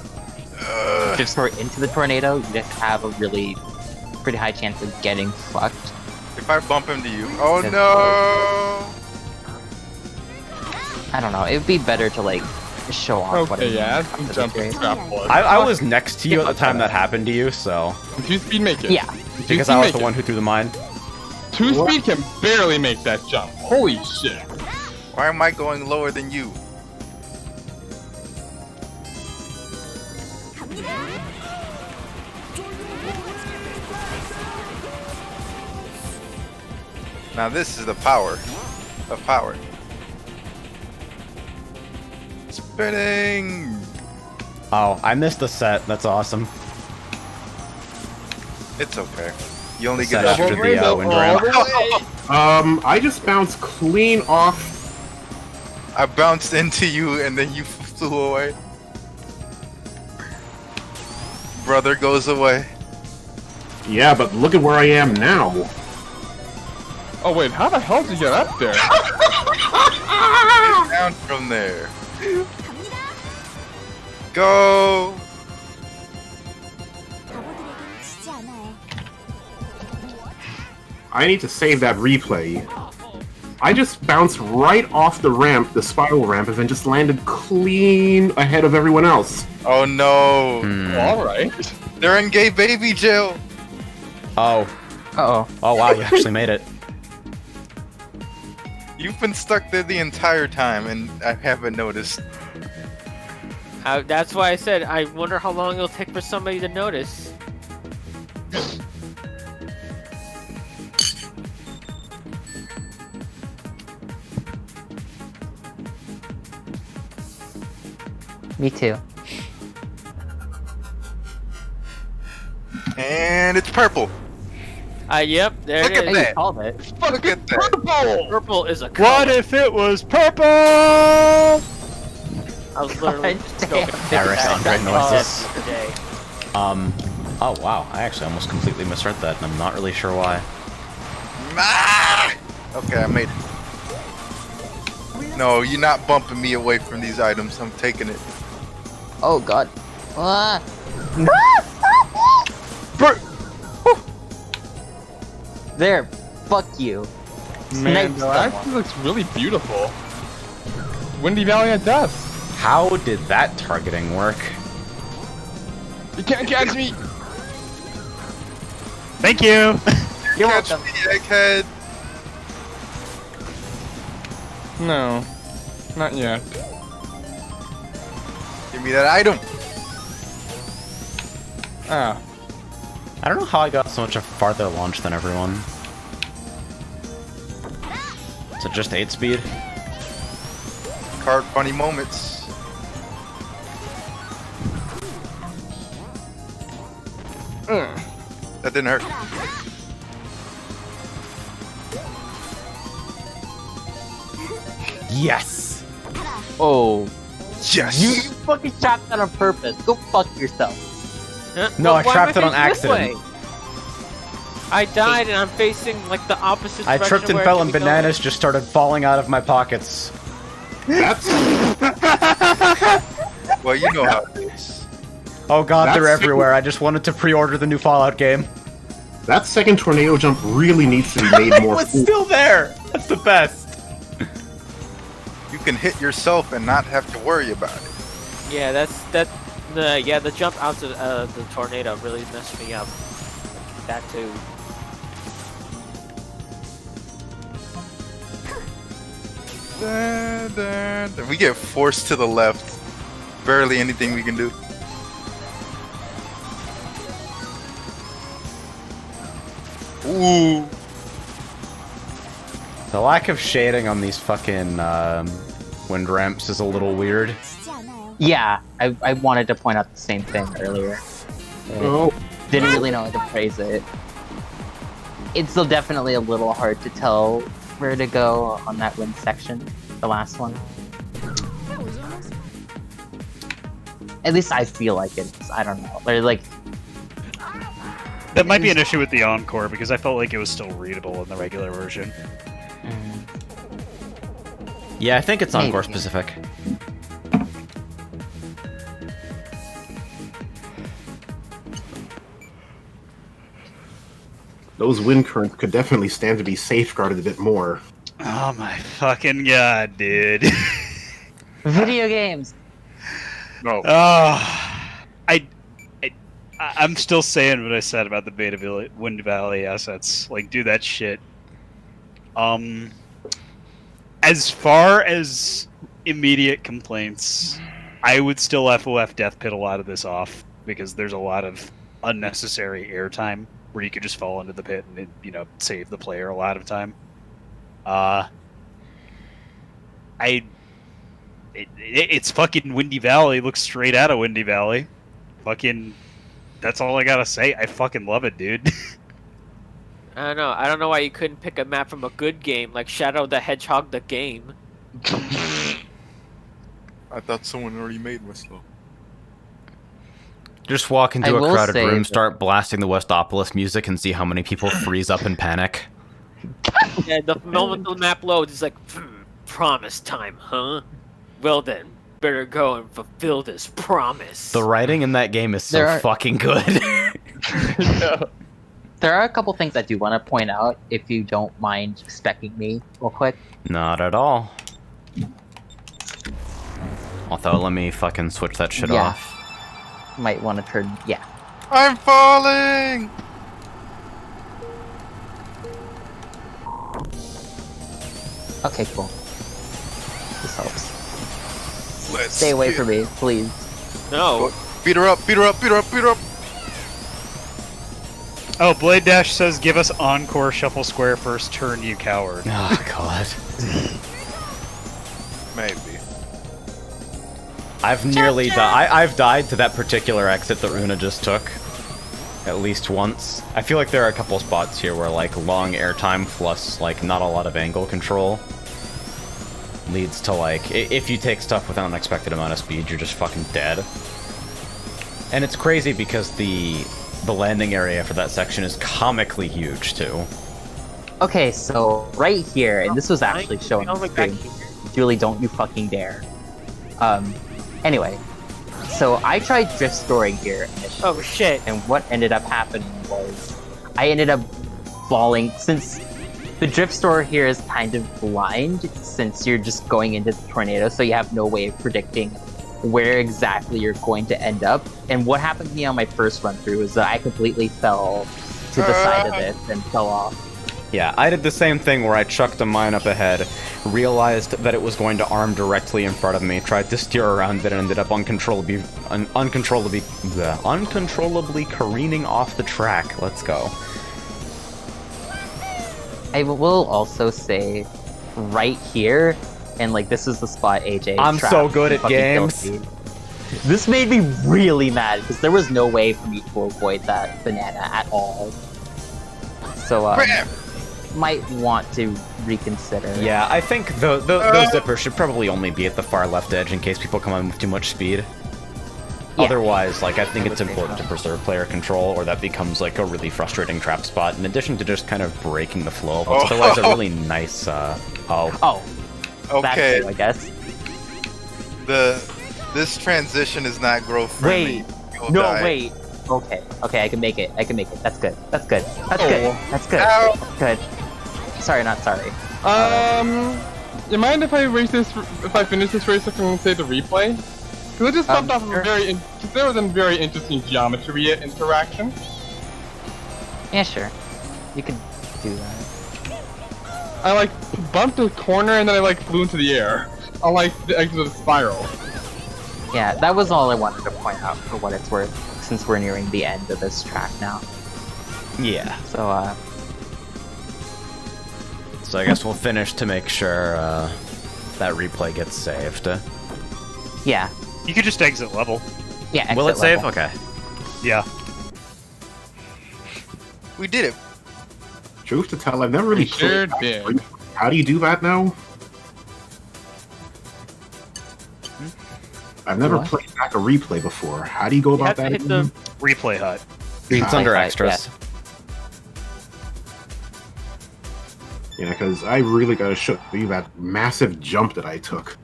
drift store into the tornado. You just have a really pretty high chance of getting fucked. If I bump into you. Oh no! I don't know. It would be better to like show off what it Okay, yeah, means. some jump and scrap blood. I was next to you at the time that happened to you, so... 2-speed make it. Yeah. Because I was the one who threw the mine. 2-speed can barely make that jump. Holy shit. Why am I going lower than you? Now this is the power of power. spinning. Oh, I missed the set. That's awesome. It's okay. You only Set get after the wind ramp. I just bounced clean off. I bounced into you and then you flew away. Brother goes away. Yeah, but look at where I am now. Oh wait, how the hell did you get up there? Get down from there. Go. I need to save that replay. I just bounced right off the ramp, the spiral ramp, and then just landed clean ahead of everyone else. Oh no. Alright. They're in gay baby jail. Oh. Uh-oh. Oh wow, you actually made it. You've been stuck there the entire time and I haven't noticed. That's why I said I wonder how long it'll take for somebody to notice. Me too. And it's purple. Yep, there Look it at is. Hey, you that. called it. Look at that. Purple is a color. What if it was purple? I was literally God just going damn. Eric Andre noises. today. Oh wow, I actually almost completely misread that, and I'm not really sure why. Ah! Okay, I made it. No, you're not bumping me away from these items. I'm taking it. Oh god. Ah. There. Fuck you. Man, Snipe that actually someone. looks really beautiful. Windy Valley at death. How did that targeting work? You can't catch me. Thank you. You're Catch welcome. me, egghead. No, not yet. Give me that item. Ah, I don't know how I got so much a farther launch than everyone. Is it just 8 speed? Card funny moments. That didn't hurt. Yes! Oh. Yes. You fucking shot that on purpose. Go fuck yourself. Huh? No, I why am trapped it on facing this accident. way? I died and I'm facing like the opposite I direction tripped and where fell I and should be going. bananas just started falling out of my pockets. That's Well, you know how it is. Oh god, they're That's- everywhere. I just wanted to pre-order the new Fallout game. that second tornado jump really needs to be made It more. was still there! That's the best. You can hit yourself and not have to worry about it. Yeah, the jump out to the tornado really messed me up. That too. Dun, dun, dun. We get forced to the left. Barely anything we can do. Ooh. The lack of shading on these fucking wind ramps is a little weird. Yeah, I wanted to point out the same thing earlier. Oh, Didn't really know how to phrase it. It's still definitely a little hard to tell where to go on that wind section, the last one. At least I feel like it is. I don't know. They're like, That might be an issue with the Encore because I felt like it was still readable in the regular version. Yeah, I think it's Encore Maybe. specific. those wind currents could definitely stand to be safeguarded a bit more. Oh my fucking god, dude. video games. No. I'm still saying what I said about the Beta Wind Valley assets. Like, do that shit. As far as immediate complaints, I would still FOF Death Pit a lot of this off because there's a lot of unnecessary airtime where you could just fall into the pit and it, save the player a lot of time. It's fucking Windy Valley. Looks straight out of Windy Valley. Fucking, that's all I gotta say. I fucking love it, dude. I don't know. I don't know why you couldn't pick a map from a good game like Shadow the Hedgehog the game. I thought someone already made Westlow. Just walk into I a will crowded say room, that- start blasting the Westopolis music, and see how many people freeze up in panic. Yeah, the moment the map loads, it's like, promise time, huh? Well then, better go and fulfill this promise. The writing in that game is so There are- fucking good. There are a couple things I do want to point out, if you don't mind specking me real quick. Not at all. Although, let me fucking switch that shit Yeah. off. Might want to turn, yeah. I'm falling! Okay, cool. This helps. Let's Stay away get- from me, please. No. Beat her up, beat her up, beat her up, beat her up! Oh, Blade Dash says, give us Encore Shuffle Square first turn, you coward. Oh, God. Maybe. I've nearly died. I've died to that particular exit that Runa just took. At least once. I feel like there are a couple spots here where, like, long airtime plus, like, not a lot of angle control leads to, like, if you take stuff with an unexpected amount of speed, you're just fucking dead. And it's crazy because the landing area for that section is comically huge, too. Okay, so right here, and this was actually shown Oh on my the god. screen. Julie, don't you fucking dare. Anyway, so I tried drift storing here initially, Oh shit. and what ended up happening was I ended up falling, since the drift store here is kind of blind, since you're just going into the tornado, so you have no way of predicting where exactly you're going to end up. And what happened to me on my first run through is that I completely fell to the side of it and fell off. Yeah, I did the same thing where I chucked a mine up ahead, realized that it was going to arm directly in front of me, tried to steer around it, and ended up uncontrollably careening off the track. Let's go. I will also say, right here, and like this is the spot AJ. I'm trapped so good and at fucking killed games. me. This made me really mad because there was no way for me to avoid that banana at all. So Bam! might want to reconsider. Yeah, I think the zipper should probably only be at the far left edge in case people come in with too much speed. Yeah. Otherwise, like, I think it's important to preserve player control, or that becomes, like, a really frustrating trap spot, in addition to just kind of breaking the flow of what's otherwise a really nice, Oh, that's Okay, it, I guess. this transition is not growth friendly. Wait, You'll no, die. wait. Okay, I can make it. That's good. That's good. That's Oh. good. That's good. Ow. Good. Sorry, not sorry. You mind if I race this? If I finish this race, I can say the replay? Because I just stopped off sure. a because there was a very interesting geometry interaction. Yeah, sure. You could do that. I like bumped a corner and then I like flew into the air. I like the exit of the spiral. Yeah, that was all I wanted to point out for what it's worth, since we're nearing the end of this track now. yeah. So, So I guess we'll finish to make sure, that replay gets saved. yeah. You could just exit level. Yeah, Will it exit save? level. Okay. Yeah. We did it. Truth to tell, I've never really We sure played. did. How do you do that now? I've never What? played back a replay before. How do you go You about have to that? hit the again? Replay hut. It's under Right, extras. Yeah, because I really gotta show you that massive jump that I took.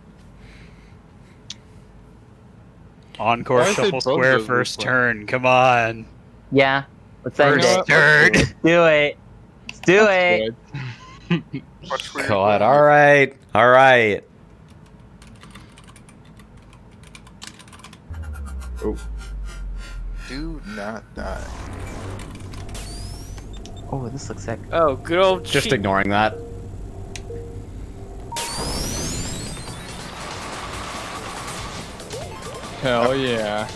Encore Why is it Shuffle broke Square those first replay? turn. Come on. Yeah. Let's end First it. turn. Let's do it. Let's do it. Good. Watch where God, you're alright. Alright. going. Do not die. Oh, this looks sick. Oh, good old Just cheat. ignoring that. Hell yeah.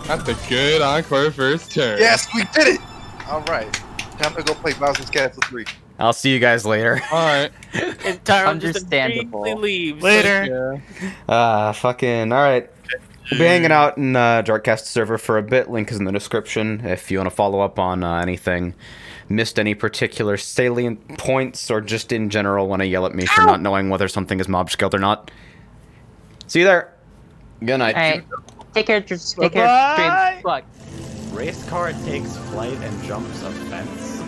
That's a good encore first turn. Yes, we did it! Alright. Time to go play Bowser's Castle 3. I'll see you guys later. Alright. And Tyrone just Understandable. immediately leaves. Later. Fucking, alright. We'll be hanging out in jartcast server for a bit. Link is in the description if you want to follow up on anything. Missed any particular salient points, or just in general want to yell at me for not knowing whether something is mob scaled or not. See you there. Good night. Alright. Take care, just take care of stream. Fuck. Race car takes flight and jumps a fence.